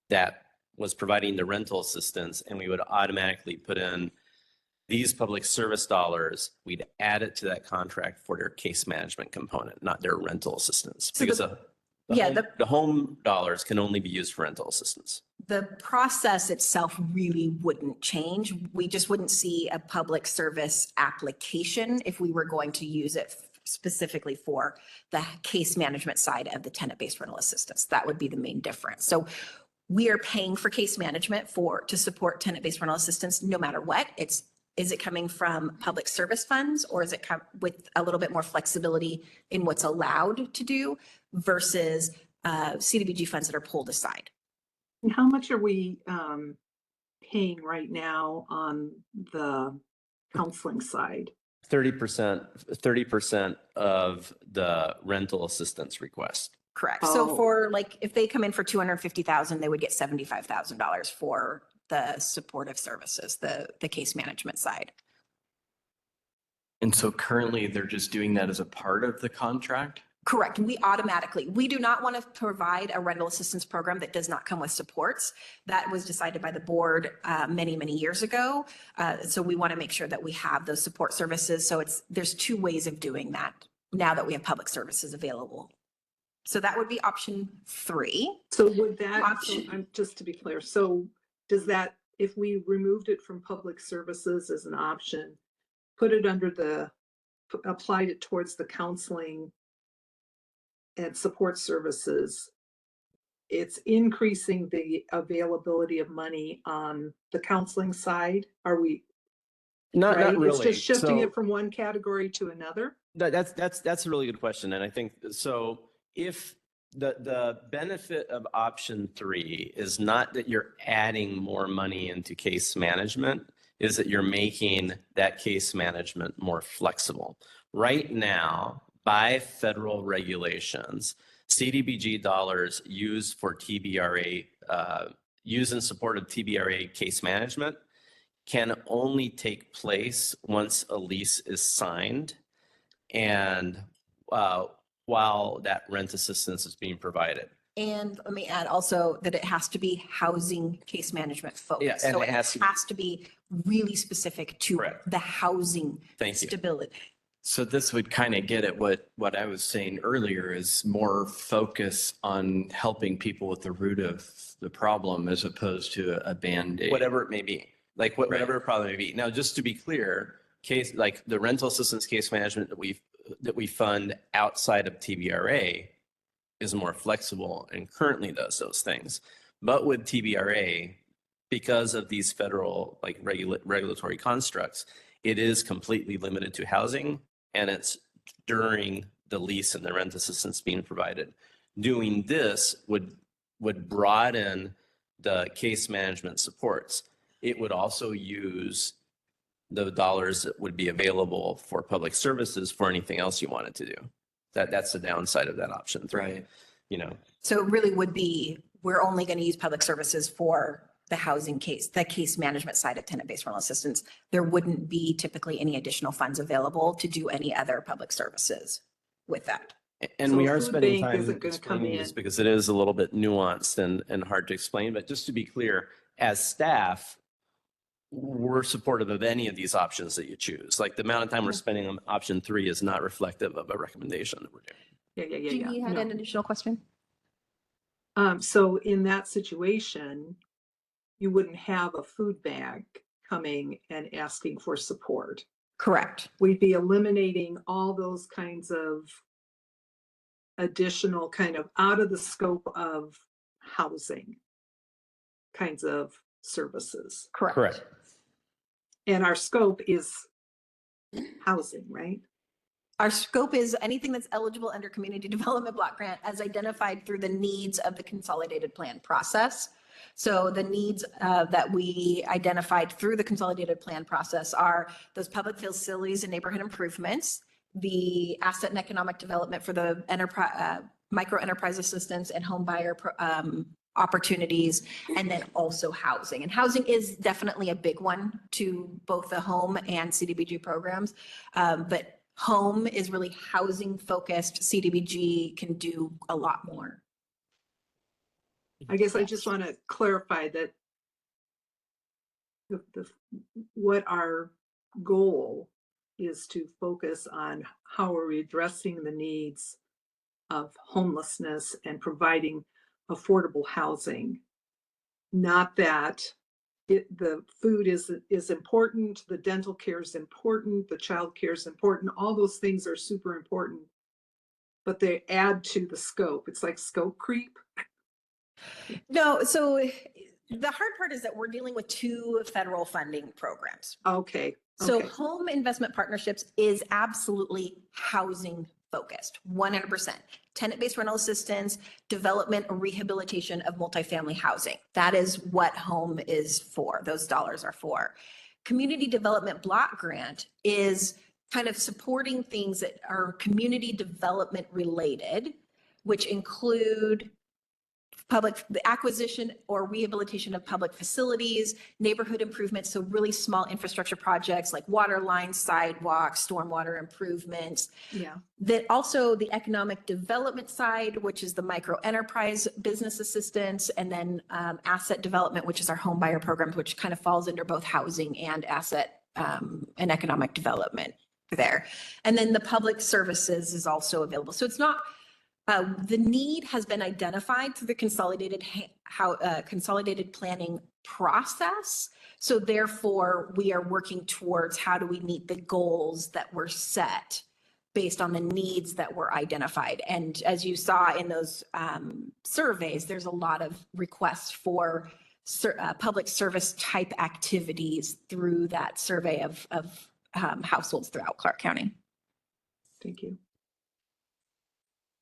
that was providing the rental assistance, and we would automatically put in these public service dollars. We'd add it to that contract for their case management component, not their rental assistance. So Because yeah, the home dollars can only be used for rental assistance. The process itself really wouldn't change. We just wouldn't see a public service application if we were going to use it specifically for the case management side of the tenant-based rental assistance. That would be the main difference. So we are paying for case management to support tenant-based rental assistance no matter what. Is it coming from public service funds, or is it come with a little bit more flexibility in what's allowed to do versus CDBG funds that are pulled aside? And how much are we paying right now on the counseling side? 30% of the rental assistance request. Correct. So Oh. for like, if they come in for 250,000, they would get $75,000 for the supportive services, the case management side. And so currently they're just doing that as a part of the contract? Correct. We do not want to provide a rental assistance program that does not come with supports. That was decided by the board many, many years ago. So we want to make sure that we have those support services. So there's two ways of doing that now that we have public services available. So that would be option 3. So would that, Option. just to be clear, so does that, if we removed it from public services as an option, put it under applied it towards the counseling and support services, it's increasing the availability of money on the counseling side? Are we, Not right? really. It's just shifting So it from one category to another? that's a really good question. And I think, so if the benefit of option 3 is not that you're adding more money into case management, is that you're making that case management more flexible. Right now, by federal regulations, CDBG dollars used for TBRA, used in support of TBRA case management can only take place once a lease is signed and while that rent assistance is being provided. And let me add also that it has to be housing case management focused. Yeah, and So it it has has to- to be really specific to Correct. the housing Thank you. stability. So this would kind of get at what I was saying earlier, is more focus on helping people with the root of the problem as opposed to a Band-Aid. Whatever it may be, like whatever it probably may be. Now, just to be clear, like the rental assistance case management that we fund outside of TBRA is more flexible and currently does those things. But with TBRA, because of these federal like regulatory constructs, it is completely limited to housing, and it's during the lease and the rent assistance being provided. Doing this would broaden the case management supports. It would also use the dollars that would be available for public services for anything else you wanted to do. That's the downside of that option 3. Right. You know, So it really would be, we're only going to use public services for the housing case, the case management side of tenant-based rental assistance. There wouldn't be typically any additional funds available to do any other public services with that. and So we a are food spending bank time isn't gonna come explaining this in. because it is a little bit nuanced and hard to explain. But just to be clear, as staff, we're supportive of any of these options that you choose. Like the amount of time we're spending on option 3 is not reflective of a recommendation that we're doing. Yeah. Jeannie had No. an additional question? So in that situation, you wouldn't have a food bank coming and asking for support. Correct. We'd be eliminating all those kinds of additional kind of out of the scope of housing kinds of services. Correct. And our scope is housing, right? Our scope is anything that's eligible under Community Development Block Grant as identified through the needs of the consolidated plan process. So the needs that we identified through the consolidated plan process are those public facilities and neighborhood improvements, the asset and economic development for the enterprise, micro enterprise assistance and home buyer opportunities, and then also housing. And housing is definitely a big one to both the home and CDBG programs. But home is really housing focused. CDBG can do a lot more. I guess I just want to clarify that what our goal is to focus on how are we addressing the needs of homelessness and providing affordable housing. Not that the food is important, the dental care is important, the child care is important. All those things are super important, but they add to the scope. It's like scope creep. No, so the hard part is that we're dealing with two federal funding programs. Okay. So okay. home investment partnerships is absolutely housing focused, 100%. Tenant-based rental assistance, development or rehabilitation of multifamily housing. That is what home is for. Those dollars are for. Community Development Block Grant is kind of supporting things that are community development related, which include the acquisition or rehabilitation of public facilities, neighborhood improvements, so really small infrastructure projects like water lines, sidewalks, stormwater improvements. Yeah. That also the economic development side, which is the micro enterprise business assistance, and then asset development, which is our home buyer program, which kind of falls under both housing and asset and economic development there. And then the public services is also available. So it's not, the need has been identified through the consolidated planning process. So therefore, we are working towards how do we meet the goals that were set based on the needs that were identified. And as you saw in those surveys, there's a lot of requests for public service type activities through that survey of households throughout Clark County. Thank you.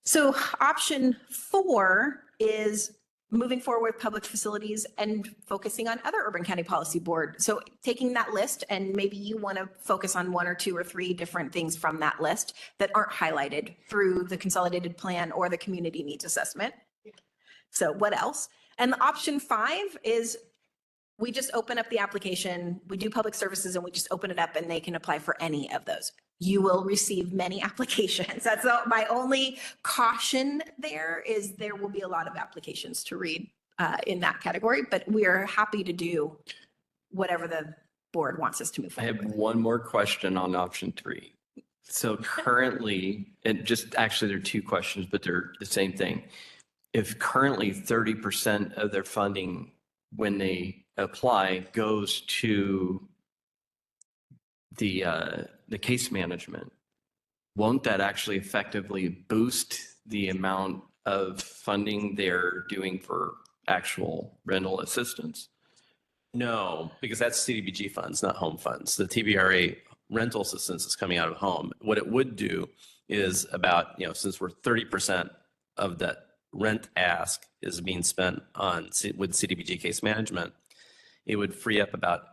So option 4 is moving forward with public facilities and focusing on other Urban County Policy Board. So taking that list, and maybe you want to focus on 1 or 2 or 3 different things from that list that aren't highlighted through the consolidated plan or the community needs assessment. So what else? And the option 5 is we just open up the application, we do public services, and we just open it up and they can apply for any of those. You will receive many applications. That's my only caution there, is there will be a lot of applications to read in that category, but we are happy to do whatever the board wants us to move I forward have with. one more question on option 3. So currently, and just actually there are 2 questions, but they're the same thing. If currently 30% of their funding when they apply goes to the case management, won't that actually effectively boost the amount of funding they're doing for actual rental assistance? No, because that's CDBG funds, not home funds. The TBRA rental assistance is coming out of home. What it would do is about, since we're 30% of that rent ask is being spent on with CDBG case management, it would free up about,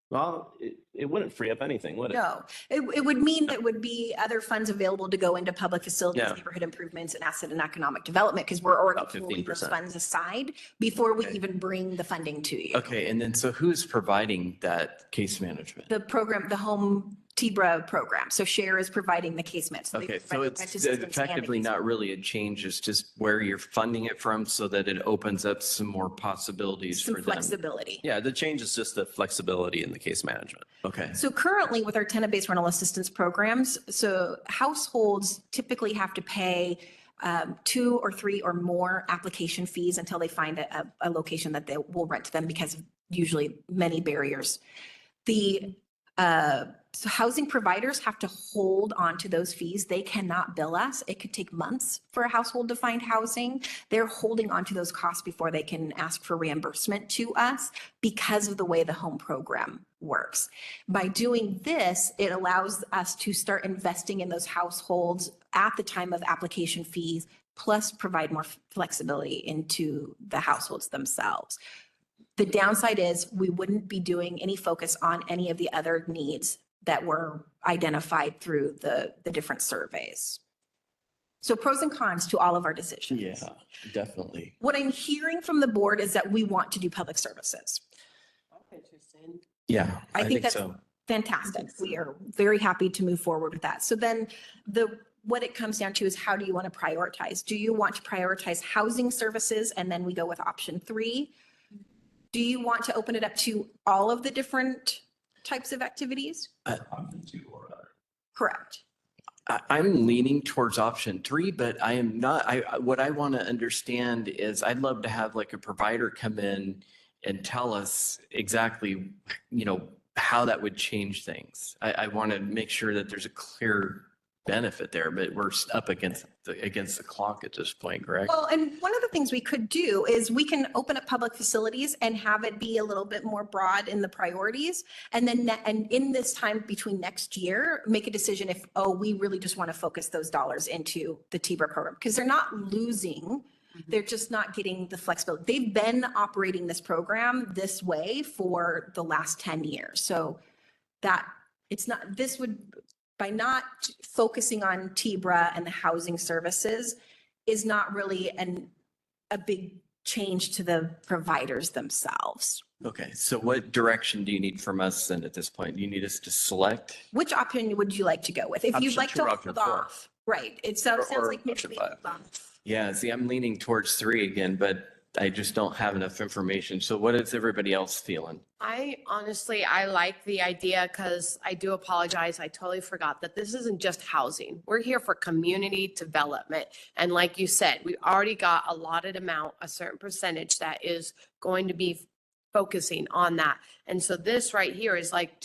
well, it wouldn't free up anything, would it? No, it would mean that would be other funds available to go into public facilities, Yeah. neighborhood improvements, and asset and economic development, because we're already About pulling those 15%. funds aside before we Okay. even bring the funding to you. Okay, and then so who's providing that case management? The program, the home TBRA program. So SHARE is providing the case management. So they Okay, provide so the it's rent assistance and the effectively case not really a change, it's just where you're funding it from so that it opens up some more possibilities some for them. flexibility. Yeah, the change is just the flexibility in the case management. Okay, So currently with our tenant-based rental assistance programs, so households typically have to pay 2 or 3 or more application fees until they find a location that they will rent to them because of usually many barriers. The So housing providers have to hold on to those fees. They cannot bill us. It could take months for a household to find housing. They're holding on to those costs before they can ask for reimbursement to us because of the way the home program works. By doing this, it allows us to start investing in those households at the time of application fees, plus provide more flexibility into the households themselves. The downside is we wouldn't be doing any focus on any of the other needs that were identified through the different surveys. So pros and cons to all of our decisions. Yeah, definitely. What I'm hearing from the board is that we want to do public services. Interesting. Yeah, I think that's so. fantastic. We are very happy to move forward with that. So then what it comes down to is how do you want to prioritize? Do you want to prioritize housing services and then we go with option 3? Do you want to open it up to all of the different types of activities? Correct. I'm leaning towards option 3, but I am not, what I want to understand is I'd love to have like a provider come in and tell us exactly, how that would change things. I want to make sure that there's a clear benefit there, but we're up against the clock at this point, correct? Well, and one of the things we could do is we can open up public facilities and have it be a little bit more broad in the priorities. And then, and in this time between next year, make a decision if, we really just want to focus those dollars into the TBRA program because they're not losing. They're just not getting the flexibility. They've been operating this program this way for the last 10 years. So that it's not, this would, by not focusing on TBRA and the housing services is not really a big change to the providers themselves. Okay, so what direction do you need from us then at this point? Do you need us to select? Which option would you like to go with? If you'd Option like 2 to or option hold 4? off. Right, it sounds Or like maybe option we 5. hold off. Yeah, see, I'm leaning towards 3 again, but I just don't have enough information. So what is everybody else feeling? I like the idea because I do apologize. I totally forgot that this isn't just housing. We're here for community development. And like you said, we already got allotted amount, a certain percentage that is going to be focusing on that. And so this right here is like,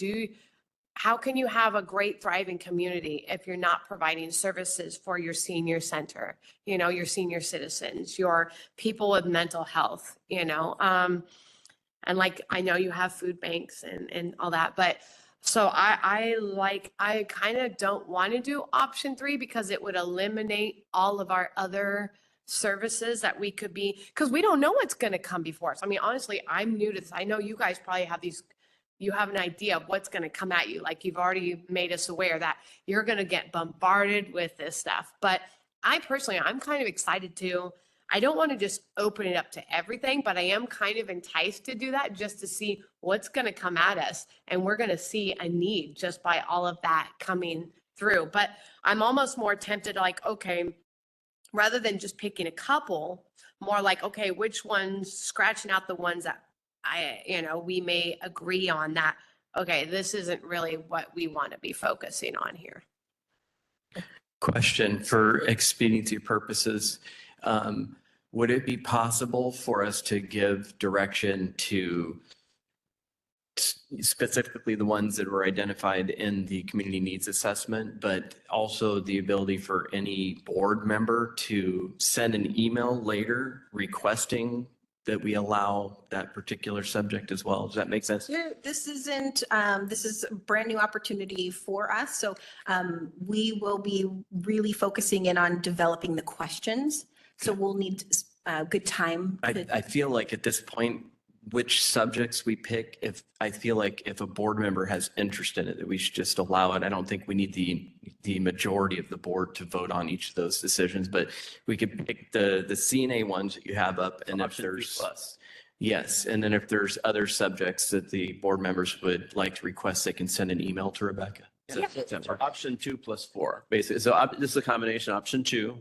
how can you have a great thriving community if you're not providing services for your senior center, your senior citizens, your people with mental health, and like, I know you have food banks and all that, but so I kind of don't want to do option 3 because it would eliminate all of our other services that we could be, because we don't know what's going to come before us. I mean, honestly, I'm new to this. I know you guys probably have you have an idea of what's going to come at you. Like you've already made us aware that you're going to get bombarded with this stuff. But I'm kind of excited to, I don't want to just open it up to everything, but I am kind of enticed to do that just to see what's going to come at us. And we're going to see a need just by all of that coming through. But I'm almost more tempted like, okay, rather than just picking a couple, more like, okay, which ones, scratching out the ones that we may agree on that, okay, this isn't really what we want to be focusing on here. Question for expediency purposes. Would it be possible for us to give direction to specifically the ones that were identified in the community needs assessment, but also the ability for any board member to send an email later requesting that we allow that particular subject as well? Does that make sense? Yeah, this is a brand new opportunity for us. So we will be really focusing in on developing the questions. So we'll need good time. I feel like at this point, which subjects we pick, if a board member has interest in it, that we should just allow it. I don't think we need the majority of the board to vote on each of those decisions, but we could pick the CNA ones that you have up. And if there's, yes. And then if there's other subjects that the board members would like to request, they can send an email to Rebecca. So option 2 plus 4, basically. So this is a combination, option 2,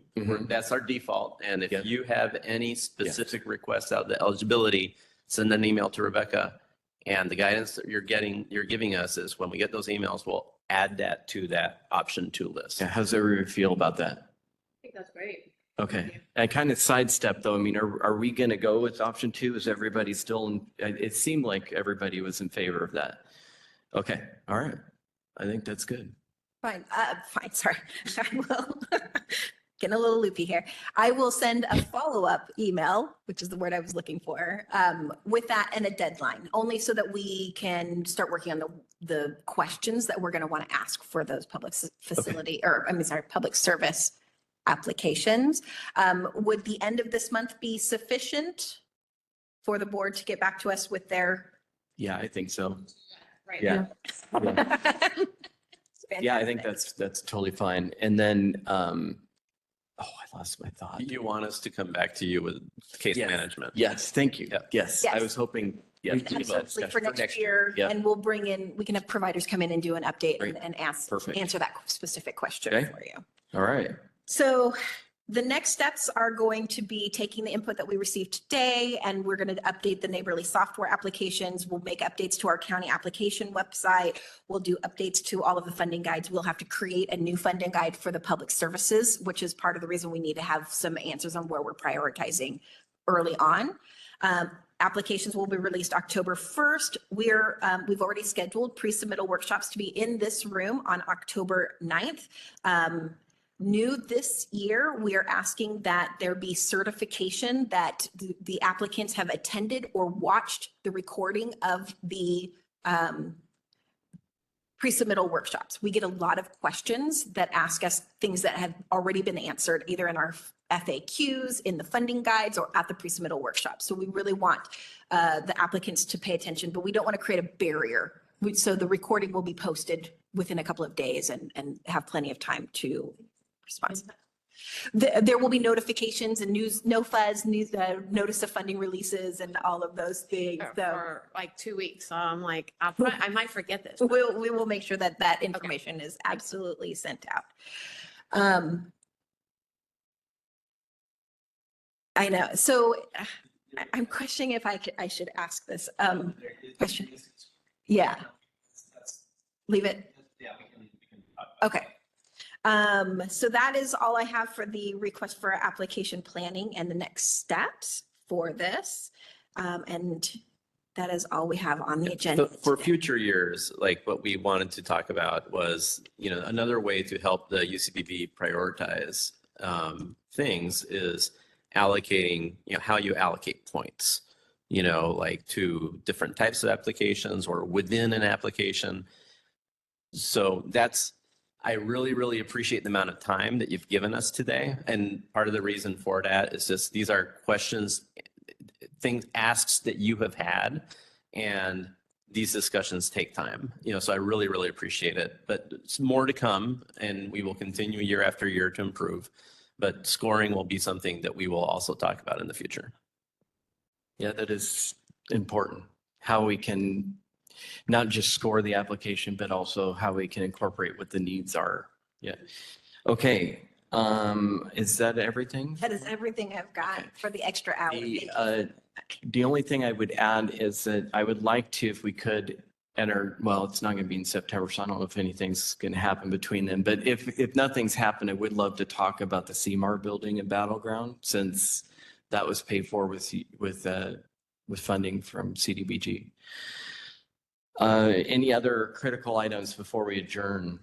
that's our default. And if you have any specific requests out of the eligibility, send an email to Rebecca. And the guidance that you're giving us is when we get those emails, we'll add that to that option 2 list. Yeah, how's everyone feel about that? I think that's great. Okay. I kind of sidestep though. I mean, are we going to go with option 2? Is everybody still, it seemed like everybody was in favor of that. Okay, all right. I think that's good. Fine, fine, sorry. I will, getting a little loopy here. I will send a follow-up email, which is the word I was looking for, with that and a deadline, only so that we can start working on the questions that we're going to want to ask for those public facility, or public service applications. Would the end of this month be sufficient for the board to get back to us with their? Yeah, I think so. Right. Yeah. Yeah, I think Fantastic. that's totally fine. And then, oh, I lost my thought. You want us to come back to you with case Yes. management? Yes, thank you. Yeah. Yes, I Yes. was hoping, yes. we will. Absolutely, for next year, Yeah. and we'll bring in, we can have providers come in and do an update Great. and Perfect. answer that specific question Okay. for you. All right. So the next steps are going to be taking the input that we received today, and we're going to update the Neighborly software applications. We'll make updates to our county application website. We'll do updates to all of the funding guides. We'll have to create a new funding guide for the public services, which is part of the reason we need to have some answers on where we're prioritizing early on. Applications will be released October 1st. We've already scheduled pre-submittal workshops to be in this room on October 9th. New this year, we are asking that there be certification that the applicants have attended or watched the recording of the pre-submittal workshops. We get a lot of questions that ask us things that have already been answered, either in our FAQs, in the funding guides, or at the pre-submittal workshop. So we really want the applicants to pay attention, but we don't want to create a barrier. So the recording will be posted within a couple of days and have plenty of time to respond. There will be notifications and news, notice of funding releases and all of those things. So For like 2 weeks. So I'm like, I might forget this. we will make sure that that information is absolutely sent out. I know. So I'm questioning if I should ask this question. Yeah. Leave it. Okay. So that is all I have for the request for application planning and the next steps for this. And that is all we have on the agenda. So for today. future years, like what we wanted to talk about was, another way to help the UCBB prioritize things is allocating, how you allocate points, like to different types of applications or within an application. So I really, really appreciate the amount of time that you've given us today. And part of the reason for that is just, these are questions, asks that you have had, and these discussions take time, so I really, really appreciate it. But it's more to come, and we will continue year after year to improve. But scoring will be something that we will also talk about in the future. Yeah, that is important. How we can not just score the application, but also how we can incorporate what the needs are. Yeah. Okay. Is that everything? That is everything I've got for the extra hour. Thank you. The only thing I would add is that I would like to, if we could enter, well, it's not going to be in September, so I don't know if anything's going to happen between them. But if nothing's happened, I would love to talk about the CMAR building in Battleground, since that was paid for with funding from CDBG. Any other critical items before we adjourn?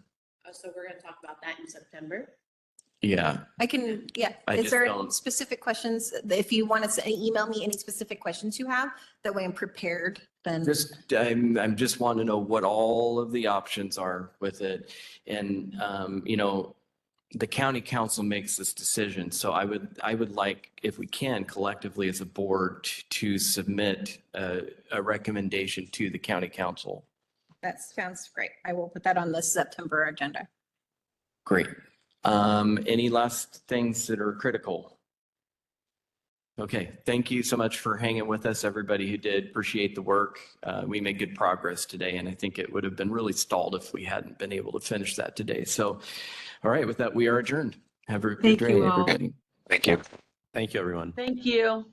Oh, so we're going to talk about that in September? Yeah. I can, yeah. I Is just there don't- specific questions? If you want to email me any specific questions you have, that way I'm prepared, then. I'm just wanting to know what all of the options are with it. And, the county council makes this decision. So I would like, if we can, collectively as a board to submit a recommendation to the county council. That sounds great. I will put that on the September agenda. Great. Any last things that are critical? Okay, thank you so much for hanging with us, everybody who did. Appreciate the work. We made good progress today, and I think it would have been really stalled if we hadn't been able to finish that today. So, all right, with that, we are adjourned. Have a good Thank day, you all. everybody. Thank you. Thank you, everyone. Thank you.